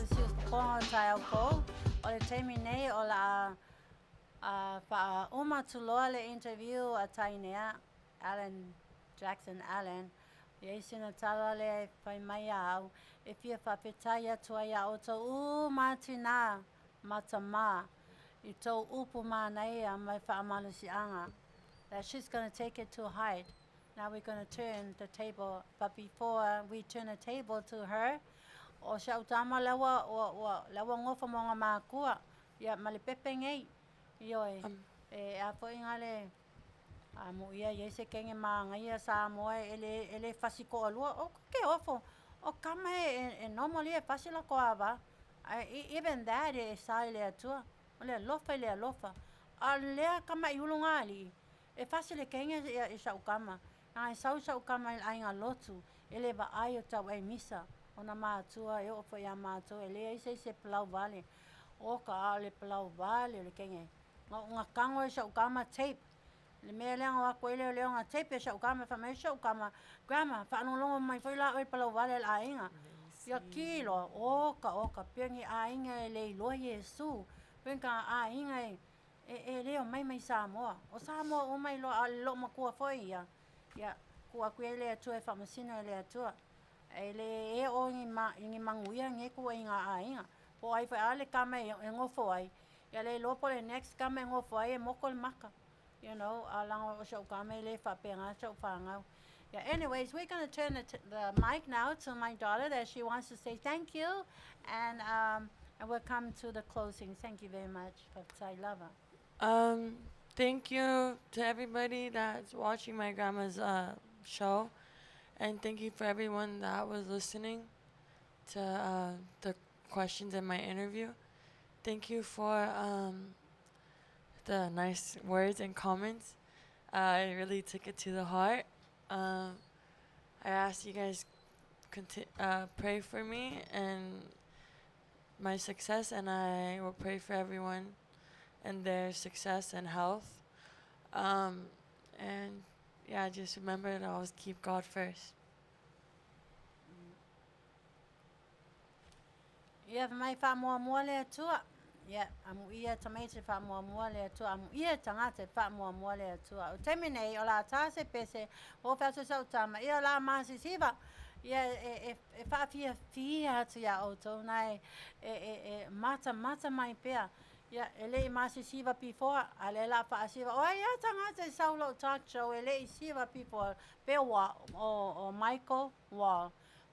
Faatauia o le taimi nei o la uma tuloa le interview a Tainea, Jackson Allen. Ye sina tala le pai mai au e fia Faapitoa tuaia o tau matina matama I tau upu mai mai whaamalusianga. That she's going to take it to height. Now we're going to turn the table, but before we turn the table to her, o siya utama lawa ngofa mga makua, ya malipepe ngay, yoy, apo ingale, Manuia yese kenge mga iya Samoa ele fasiko alua, okay ofo, o kama normally fasila ko aba, even that is sale atua, ole lofa, alea kama iulungali, fasile kenge isa ukama. Ai sau kama ai nga lotu ele ba ai o tau ai misa ona mātua e o ya mātua ele se Palau Valley o ka ale Palau Valley le kenge nga kango e sau kama tape le me le nga ko ele nga tape e sau kama fa me sau kama grandma fa no longo mai foi la o Palau Valley la inga ya kilo o ka pengi ainga le lo Yesu penka ainga e leo mai Samoa o Samoa o mai lo makua foi ya kua kuele atua famasina le atua ele o ngi Manuia nge ku inga ainga po ai fa ale kama e ngofo ai ya le lopo le next kama ngofo ai mokol maka you know alang o so kama le fa penga so fanga yeah anyways we're going to turn the mic now to my daughter that she wants to say thank you and we'll come to the closing. Thank you very much Faapitoa lava. Thank you to everybody that's watching my grandma's show, and thank you for everyone that was listening to the questions in my interview. Thank you for the nice words and comments. I really took it to the heart. I ask you guys pray for me and my success, and I will pray for everyone and their success and health. And yeah, just remember to always keep God first. Yeah, mai fa mua le atua. Yeah, amu ia tamaiti fa mua le atua. Amu ia tangate fa mua le atua. O terminei o la tase pese o fa sa utama. Ia la masi siva. Yeah, fa fia atu ya auto nai mata mai pea. Yeah, ele masi siva before ale la fa siva. Oh yeah, tangate saulo talk show ele siva before pe wa o Michael wa.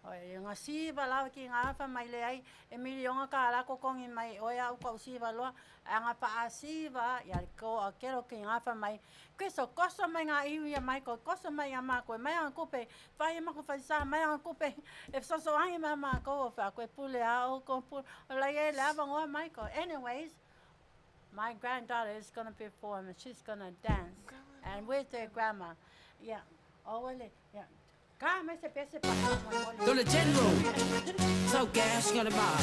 Oi nga siva la ki nga fa mai le ai Emilio nga kala ko kongi mai o ya ko siva lo nga fa siva ya ko akero ki nga fa mai keso koso mai nga i ya Michael koso mai ya ma ko mai ang kupe fa ya ma ko fa sa mai ang kupe if so ai ma ko fa ko pule a o ko pu la ye la ba ngo Michael. Anyways, my granddaughter is going to perform and she's going to dance and with her grandma. Yeah. Oh, well, yeah. Dole general, so gas gonna buy.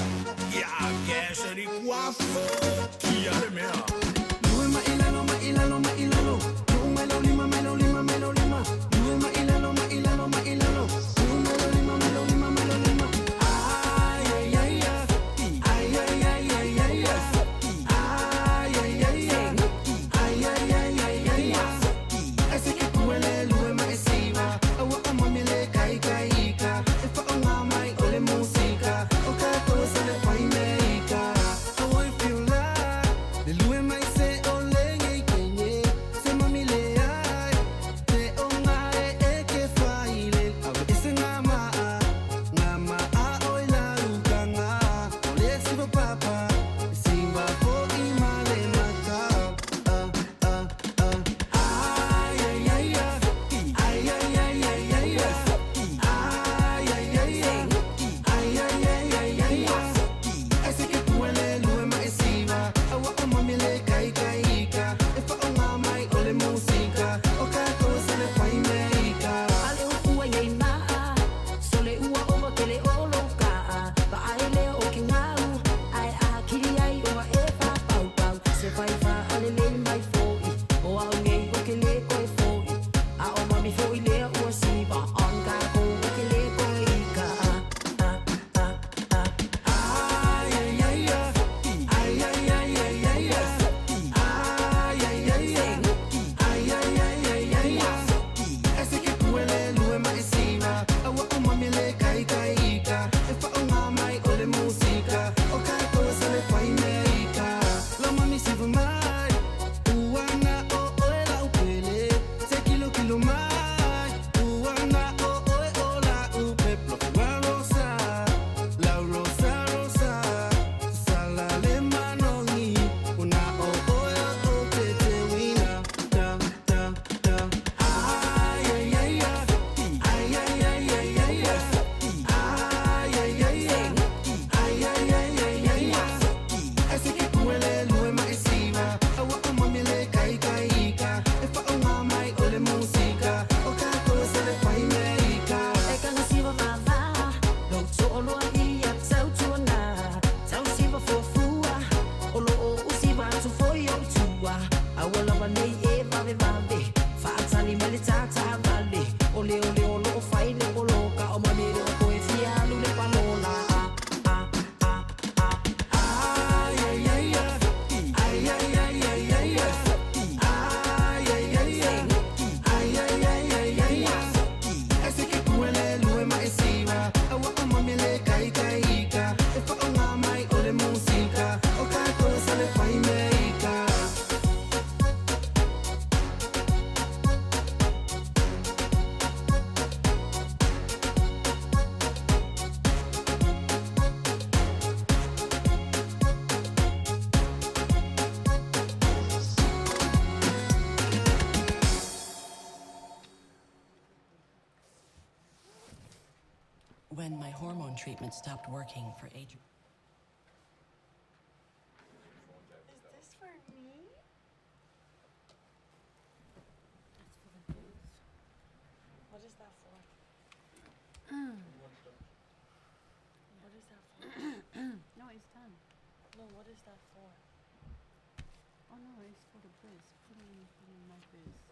Yeah, gas and iguafo. Kia mea. Nue ma ilano. Nue melo lima. Nue ma ilano. Nue melo lima. Ay. Ese que puele lue ma esiva. Awa amamile kai. If I mai ole música. Oka cosa le fai meica. How I feel like the lue mai se ole ngai kenye. Se mamile ai. Te onga e ke fai le. Awa ese When my hormone treatment stopped working for Adrian. Is this for me? What is that for? What is that for? No, it's done. No, what is that for? Oh no, it's for the booze. Put in my booze.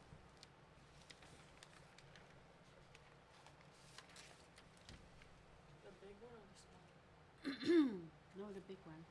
The big one or the small one? No, the big one.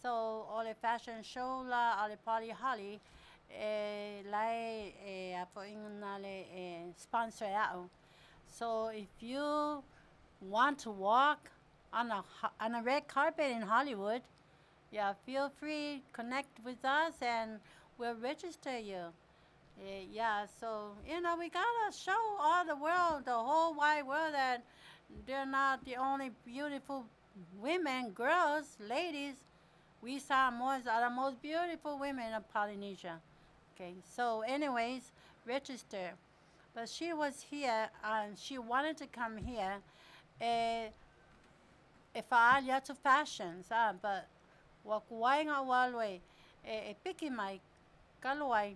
So all the fashion show la all the party holly lai po ingale sponsor out. So if you want to walk on a red carpet in Hollywood, yeah, feel free connect with us and we'll register you. Yeah, so you know we gotta show all the world, the whole wide world that they're not the only beautiful women, girls, ladies. We Samoans are the most beautiful women of Polynesia. Okay, so anyways, register. But she was here and she wanted to come here. If I had to fashions, but wakuai nga walwe, piki mai kaluai,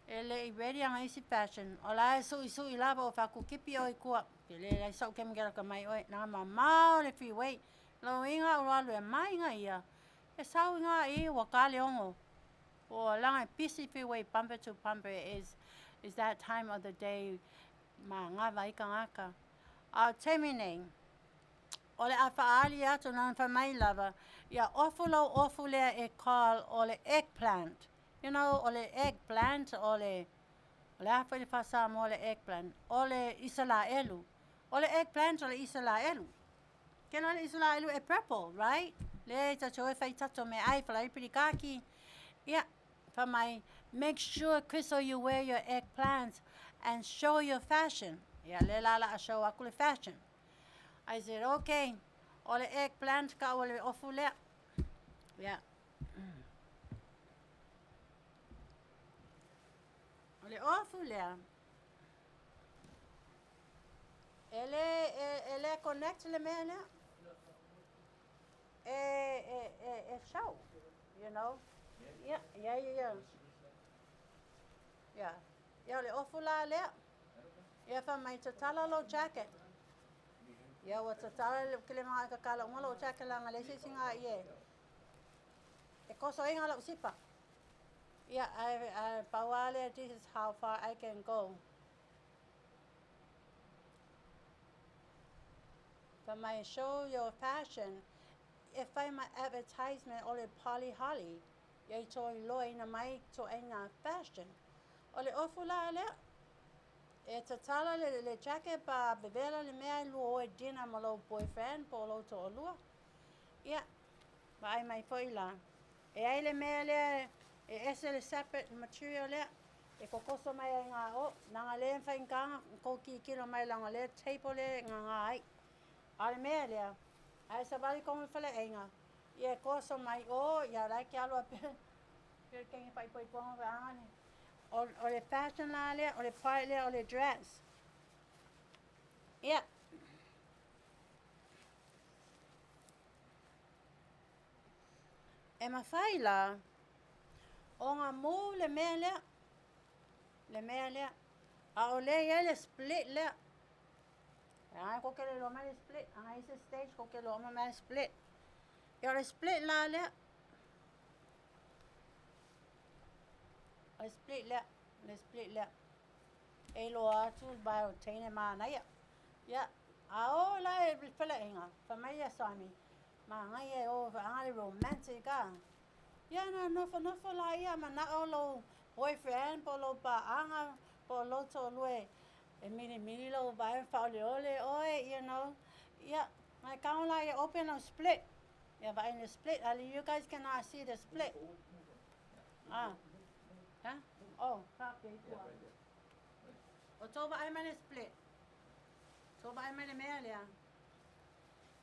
le ready ang isi fashion. Ola so isu ilaba o faku kipi o ikua. Pele la so kem gera kamai oi na mamau le freeway. Lo inga walwe mai nga ia. E sau nga I wakale ongo. O langa pisi freeway bumper to bumper is that time of the day ma nga vai kangaka. I'll terminate. Ole afaali ato nan famai lava. Ya awful e call ole eggplant. You know, ole eggplant, ole afa fa Samoa ole eggplant. Ole Israelu. Ole eggplant ole Israelu. Ken ole Israelu e purple, right? Le tato e fai tato me ai fai pirikaki. Yeah, famai. Make sure, Crystal, you wear your eggplants and show your fashion. Yeah, le lala a show akule fashion. I said, okay. Ole eggplant ka ole ofu lea. Yeah. Ole ofu lea. Ele connect le mea lea. Show, you know. Yeah. Yeah, le ofu la lea. Yeah, fa mai tatala lo jacket. Yeah, wa tatala kile mga kakala lo jacket lang ale singa ye. E koso inga lo sipa. Yeah, I pawale, this is how far I can go. For my show your fashion, if I'm an advertisement ole Polly Holly, ye to loy na mai to ina fashion. Ole ofula le. E tatala le jacket pa bebela le mea luo e dina malo boyfriend polo to olua. Yeah, ba ai mai foila. E ai le mea le e ese le separate material le. E kokoso mai ngā o, nanga le whainganga, ko ki kilo mai langa le, teipo le ngā ai. Ale mea lea, ai sa bali kongo whale einga. Ie koso mai o, ia rai ki alua pere kengi pai poi pongo angani. O le fashion la lea, o le pai lea, o le dress. Yeah. E mawhai la, o ngā mū le mea lea, a o le split lea. Ai ko ke le loma le split, ai se stage ko ke loma me split. E o le split la lea. Le split lea. E lo atu bai o Tainea Manuia. Ya, a o la e whela inga, whamai sami. Ma ngai e o whaangari romantic ka. Ya na nofo la ia ma na o lo boyfriend po lo pa anga po lo to lue. E mini lo bai whaole oi, you know. Yeah, my kaon la e open or split. Yeah, but in the split, you guys cannot see the split. Huh? Oh, Faapitoa. O toba ai mane split. Toba ai mane mea lea.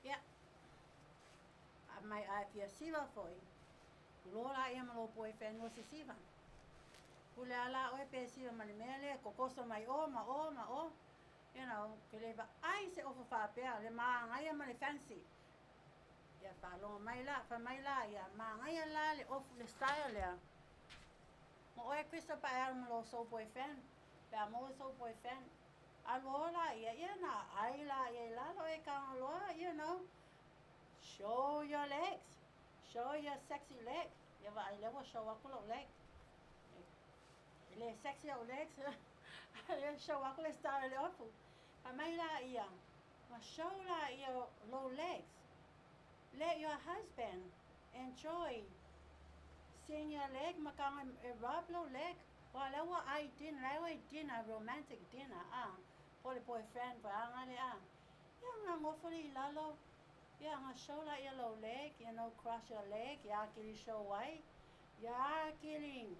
Yeah. Mai Afioga foi. Lola ia malo boyfriend no se siva. Kule ala oe pe siva mane mea lea, kokoso mai ma o. You know, ke le ba ai se ofa Faapea, le ma ngai mane fancy. Ya fa lo mai la ya ma ngai la le ofu le style lea. Mo oe Krista pa era malo so boyfriend. Pa mo so boyfriend. Alola ia na ai la ia la lo e ka lo, you know. Show your legs. Show your sexy leg. Ya va ai lewa show akulo leg. Le sexy legs. Le show akulo style le ofu. Pa mai la ia. Ma show la ia low legs. Let your husband enjoy seeing your leg, makanga rub low leg. Walawa ai dinner, romantic dinner. For the boyfriend, for angale Yeah, nga ngofuli lalo. Yeah, nga show la your low leg, you know, cross your leg. Yeah, kili show wai. Yeah, killing.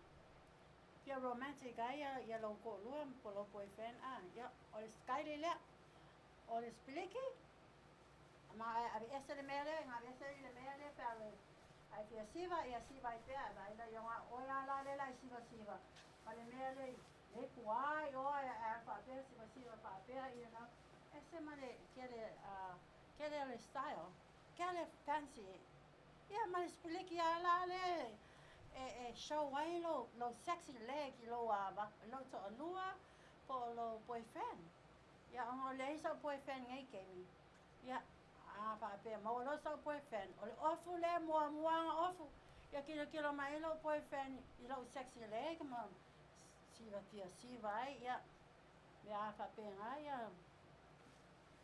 You're romantic, ya lo ko luam for the boyfriend. Yeah, or sky le, or spliki. Ma abi ese le mele, ngabi ese le mele pale. Ai fia siva ia siva i pea, vai la yonga oia la siva. Pale mele le kuai o a Faapea siva Faapea, you know. Ese mane kele le style, kele fancy. Yeah, mane spiliki ala le show wai lo sexy leg lo to alua po lo boyfriend. Yeah, on le so boyfriend ngai kemi. Yeah. Faapea mo lo so boyfriend. O le ofu le mua ofu. Ya kilo mai lo boyfriend, lo sexy leg mo. Siva ai ya. Ya Faapea ya.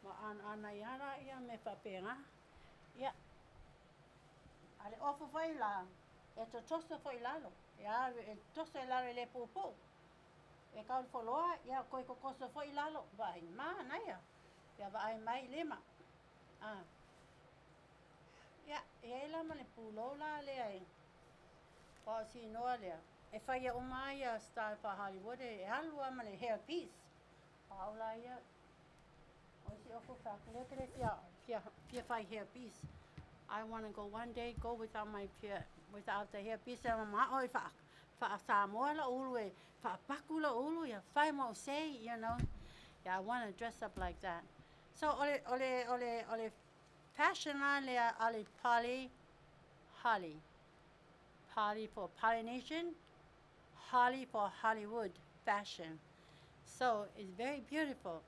Ma ana yara ya me Faapea. Ya. Ale ofu foi la. E tosto foi lalo. Ya tosto la le popo. E ka foloa ya ko koso foi lalo. Vai ma na ya. Ya vai mai lima. Ya, e la mane pulo la le ai. O si no le. E fai o mai style pa Hollywood e halua mane hair piece. Faatautaia. O si oku whakulekere pia whai hairpiece. I want to go one day, go without without the hairpiece. And my oi Samoa la ulu e whaapaku la ulu ya whai mo say, you know. Yeah, I want to dress up like that. So ole fashion le ale Holly for Polynesian, Holly for Hollywood fashion. So it's very beautiful.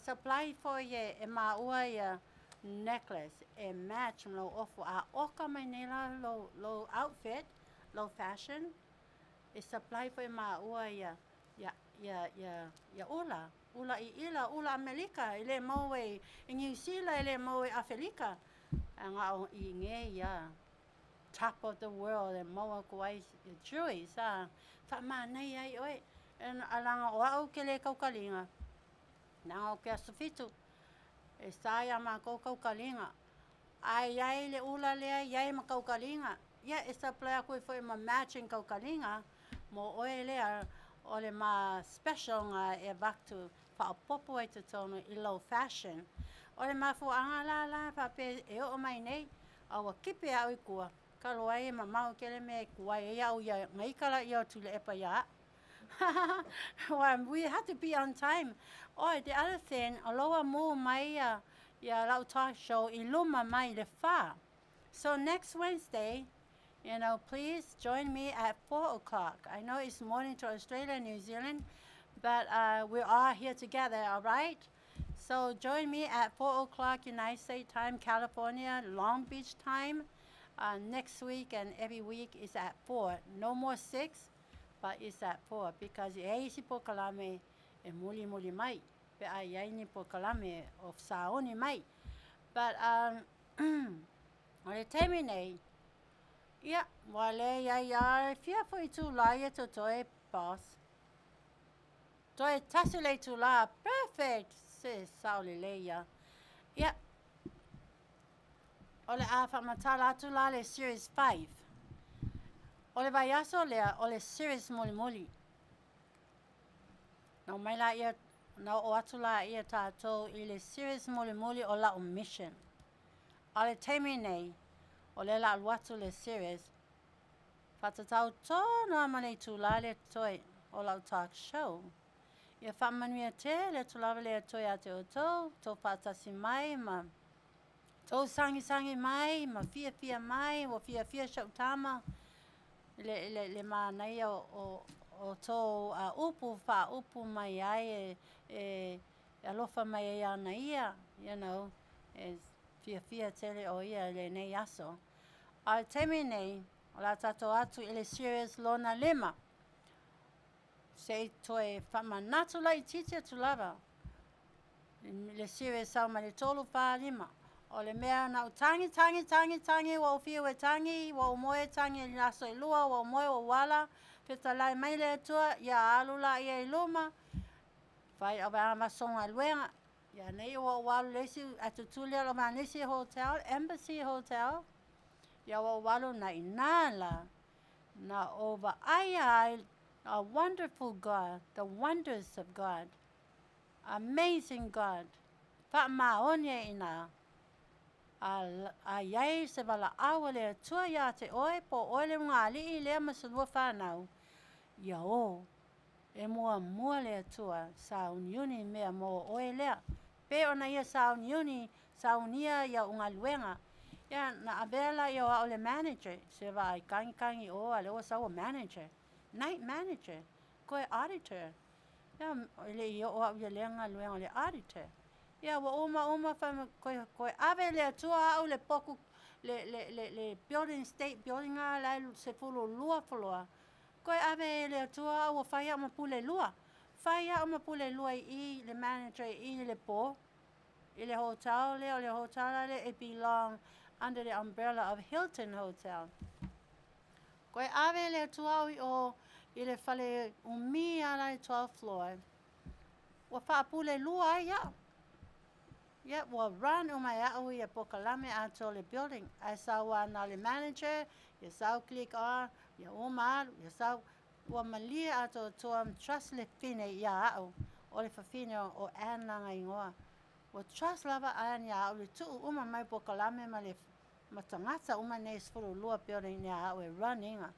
Supply for ye e maua necklace e match lo ofu a oka mai nela lo outfit, lo fashion. E supply for e maua ya ula I ula Amerika ile mo e New Zealand ile mo e Afrika. Nga o I nge ya top of the world and mo kuai Jewish fa manai ai oi en alanga o au kele kaukalinga na o ke sufitu e saya ma kaukalinga ai le ula le ai ma kaukalinga ya e supply ko foi ma matching kaukalinga mo oi le o le ma special nga e baktu fa popo e te tono I low fashion o le ma fu anga la fa pe e o mai nei awa kipe au I kua ka loa e mamau kele me kua e au ia ngai kala ia tu le epa ia well, we have to be on time. Oh, the other thing, aloha mo mai ya lau talk show I luma mai le fa. So next Wednesday, you know, please join me at 4 o'clock. I know it's morning to Australia and New Zealand, but we are here together, all right? So join me at 4 o'clock United States time, California, Long Beach time. Next week and every week is at 4. No more 6, but it's at 4 because e isi po kalame e muli mai. Pe ai ni po kalame of saoni mai. But ole terminate. Yeah, wale ya fia foi tu la ye to toi boss. Toi tasile tu la perfect se sauli le ya. Yeah. Ole afa matala tu la le series 5. Ole vai aso le ole series moli. No mai la ia no o atu la ia tatou I le series moli o la mission. Ole terminate. Ole la watu le series. Faatautau tono amane tu la le toi o la talk show. Ia fa Manu'atele le tu la le toi a te o to patasi mai ma. To sangi mai ma fia mai o fia shautama. Le manai o to upu fa upu mai ai e alofa mai ai na ia, you know, is fia tele o ia le nei aso. Al terminate la tato atu ele series lona lima. Se toe whamanatu lai titia tu lava. Le series sau ma le tolu wha lima. O le mea na tangi wa fia we tangi wa moe tangi na so lua wa moe wa wala peta lai mai le tua ya alula ia luma fai ava ma songa luenga ya nei wa walu lesi atutulia lo manisi hotel embassy hotel ya wa walu na inala na over ai a wonderful God, the wonders of God, amazing God fa maonia ina a yai se bala awale tua ya te oe po ole ngā li le masalua whanau. Ia o, e mua le tua sa uniuni mea mo oe lea. Pe ona ia sa unia ia unga luenga. Ia na abela ia wa ole manager. Se va ai kangi o ale o sa o manager. Night manager. Koe auditor. Ia ele ia o au ia lenga luenga le auditor. Ia wa uma fa koe ave le tua au le poku le building state building la se fulu lua floor. Koe ave le tua au fai ama pule lua. Fai ama pule lua I le manager I le po. I le hotel le it belong under the umbrella of Hilton Hotel. Koe ave le tua o I le fale umi ala 12th floor. Wa fa pule lua ia. Yeah, well, run umai ia pokalame ato le building. I saw one le manager, you saw click on, you umar, you saw wa malia ato to trust le fine ia au. o le whawhine o ānanga ingoa. Wa trust lava aia ni Aouli tu uma mai po kalame ma le matangata uma nei sfuru lua pio ni Aouli runninga.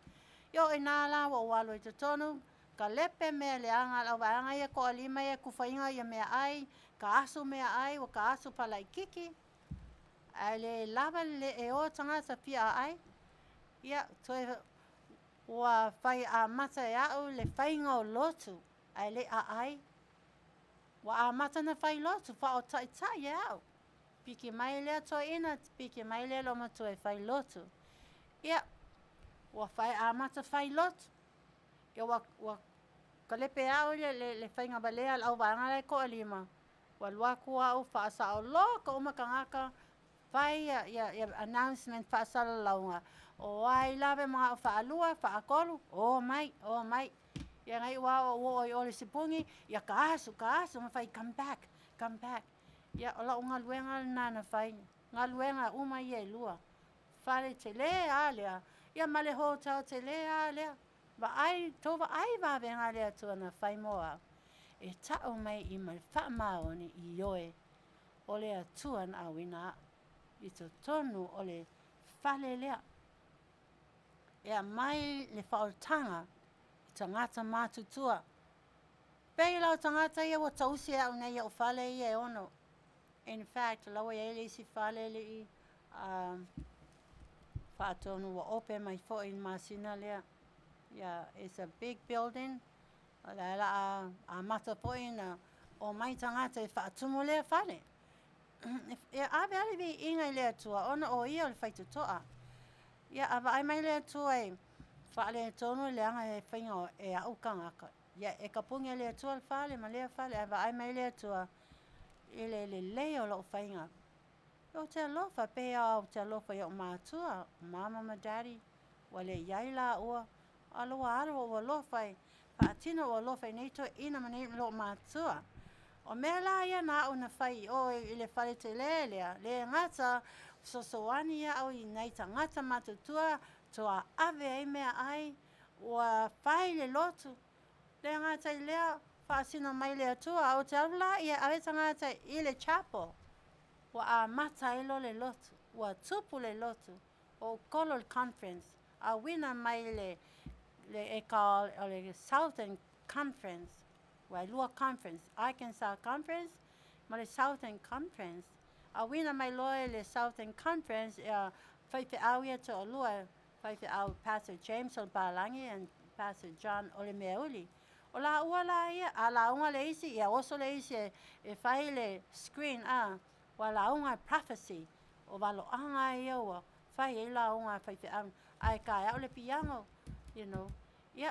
Yo e nāla wa walo i te tonu, ka lepe mea le anga lau waanga ia ko alima ia kuwhainga ia mea ai, ka asu mea ai, wa ka asu pala i kiki. Ai le lava le e o tangata pia ai. Ia, toi wa whai a mata e au le whainga o lotu. Ai le a ai. Wa a mata na whai lotu, wha o tai tai e au. Piki mai lea toi ina, piki mai lea loma toi whai lotu. Ia, wa whai a mata whai lotu. Ia wa ka lepe au le whainga balea au waanga le ko alima. Wa luaku au wha Aso'au lo ka uma kangaka whai ia announcement wha Aso'au launga. O ai lawe mga o wha alua, wha akolu, o mai. Ia ngai ua o oi ole sipungi, ia ka asu, ma whai come back. Ia ola o ngā luenga nana whai, ngā luenga uma ia i lua. Whare te lea lea, ia male hotel te lea lea. Wa ai, tova ai wawenga lea tuana whai moa. E tao mai i mai whaamaoni i oe. O lea tuan a wina. I to tonu o le whale lea. Ea mai le whaotanga. Tangata mātutua. Pei lau tangata ia wa tausi au nei au whale ia e ono. In fact, lawa ia le si whale le i whaatonu wa ope mai fo in masina lea. Yeah, it's a big building. La a mata po ina o mai tangata e whaatumu lea whale. E awe ale vi inga lea tua, ona o ia le whaitutoa. Ia awa ai mai lea tua e whaale tonu leanga e whainga e au kangaka. Ia e kapunga lea tua le whale, ma lea whale, awa ai mai lea tua i le leo lau whainga. O te alofa, pēa o te alofa i o mātua, mama ma daddy, wa le iai la ua, aloa alo o lofai, whaatino o lofai nei to ina ma nei lo mātua. O mea la ia na au na whai o i le whale te lea, le ngata, sosoani ia au i nei ta ngata matutua, toa ave ai mea ai, ua whai le lotu. Le ngata i lea, whaasino mai lea tua, o te aula ia awe ta ngata i le chapo. Wa a mata ilo le lotu, wa tupu le lotu, o kolo le conference, a wina mai le e ka o le Southern Conference, wa lua conference, Arkansas Conference, ma le Southern Conference. A wina mai loe le Southern Conference, whaife au ia to o lua, whaife au Pastor James o Balangi and Pastor John o le Meuli. O la ua la ia, a la unga le isi, ia oso le isi e whai le screen, wa la unga prophecy, o walo anga ia ua, whai e la unga whaife au, ai kai au le piano, you know. Yeah,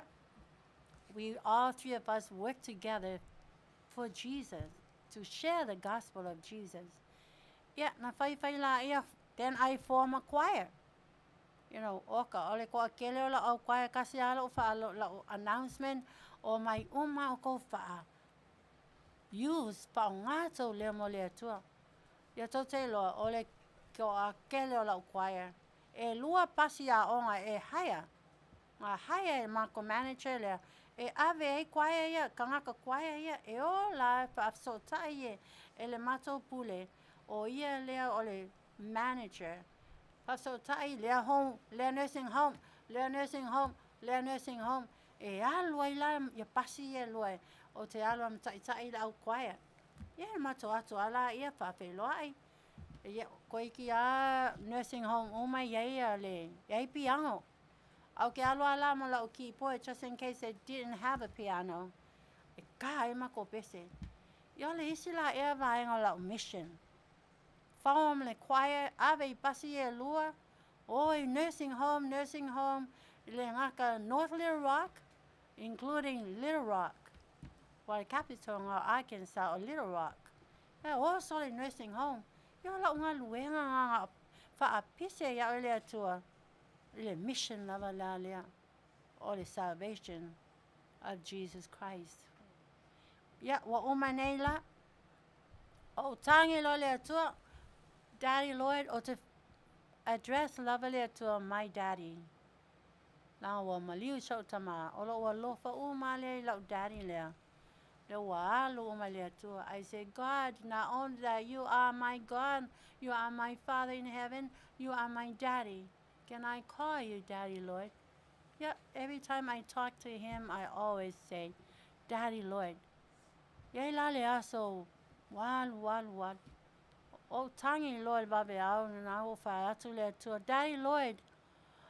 we all three of us work together for Jesus, to share the gospel of Jesus. Yeah, na whai la ia, then I form a choir. You know, oka, ole ko akele ola au choir kasi ala ufa la announcement, o mai uma o ko wha use pa ngato le mo le tua. Ia tau te loa, ole ko akele ola au choir. E lua pasi a onga e haya. Nga haya e mako manager lea. E ave e choir ia, kangaka choir ia, e o la pa Faatautaia e le mato pule. O ia lea ole manager. Faatautaia lea home, lea nursing home. E alua i la, ia pasi ia lua. O te alua mtaitai la au choir. Ia mato atu ala ia whawheloa ai. Ia koiki a nursing home uma ia le, ia piano. Au ke alua la mo la o ki poe, just in case they didn't have a piano. E ka e mako pese. Ia le isi la ea vaenga la o mission. Whawam le choir, ave I pasi e lua. Oi, nursing home, le ngaka North Little Rock, including Little Rock. Wai Capitonga, Arkansas, o Little Rock. E also le nursing home. Ia la unga luenga nga whaapise ia o lea tua. Le mission lava la lea. O le salvation of Jesus Christ. Ia, wa uma nei la. O tangi lo lea tua. Daddy Lord, o te address lava lea tua my daddy. La wa maliu shau tama. O lo wa lofa uma lea I lau daddy lea. le walo o male atua. I say, God, not only that you are my God, you are my Father in heaven, you are my daddy. Can I call you Daddy, Lord? Yeah, every time I talk to him, I always say, Daddy, Lord. Yai lale aso, wal. O tangi, Lord, babe au na o fa atu le atua. Daddy, Lord,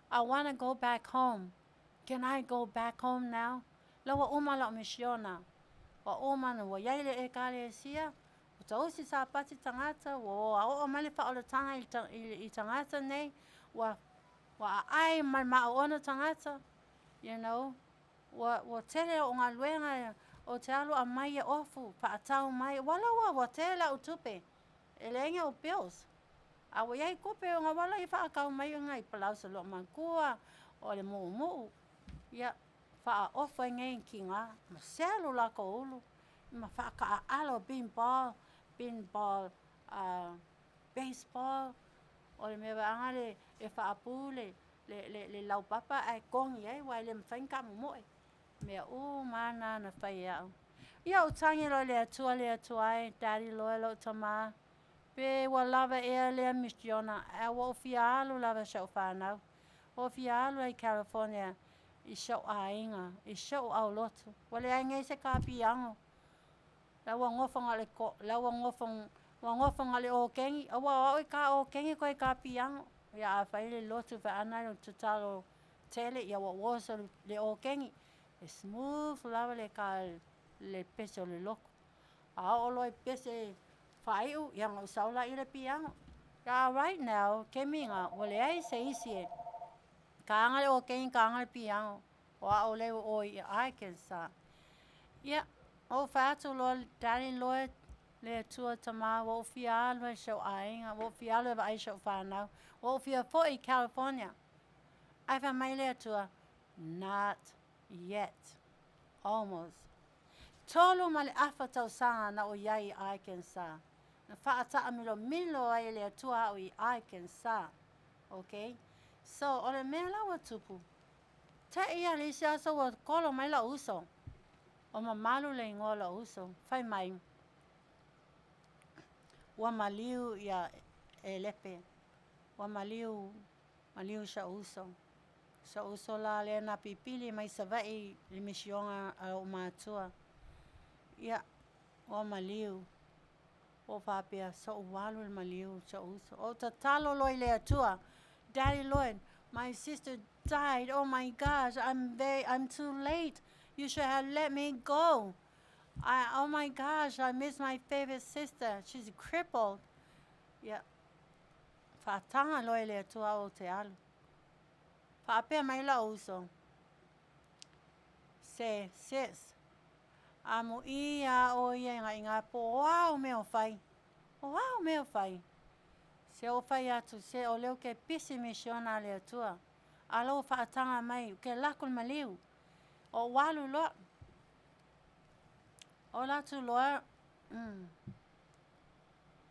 I want to go back home. Can I go back home now? Lawa umala misiona. Wa umana wa yai le e kale sia. O ta usi sa pati tangata. Wa o male fa o le tanga I tangata nei. Wa ai ma o ona tangata. You know. Wa tele o ngā luenga o te alu a mai e ofu. Pa atau mai. Wala wa tele la utupe. E lenge o bills. A wa yai kope o ngā wala I wha akau mai o ngai palau sa lo mankua. O le muu. Ia, wha ofa ngai ki ngā. Ma selo la ko ulu. Ma wha ka alo pinball, baseball. O le mewa angare e wha apu le lau papa ai kongi ai. Wai le mwhainka mumoe. Mea mana na whai au. Ia o tangi lo le atua ai. Daddy loe lo tama. Pe wa lava ea lea misiona. A wa o fia alu lava shau whanau. O fia alu ai California. I shau ainga. I shau au lotu. Wale ai ngai se ka piango. La wa ngofanga le ko. La wa ngofanga le o kengi. A wa o ka o kengi ko ka piango. Ia a whai le lotu wha anai o tutalo tele. Ia wa wosa le o kengi. E smooth lava le ka le pese o le loko. A o loi pese whaiu. Ia ngau saula I le piango. Ia right now. Ke minga. Wale ai se isi e. Ka anga le o kengi ka anga le piango. O a o leo o I Arkansas. Ia. O whaatu lo Daddy Lloyd. Le tua tama. Wo fia alu e shau ainga. Wo fia alu e wa ai shau whanau. Wo fia fo I California. Ai wha mai le tua. Not yet. Almost. Tolu ma le awha tau sanga na o iai Arkansas. Na whaataa milo ai le tua o I Arkansas. Okay? So, o le mea lawa tupu. Te ia le isi aso wa kolo mai la uso. O ma malu le ingo la uso. Whai mai. Wa maliu ia e lepe. Wa maliu sha uso. Sha uso la le na pipili mai savai le misionga o mātua. Ia, wa maliu. O whapea so walu le maliu sha uso. O ta talo loi le atua. Daddy Lloyd, my sister died. Oh my gosh, I'm too late. You should have let me go. Oh my gosh, I miss my favorite sister. She's crippled. Yeah. Whaatanga loe le atua o te alu. Whaapea mai la uso. Sis. Amo ia o ia ngā po. Wow, meo whai. Se o whai atu, se o leo ke pisi misiona le atua. Alo whaatanga mai, ke lakul maliu. O walu loa. O latu loa.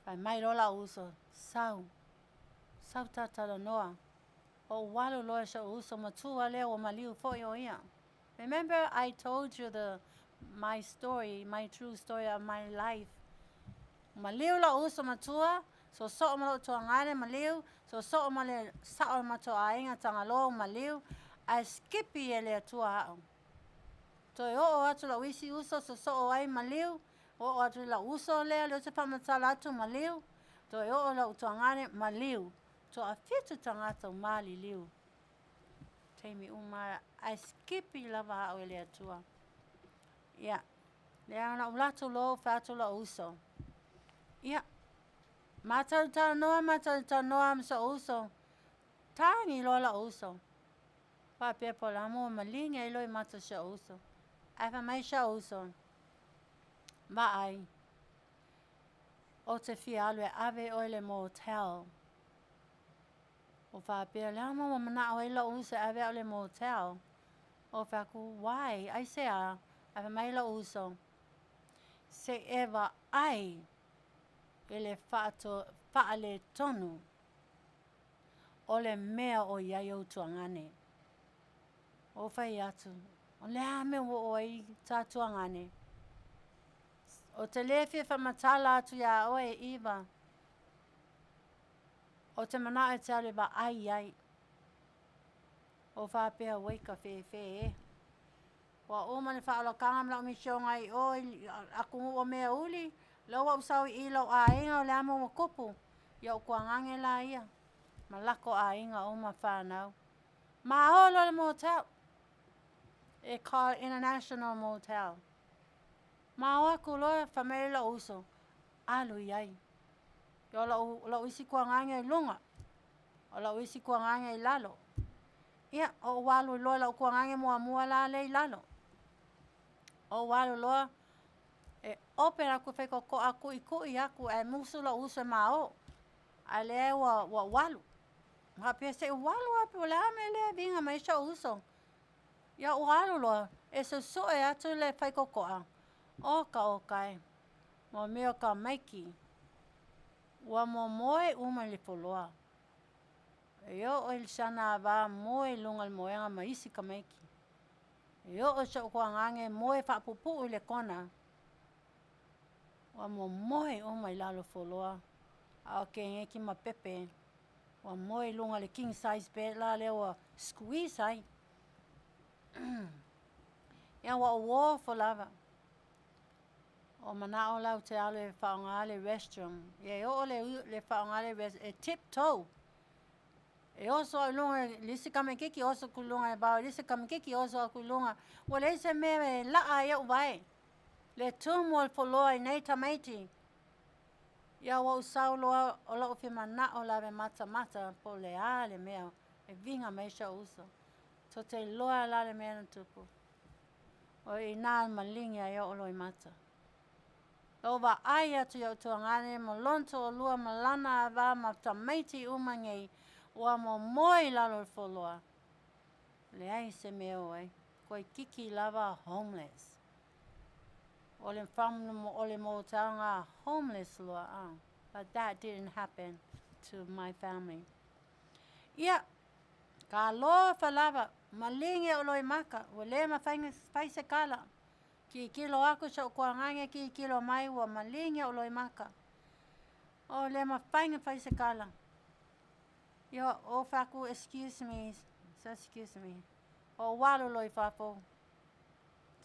Whai mai rola uso. Sau tatalo noa. O walu loa sa uso matua leo o maliu fo o ia. Remember I told you my story, my true story of my life. Maliu la uso matua. So malo to ngare maliu, so male sao mato ainga tangalo maliu, I skippy ele tua ao. To o atu la wisi uso so ai maliu, o atu la uso le te pamatala atu maliu, to o la to ngare maliu, to a fitu tangata mali liu. Taimi umara, I skippy lava ao ele tua. Yeah. Le ana ulatu lo fatu la uso. Yeah. Matata noa mso uso. Tangi lola uso. Pa pepo la mo malinga iloi mata sha uso. Afa mai sha uso. Ba ai. O te fialwe ave oile motel. O fa pe la mo mana oile uso ave oile motel. O fa ku why? I say afa mai la uso. Se eva ai. Ele whaale tonu. O le mea o iai o tuangane. O whai atu. O le ame o i tā tuangane. O te lewe whamatala atu ia oe iwa. O te Manu'atele ba ai. O whapea weika whewhe. Wa o mani whaalokanga mla o misionga i o aku o mea uli. Lau au sau i lau a inga o le amo wa kupu. Ia o kuangange la ia. Ma lako a inga o ma whanau. Ma holo le motel. E call International Motel. Ma o aku loa whamere la uso. Alu iai. Ia lau isi kuangange i lunga. O lau isi kuangange i lalo. Ia o walu loa lau kuangange mua la le i lalo. O walu loa. E open aku whaiko ko aku i kui aku e musu la uso ma o. A lea wa walu. Hapia se walu api o lea me lea vinga ma isha uso. Ia o walu loa. E so e atu le whaiko koa. O kai. Mo meo ka maiki. Wa mo moe uma le poloa. E o il sana va moe lunga le moenga ma isi ka maiki. E o sa kuangange moe whapupu le kona. Wa mo moe uma i lalo foloa. A ke ngeki ma pepe. Wa moe lunga le king size bed la le wa squeeze ai. Ia wa o fo lava. O manao lau te ale whaongale restroom. Ia o le whaongale restroom. E tiptoe. E oso a lunga, lisi kamekiki oso kulunga e bao, lisi kamekiki oso a kulunga. Wa leise me laa ia uwai. Le tumol poloa i nei tamaiti. Ia wa usau loa o lau whima na o lawe mata po le ale mea. E vinga meisha uso. To te loa la le mea na tupu. O i nā malingi a ia o loi mata. O wa ai atu iau tuangane mo lonto o lua malana a wa ma tamaiti umangei. Wa mo moi lalo le foloa. Le ai se meo ai. Koi kiki lava homeless. O le whamu o le motel ngā homeless loa. But that didn't happen to my family. Ia. Ka loa whalava. Malingi o loi maka. Wa le ma whaise kala. Ki kilo aku sa kuangange ki kilo mai wa malingi o loi maka. O le ma whaise kala. Yo, o whaku, excuse me. O walu loi whapo.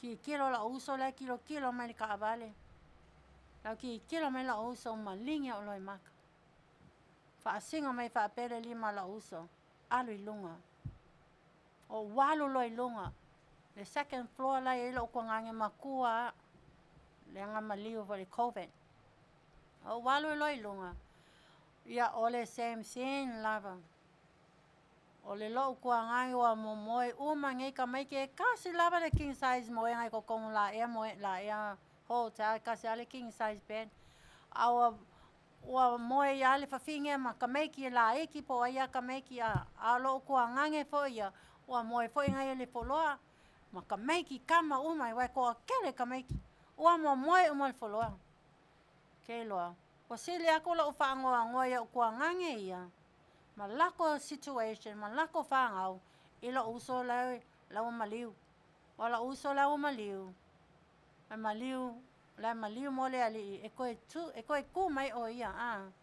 Ki kilo la uso le kilo mai ka avale. Lau ki kilo mai la uso malingi o loi maka. Whaasinga mai whaapere lima la uso. Alu i lunga. O walu loi lunga. Le second floor la e lo kuangange makua. Le anga maliu vali COVID. O walu loi lunga. Ia ole same scene lava. Ole lo kuangange wa momoe umangei ka maike kasi lava le king size moe ngai ko kong la ea hotel kasi ale king size bed. Awa wa moe ya le fafinge ma ka maike la eki po ia ka maike a lo kuangange fo ia wa moe fo ngai le foloa ma ka maike kama umai wa ko kele ka maike. Wa moe umal foloa. Keloa. Wasili ako la uwhaangoa ia kuangange ia. Malako situation, malako whaangau. Ila uso lau maliu. Wala uso lau maliu. La maliu mole ali. E koe ku mai o ia.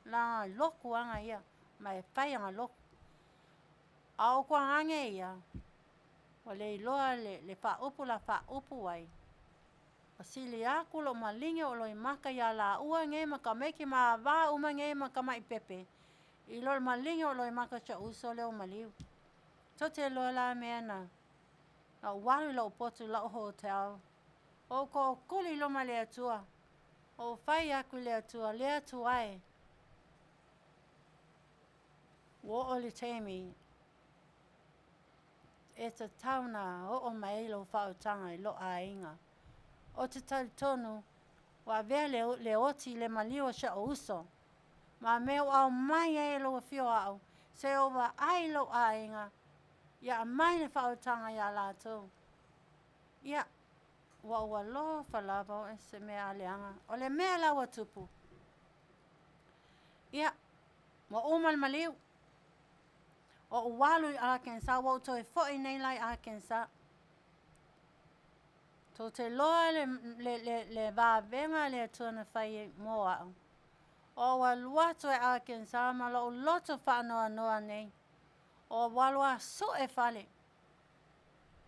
La loku anga ia. Mai whai anga loku. Au kuangange ia. Wale iloa le whaupu la whaupu wai. Wasili aku lo malingi o loi maka ia la ua nge maka meki ma wa uma nge maka mai pepe. I lo malingi o loi maka cha uso leo maliu. To te loa la mea na. Na walu la upotu la hotel. O ko kuli lo ma lea tua. O whai aku lea tuai. Wo o le teimi. E ta tauna o mai lo whautanga i lo a inga. O te tonu, wa vea le oti le maliu sa uso. Ma meo au mai e lo fio au. Se o wa ai lo a inga. Ia mai le whautanga ia lātou. Ia, wa lo whalava e se mea aleanga. O le mea lawa tupu. Ia, wa umal maliu. O walu i Arkansas, wa utoi fo i nei lai Arkansas. To te loa le vāwenga le tuana whai moa. O wa luato e Arkansas ma lo loto whanoa noa nei. O walua so e whale.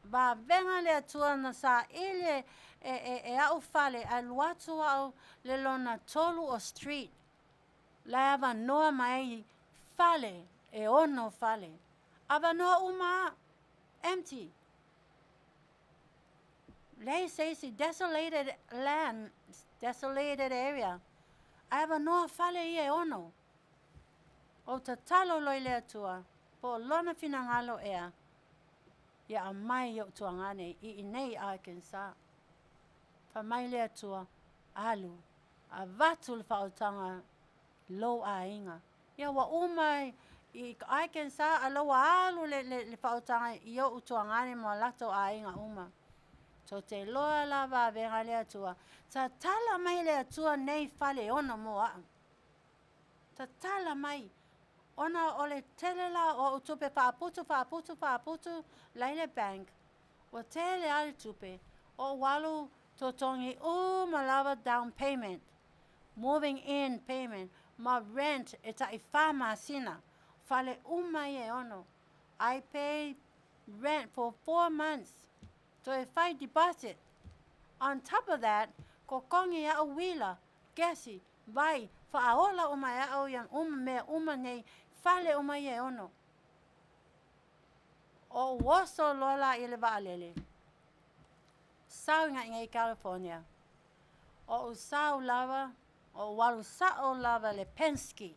Vāwenga le tuana sa ile e au whale a luato au le lona tolu o street. Lava noa mai whale e ono whale. Ava noa uma empty. They say it's a desolated land, desolated area. Ava noa whale I e ono. O ta talo loi lea tua, po lona finangalo ea. Ia a mai o tuangane I nei Arkansas. Pa mai lea tua, alu, a vatu le whaotanga lo a inga. Ia wa umai I Arkansas a lo alu le whaotanga I o tuangane mo lato a inga uma. So te loa la vāwenga lea tua. Ta tala mai lea tua nei whale ona moa. Ta tala mai. Ona o le telela o tupe whaaputu, leile bank. O tele ale tupe. O walu totongi malawa down payment. Moving in payment. Ma rent e ta I whama sina. Whale umai e ono. I pay rent for 4 months. So if I deposit, on top of that, ko kongi a wila, gesi, vai, whaaola o mai au yang mea nei, whale o mai e ono. O woso lola I le vaalele. Sau ngai California. O usau lava, o walu sao lava le Penske.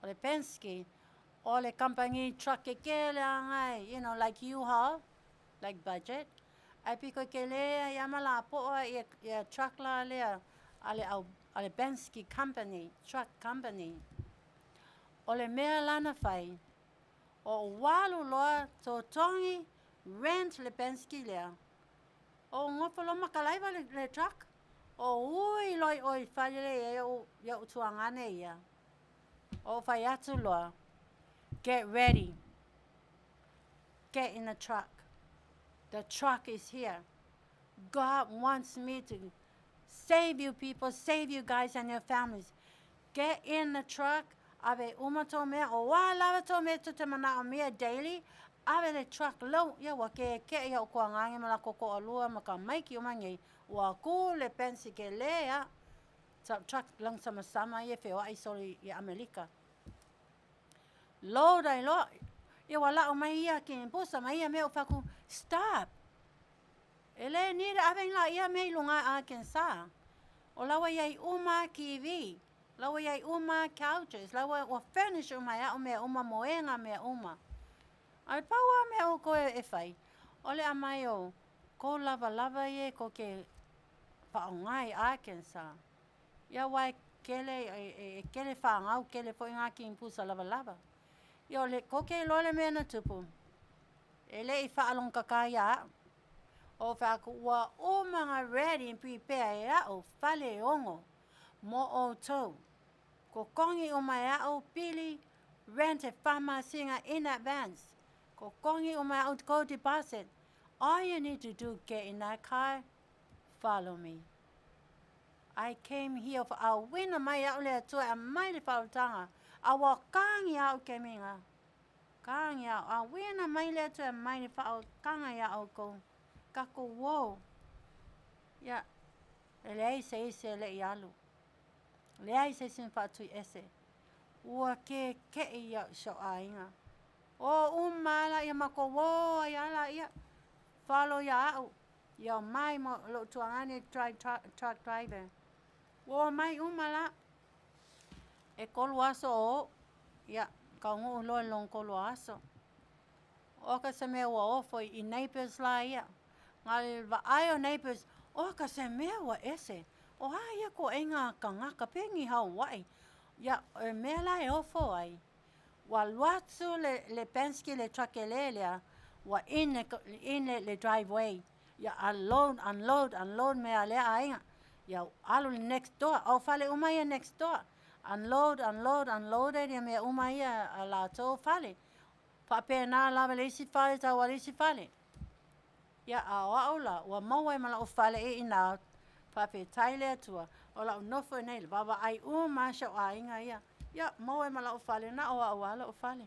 O le Penske, o le company truck ke kele angai, you know, like U-Haul, like budget. Ai piko ke lea I amala poa I truck la lea ale Penske company, truck company. O le mea lana whai. O walu loa to tongi rent le Penske lea. O ngopolo makalaiwa le truck. O ui loi oi whale e o tuangane ia. O whai atu loa. Get ready. Get in the truck. The truck is here. God wants me to save you people, save you guys and your families. Get in the truck. Ave umato mea o wala to me to te mana o mea daily. Ave le truck low. Ia wa ke ia o kuangangi mala koko alua maka maiki o mangi. Wa ku le pensi ke lea. Truck lang sama ia feo ai soli I Amerika. Load ai lo. Ia wala o mai ia ki pusa mai ia mea o faku. Stop. Ele ni aveng la ia me lunga Arkansas. O lawa ia uma kiwi. Lawa ia uma couches. Lawa o furnish uma ia o me uma moenga me uma. Ai paua me o ko e fai. Ole amai o ko lava ye ko ke paongai Arkansas. Ia wai kele whaangau kele po inga ki impusa lava. Ia ole ko ke lole me na tupu. Ele I whaalong kakaya. O whaku ua o mga ready and prepare e o whale ongo. Mo o tau. Ko kongi o mai o pili rent e whama singa in advance. Ko kongi o mai o go deposit. All you need to do get in that car. Follow me. I came here for a wina mai au lea tua a mai le whautanga. A wa kangi au ke minga. Kangi au. A wina mai lea tua a mai le whautanga au ko. Kako wo. Ya. Lei se le yalu. Lei se sin fatu ese. Ua ke ia so ainga. O umala ia mako wo ia la ia. Follow ya au. Ya mai mo lo tuangane truck driver. Wo mai umala. E koluaso o. Ya. Kaungu ulo long koluaso. Oka se me wa ofo I neighbors la ia. Ngal va ayo neighbors. Oka se me wa ese. O ia ko enga kangaka pengi Hawaii. Ya me la e ofo ai. Wa luatsu le Penske le truckelelea. Wa in le driveway. Ya unload me ale ainga. Ya alu next door. O fale umaya next door. Unloaded ya me umaya la to fale. Pa pena la lesi fale ta walesi fale. Ia Aoauli la, ua maua e mala o fale e ina Faapitoa le atua. O la nofo nei le baba ai ma sha o ainga ia. Ia maua e mala o fale na o awala o fale.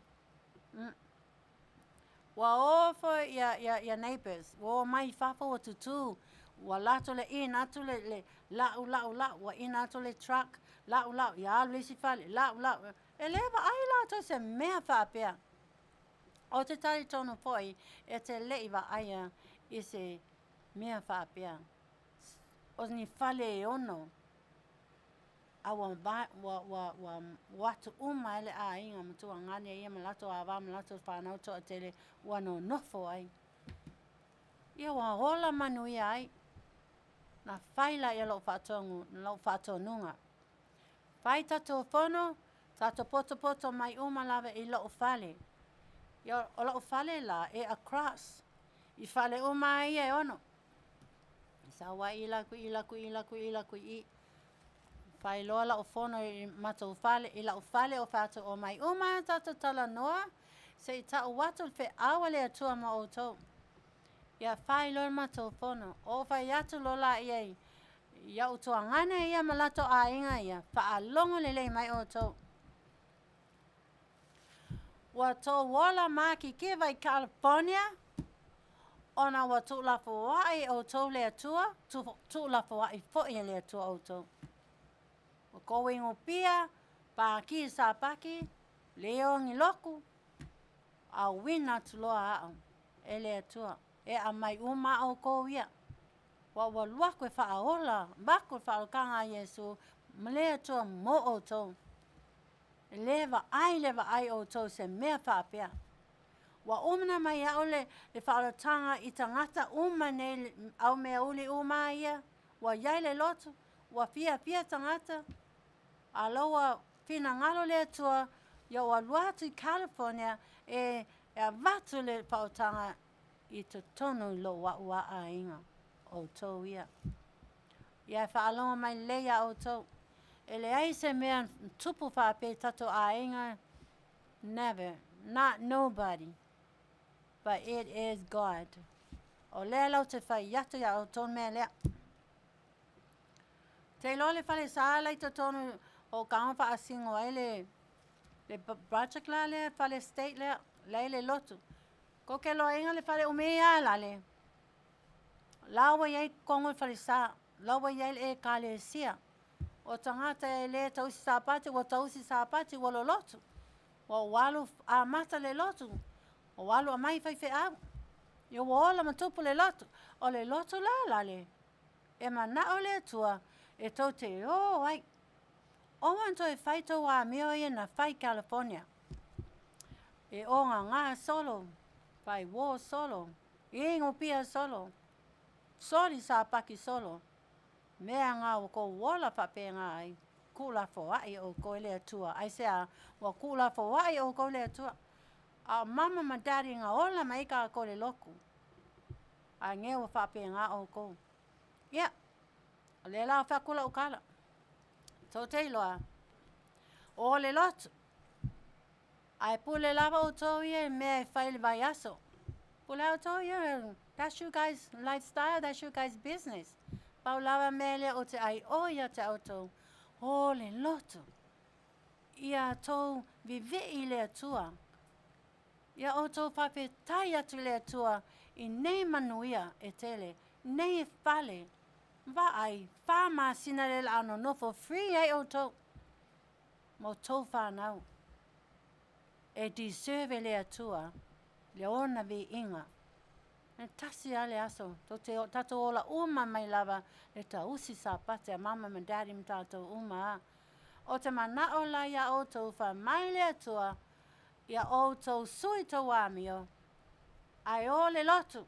Wa ofo ia neighbors. Wa mai fafa o tutu. Wa lato le ina atu le lau. Wa ina atu le truck. Lau. Ia lisi fale. Lau. E leva ai lato se mea faapea. O te tari tono foi, e te leiva aia i se mea faapea. O ni fale e ono. A wa watu ele a inga matua ngane ia malato a wa malato whanau to a tele wano nofo ai. Ia wa hola Manuia ai. Na whaila ia lau whatonunga. Whai tato whono, tato poto mai lava i lau whale. Ia o lau whale la e across. I whale ai e ono. Sa wa ila ku i. Fai loa la o fono i matou fale, i la o fale o fato o mai tato tala noa, se i ta o watu fe awa le atua ma o tau. Ia fai loa matou fono, o fai atu lola iei, ia utua ngane ia malato a inga ia, fa a longo lele mai o tau. Wa tau wala maki ke vai California, ona wa tu la fawai o tau le atua, tu la fawai fo ia le atua o tau. O koe ingo pia, pa ki sa paki, leo ngi loku, a wina tuloa ao, e le atua, e a mai o kou ia. Wa luako e whaaola, bako e whaokanga Yesu, mle atua mo o tau. E leva ai o tau se mea whaapea. Wa umana mai au le whaolotanga i tangata nei au mea uli ia, wa iai le lotu, wa fia tangata. Aloha fina ngalo le atua, ia wa luatu i California, e vatu le pautanga i te tono lo wa a inga o tau ia. Ia whaalonga mai leia o tau. E le aise mea tupu whaape tato a inga, never, not nobody, but it is God. O lea lau te whai yatu ia o ton mea lea. Te lole whale saa lai te tonu o kaama wha asingo ai le project la le whale state le lotu. Ko ke loa inga le whale umea la le. Lawa iei kongo whale saa. Lawa iei e kale sia. O tangata e le tausi saapati, wa tausi saapati wa lo lotu. Wa walu a mata le lotu. O walu a mai whaife au. Yo wa ola matupu le lotu. O le lotu la le. E mana o le tua. E tau te ai. O wanto e whaito wa meo ia na whai California. E o ngā solo. Whai wo solo. I ingo pia solo. Sori sa paki solo. Mea ngā o ko wola whape ngā ai. Kula fawai o ko le atua. Ai sea wa kula fawai o ko le atua. A mama ma daddy ngā ola maika ko le loku. A nge o whape ngā o ko. Yeah. Le la whakula o kala. Tau te iloa. O le lotu. Ai pule lava o tau ia mea whaile vai aso. Pule o tau ia. That's you guys' lifestyle. That's you guys' business. Pau lava mele o te ai o ia te auto. O le lotu. Ia tau vivi le atua. Ia o tau whape tai atu le atua. I nei manuia e tele. Nei whale. Va ai, whama sina le ano nofo free ai o tau. Mo tau whanau. E deserve le atua. Le ona vi inga. E tasi ale aso. Tato ola uma mai lava. Le ta usi sa pate a mama ma daddy ma tato uma. O te mana o la ia o tau wha mai le atua. Ia o tau sui tau amio. Ai o le lotu.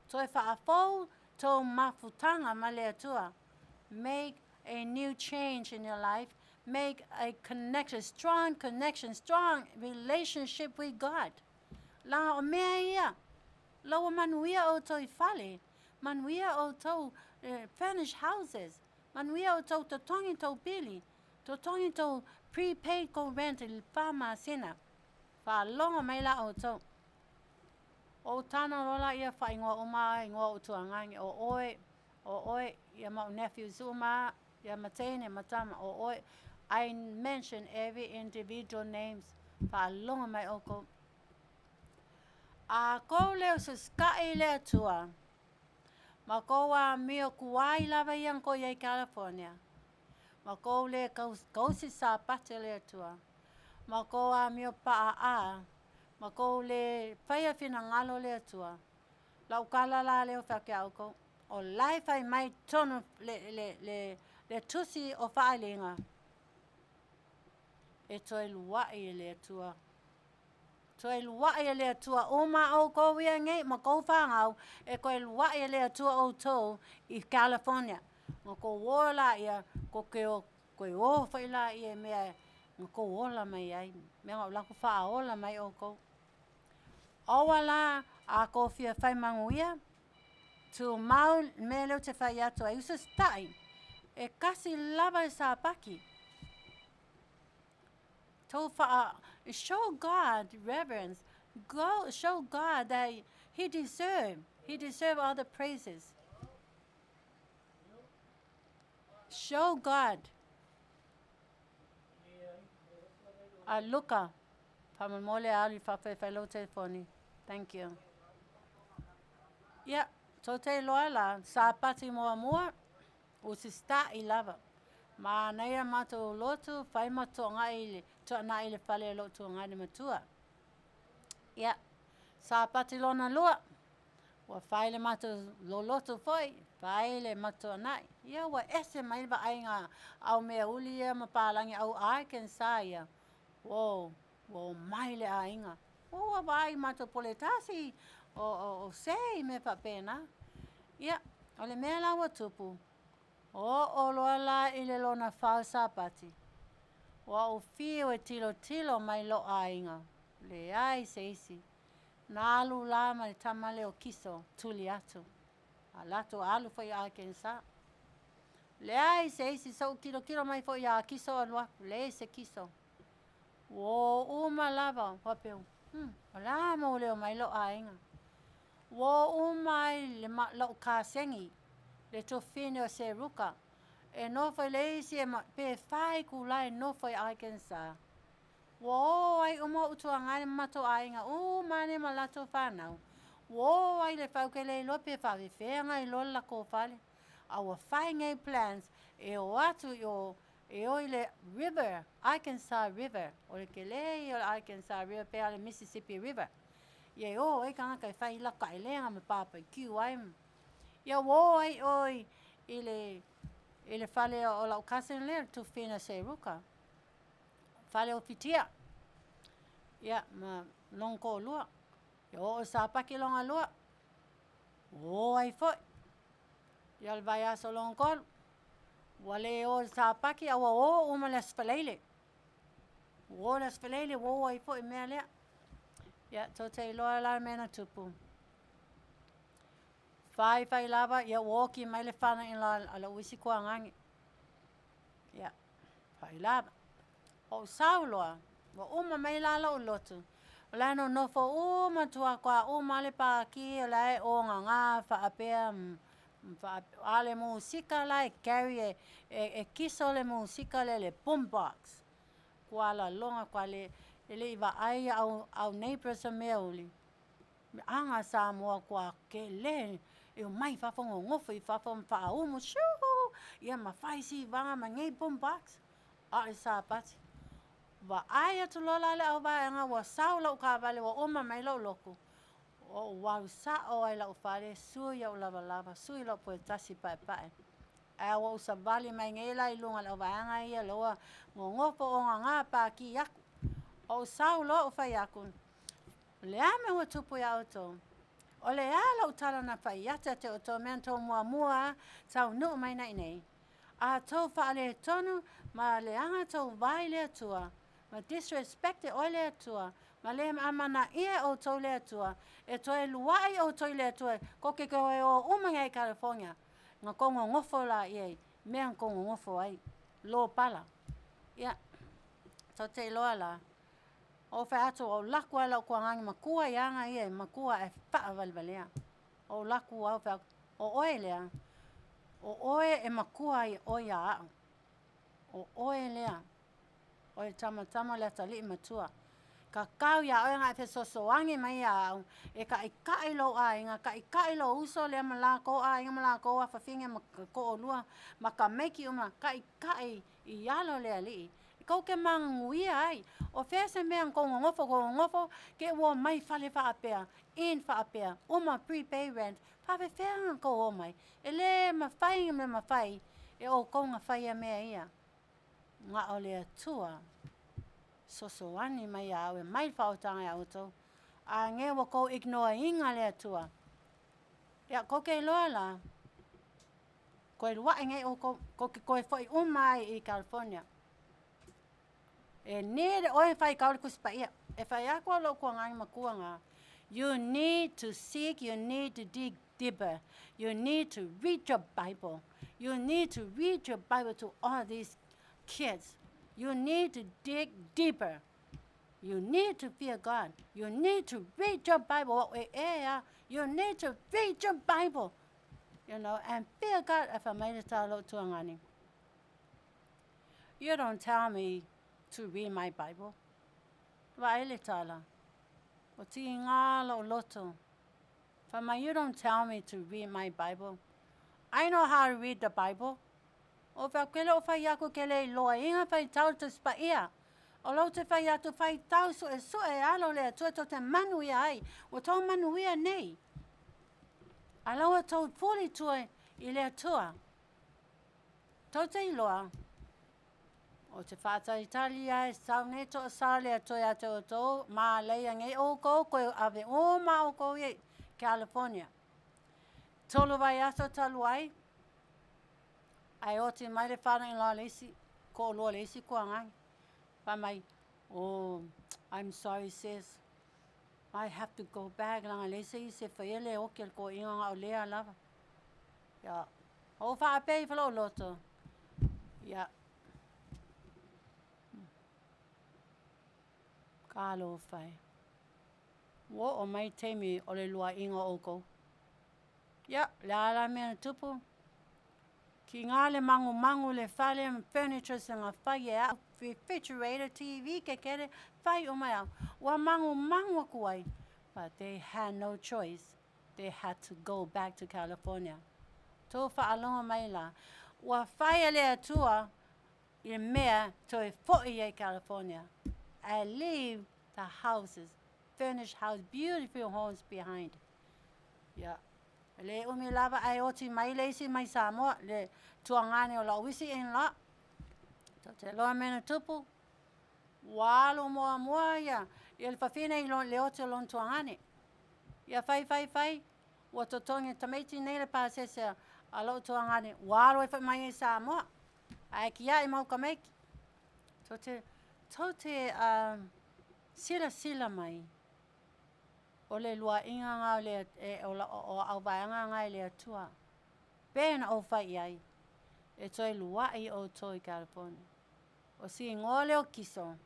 Toi wha a fau. Tau mafutanga ma le atua. Make a new change in your life. Make a connection, strong relationship with God. La o mea ia. Lawa manuia o tau I whale. Manuia o tau furnished houses. Manuia o tau totongi tau pili. Totongi tau prepaid ko rent il whama sina. Wha longa mai la o tau. O tana rola ia whaingoa uma ingoa utuangangi o oe, ia mau nephew Zuma, ia matene matama o oe. I mention every individual names whaalonga mai oko. A kou leo se skai lea tua. Ma kou a mio kuai lava iang ko iei California. Ma kou lea kausi sa pate lea tua. Ma kou a mio paa a. Ma kou le whaia whina ngalo lea tua. Lau kala la leo whake au kou. O lai whai mai tonu le tusi o whaalinga. E toi luai lea tua. Toi luai lea tua. O ma au kou ia ngei ma kou whangau. E koe luai lea tua o tau i California. Ma kou wola ia ko koe o whaila ia mea. Ma kou wola mai ai. Mea ngau lako wha ola mai o kou. Awa la a ko fia whai Manuia. Tu mau me leo te whai atu ai usa stai. E kasi lava e sa paki. To show God reverence. Go show God that He deserve all the praises. Show God. Luka. Pamamole ali whawhewhelo telefoni. Thank you. Yeah, so te loa la, sa pati mua, usi sta I lava. Ma naia mato lotu, whai mato ngai, toa na ile whale lotu ngai ni matua. Yeah, sa pati lona lua, wa whai le mato lotu foi, whai le mato nai. Yeah, wa ese mailba ainga au mea uli ia mapalangi au aiken sa ia. Wow, mai le ainga. Wa vai mato poletasi, o sei me papena. Ia, ole mea lawa tupu. O loa la ile lona whao sapati. Wa o fio e tilo mai lo ainga. Le ai seisi. Na alu la mai tamale o kiso, tuli atu. A lato alu foi a kensa. Le ai seisi, so kilo mai foi a kiso alua. Le se kiso. Wo uma lava, wapeu. Wala mo leo mai lo ainga. Wo umai le lau kasengi, le tofine o se ruka. E no foi leisi e pe fai kulai no foi aikensa. Wo ai umo utuangane mato ainga, mane malato whanau. Wo ai le fau ke le lope whawe whenga I lola ko whale. Awa whai ngai plans, e o atu e oi le river, Arkansas River. O le ke le o Arkansas River, pe ale Mississippi River. Ye e kanga kai whai la kai lenga me papa kiu ai. Ia wo ai oi ile whale o lau kasen le tu whina se ruka. Whale o fitia. Ia ma longko lua. Ia o sa paki longa lua. O ai foi. Ia le vai aso longko. Wale o sa paki awa o uma le spalele. O le spalele wo ai foi mea lea. Ia, to te loa la mena tupu. Whai lava, ia woki mai le whana in la uisi kua ngangi. Ia, whai lava. O sauloa, wa uma mai la o lotu. O lano nofo uma tua kwa uma le paki, o lai o ngā whaapea, ale musika lai carry e kiso le musika le boombox. Kua la longa kwa le iwa ai au neighbors a meuli. Anga Samoa kwa ke le e mai whafongo ngofo I whafon whaaumu shuhu. Ia ma whaisi wanga ma ngei boombox. A sa pati. Wa ai atu lola le au vaenga wa saula u ka vale wa oma mai lau loko. O wau sa o ai lau whare sui au lava sui lau poe tasi pae. A wa usa vali mai ngei lai lunga lau vaenga ia loa ngofo o ngā pa ki yaku. O saula o whai aku. Le ame ua tupu ia auto. O le ala utala na whai ata te o tō mento mua tau nuu mai nei. A tau whaale tonu ma le anga tau vai le atua. Ma disrespect e oi le atua. Ma le amana ia o tau le atua. E toi luai o toi le atua. Ko ke koe o umanga I California. Nga kongo ngofo la iei. Mea kongo ngofo ai. Lo pala. Ia. So te loa la. O whaato o laku ala kua ngangi makua ianga ia, makua e whaavalvalea. O laku au whaato, o oe lea. O oe e makua i oe a au. O oe lea. Oe tama lea tali matua. Ka kau ia oe ngai whesosoangi mai au. E ka i lo a inga, ka i lo uso lea malako a inga malako a whawhinga ko o lua. Ma ka meki uma, ka i alo lea li. Kau ke manguia ai. O whese mea ko ngofo, ke ua mai whale whaapea, in whaapea, uma prepay rent, whawe whenga ko o mai. E le mawhai me mawhai, e o ko ngā whaia mea ia. Ngā o lea tua, sosoani mai au, e mai whaotanga au tau. A nge wa ko ignore inga lea tua. Ia, ko ke loa la, ko e lua ngai o ko ke whai umai i California. E nere oe whai kaule kuspa ia. E whai ako lo kua ngai makua ngā. You need to seek, you need to dig deeper. You need to read your Bible. You need to read your Bible to all these kids. You need to dig deeper. You need to fear God. You need to read your Bible. You need to read your Bible. You know, and fear God if I made it to ngani. You don't tell me to read my Bible. Waele tala. O ti ngā lo loto. Whama, you don't tell me to read my Bible. I know how to read the Bible. O whakele o whai ako kele loa inga whai tau te spa ia. O lau te whai atu whai tau so e alo lea tua to te Manuia ai. O tau Manuia nei. A lau a tau puli tua I lea tua. Tau te iloa. O te Faatautaia e sau ne to sa lea tua te o tau. Ma leia ngai o kou koe ave o ma o kou i California. Tolu vai aso talu ai. Ai o te mai le whana in la leisi. Ko o loa leisi kua ngai. Pa mai, oh, I'm sorry sis. I have to go back. Langa leisi se whaiele o ke ko inga ngā o lea lava. Ya. O whaapei whalo loto. Ya. Ka alo whai. Wo o mai teimi o le lua inga o kou. Ya, le ala mea tupu. Ki ngā le mangu le whale furniture se ngā whai e au. Refrigerator, TV, ke kere, whai o mai au. Wa mangu aku ai. But they had no choice. They had to go back to California. Tō whaalonga mai la. Wa whai lea tua I mea to e fo'i e California. I leave the houses, furnished house, beautiful homes behind. Yeah. Le umi lava ai oti mai leisi mai Samoa, le tuangane o la wisi in la. So te loa mena tupu. Walo moa ia. Ia le whawhine I le oti o lon tuangane. Ia whai. Wa totongi tamaiti nei le pāsese a lo tuangane. Walo e whai mai Samoa. Ai ki ia I mau ka meiki. So te sila mai. O le lua inga ngā le o au vaianga ngā le atua. Pēna o whai ai. E toi lua I o toi California. O si ngole o kiso.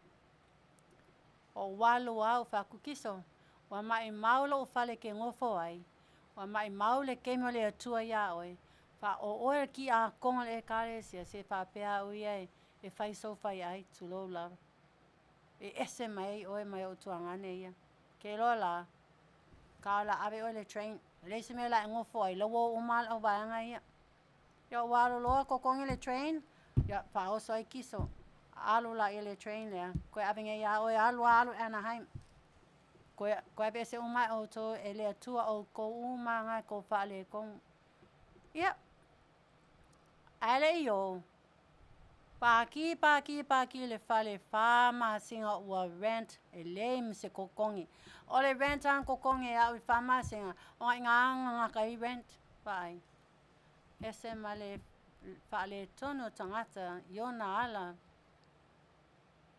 O walu au whaku kiso. Wa mai maulo o whale ke ngofo ai. Wa mai maule ke mo le atua ia oi. Fa o oe ki a konga le kare sia se whapea ui ai. E whai so whai ai tu lo lava. E ese mai oe mai o tuangane ia. Ke loa la. Ka la ave o le train. Leise me la ngofo ai. Lawo umal au vaianga ia. Ia walo loa kokongi le train. Ia pa oso ai kiso. Alu la I le train lea. Koe avinga ia oe alu Anaheim. Koe pese umai o to e le atua o ko umanga ko whaale kong. Ia. Ale yo. Paki le whale whama singa ua rent e leim se kokongi. O le rent an kokongi au I whama singa. O ngā kai rent. Pai. Ese ma le whale tono tangata Iona ala.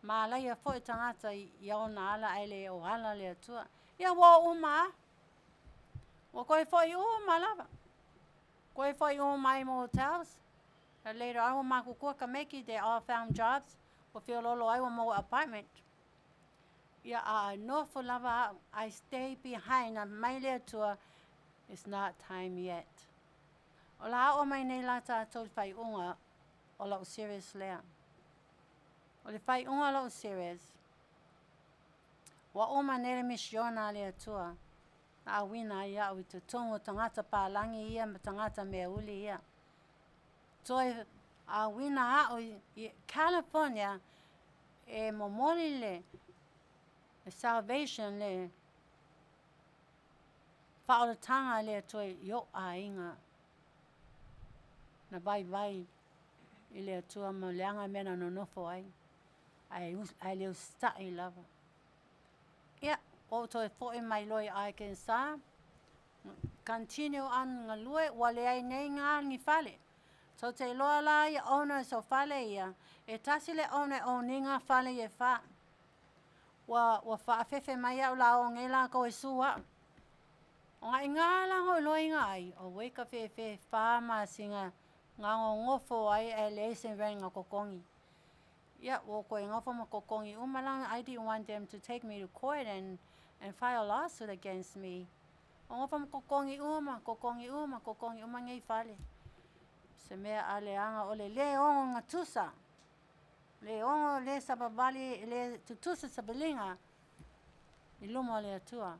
Ma lai a fo tangata Iona ala ai le o ala le atua. Ia wo uma. Wa koe fo I uma lava. Koe fo I uma I motels. And later on, maku kua ka meki, they all found jobs. O whiololo ai wa mo apartment. ia no for lava, I stay behind, a mai lea tua, it's not time yet. O la o mai nei la tātou whai unga, o lau serious lea. O le whai unga lau serious. Wa o ma nere misiona lea tua. A wina ia o te tongo tangata pālangi ia ma tangata mea uli ia. Toi a wina a o i California e momoli le salvation le whaoratanga le toi yo a inga. Na vai vai i le tua ma leanga mena no nofo ai. Ai leo sta i lava. Ia, o toi fo mai loi ai ken sa. Continue an ngā lue, wale ai nei ngā ngi fale. So te loa la ia ona so fale ia. E tasi le ona o ni ngā fale ia wha. Wa whaafefe mai au la o ngela ko e sua. O ngā ngā lango loi ngā ai. O weka fefe wha ma singa ngā ngofo ai e leisen rai ngā kokongi. Yeah, well, going off on Kokongi Umalang, I didn't want them to take me to court and file a lawsuit against me. Off on Kokongi Uma ngai fale. Se mea ale anga ole le ongo ngatusa. Le ongo le sababali le tutusa sabelinga. Iluma le atua.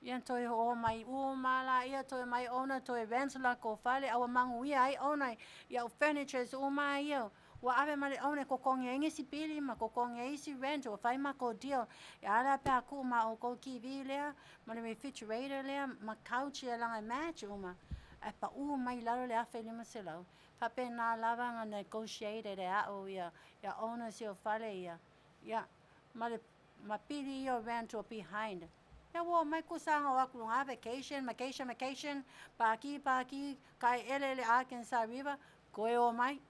Ian toi o mai umala, ia toi mai ona toi rentala ko fale, awa Manuia ai ona, ia o furnitures uma ia. Wa ave male one kokongi ingi si pili ma kokongi isi rent o fai ma ko deal ya ala pa ku ma o ko kiwi lea ma le refrigerator lea ma couch ya langa match uma e pa u mai laro le afe lima selau pa pe na lava nga negotiated e a o ya owner si o fale ya ma pili yo rent o behind ya wo mai kusanga wa ku vacation pa ki kai ele Arkansas River ko e o mai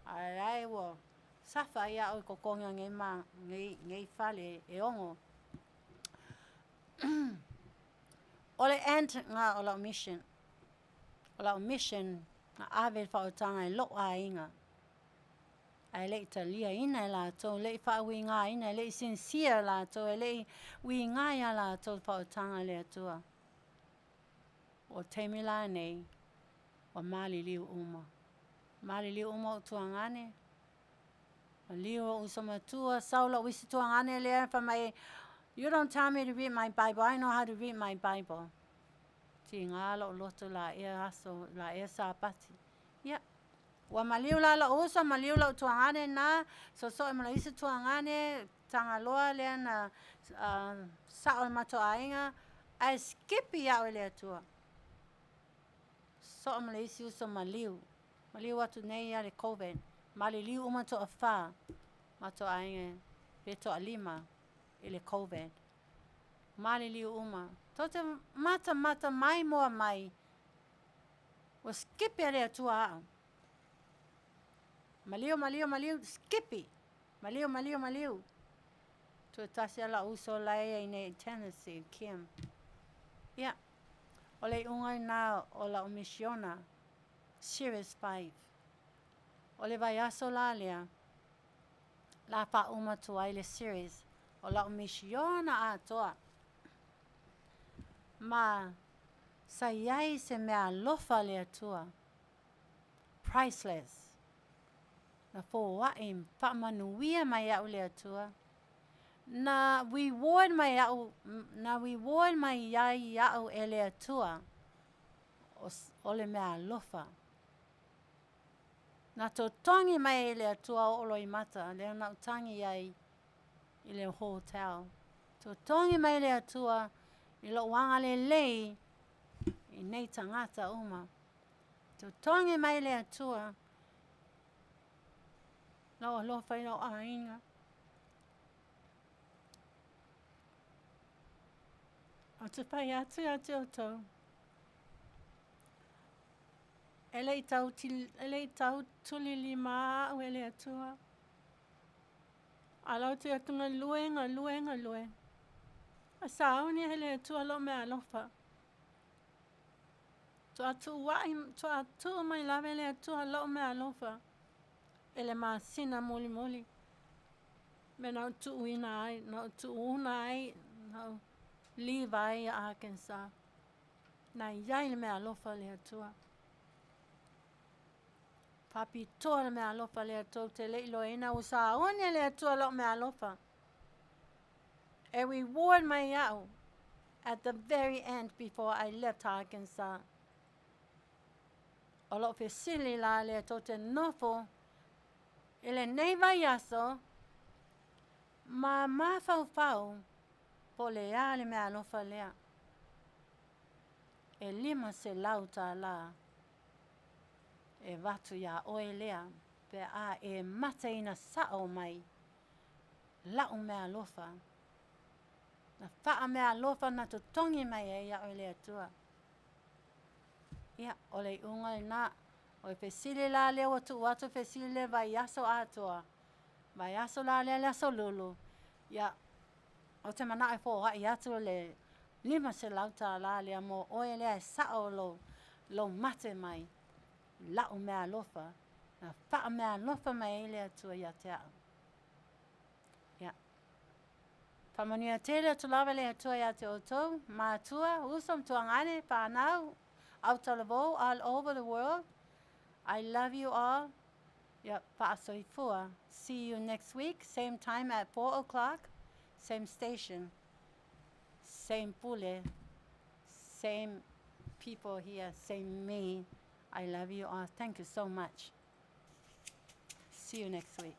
ai wo safa ia o kokonga ngai fale e ongo ole ant nga ola mission nga ave faatanga e lo ainga ai le talia ina la to le fa winga ina le sincere la to le winga ya la to faatanga le tua o temila nei o mali liu uma tuangane. Liu usama tua saula wisi tuangane le fa mai. You don't tell me to read my Bible. I know how to read my Bible. Ti ngalo loto la e aso la e sapati. Yeah. Wa maliu la usa maliu la tuangane na so ma wisi tuangane tanga loa le na saul mato ainga. I skip ya le tua. So ma wisi usa maliu watu nei ya le COVID. Mali liu uma to afa. Mato ainge. Beto alima. Ile COVID. Mali liu uma. Tote mata mai moa mai. O skipi ale atua. Maliu. Skipi. Maliu. Tu tasi ala uso lae ine Tennessee. Kim. Yeah. Ole ungai na ola omisiona. Series 5. Ole vai aso la lea. La pa uma tua ile series. Ola omisiona a toa. Ma sayai se mea lofa lea tua. Priceless. Na fo waim pa manuia mai au lea tua. Na reward mai au elea tua. Ole mea lofa. Na to tongi mai le atua o loi mata, le na utangi ai i le hotel. To tongi mai le atua i lo wanga le lei i nei tangata uma. To tongi mai le atua lo fai lo ainga. O te pai atu o tau. Elei tau tuli lima au ele atua. Alau te atunga lue. A sauni ele atua lo mea lofa. To atu mai lave ele atua lo mea lofa. Ele maa sina moli. Me nau tuuina ai, nau tuuna ai, nau liva ai a Arkansas. Na iai le mea alofa le atua. Faapitoa le mea alofa le atua, te leiloina usa one le atua lo mea alofa. A reward mai au at the very end before I left Arkansas. O lo fesili la le atua te nofo, ele neiva yaso, ma mafau po le ale mea alofa lea. E lima se lauta la. E watu ya oe lea. Pe a e mata ina sao mai. Lau mea lofa. Na faa mea lofa na tutongi mai e ia oe lea tua. Ia, ole unga na. O fesili la lea watu fesili le vai aso atua. Vai aso la lea aso lulu. Ia, o te mana e fō hai atu le lima se lauta la lea mo oe lea e sao lo mate mai. Lau mea lofa. Na faa mea lofa mai e lea tua ia te au. Ia. Manu'atele tu lava lea tua ia te outou. Mātua, usom tuangane, whanau, Aotearoa, all over the world. I love you all. Ia, whaasoifua. See you next week, same time at 4 o'clock. Same station, same pule, same people here, same me. I love you all. Thank you so much. See you next week.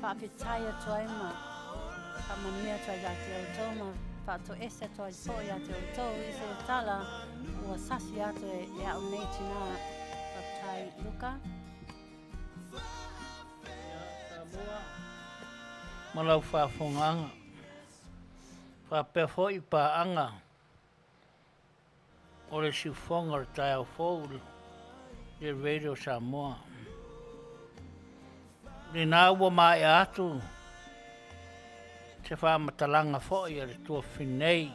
Faapitoa toima. Manuia toa ia te outou ma faatoesa toa so ia te outou I se tala ua sasi atu e au nei tina fatai luka. Samoa. Malau whaafonganga. Whapefo I paanga. O le siufonga le tai au fōu le radio Samoa. Ni nā ua mai atu, te whamatalanga fōi a le tua whinei,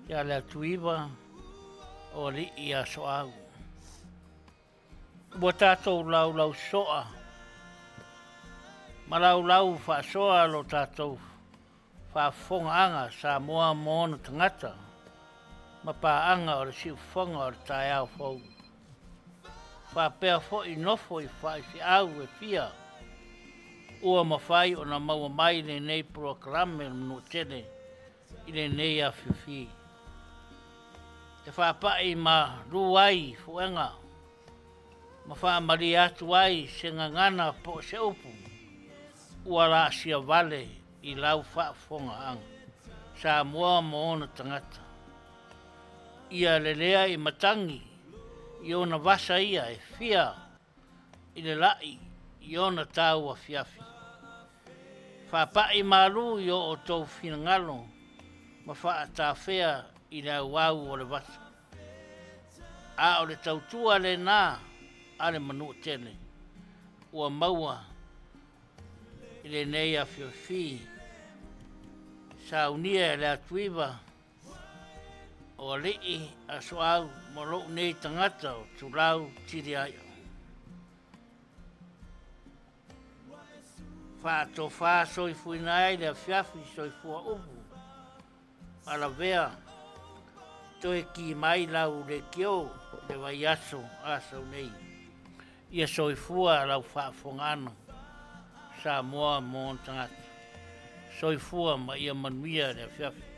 ia Leatuiva, o li i Aso'au. Ua tātou lau soa. Ma lau whaasoa lo tātou whaafongaanga Samoa mo ona tangata. Ma pāanga o le siufonga o le tai au fau. Whapea fo i nofo i whaisi au e fia. Ua mawhai o na maua mai le nei proklame Manu'atele i le nei a fiufi. E whapai ma ruai fuenga. Ma whaamari atu ai se ngangana po se upu. Ua la sia vale i lau whaafonga anga. Samoa mo ona tangata. Ia lelea i matangi. I ona vasa ia e fia i le lai i ona tau a fiafi. Whapai malu i o tau finangalo ma whaatawhea i le Aoauli o le vasa. A o le tautua le nā a le Manu'atele ua maua i le nei Afioga saunia e Leatuivaoalii o li'i Aso'au mo lo'u nei tangata o tulau tiri ai. Faatofa soifuina ai le afiafi soifua upu. Ala vea toe ki mai lau le kio le vai aso asau nei. Ia soifua lau whaafongana Samoa mo ona tangata. Soifua ma ia Manuia le afiafi.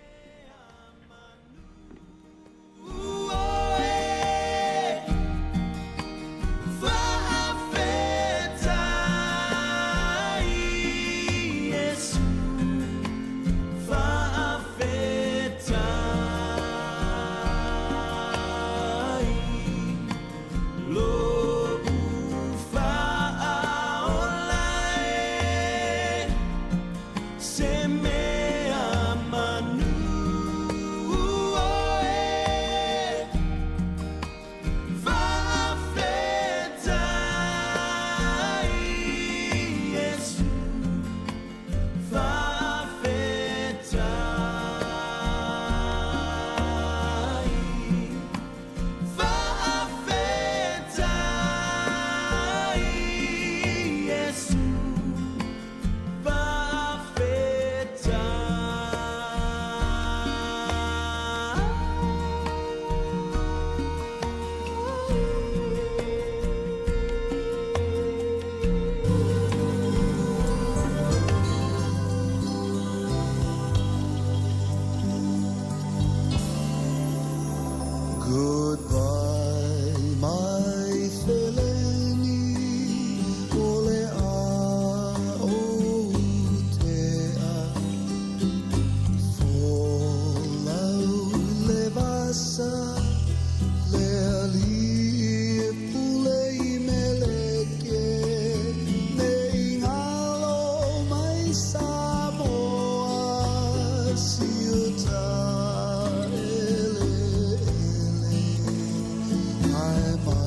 I'm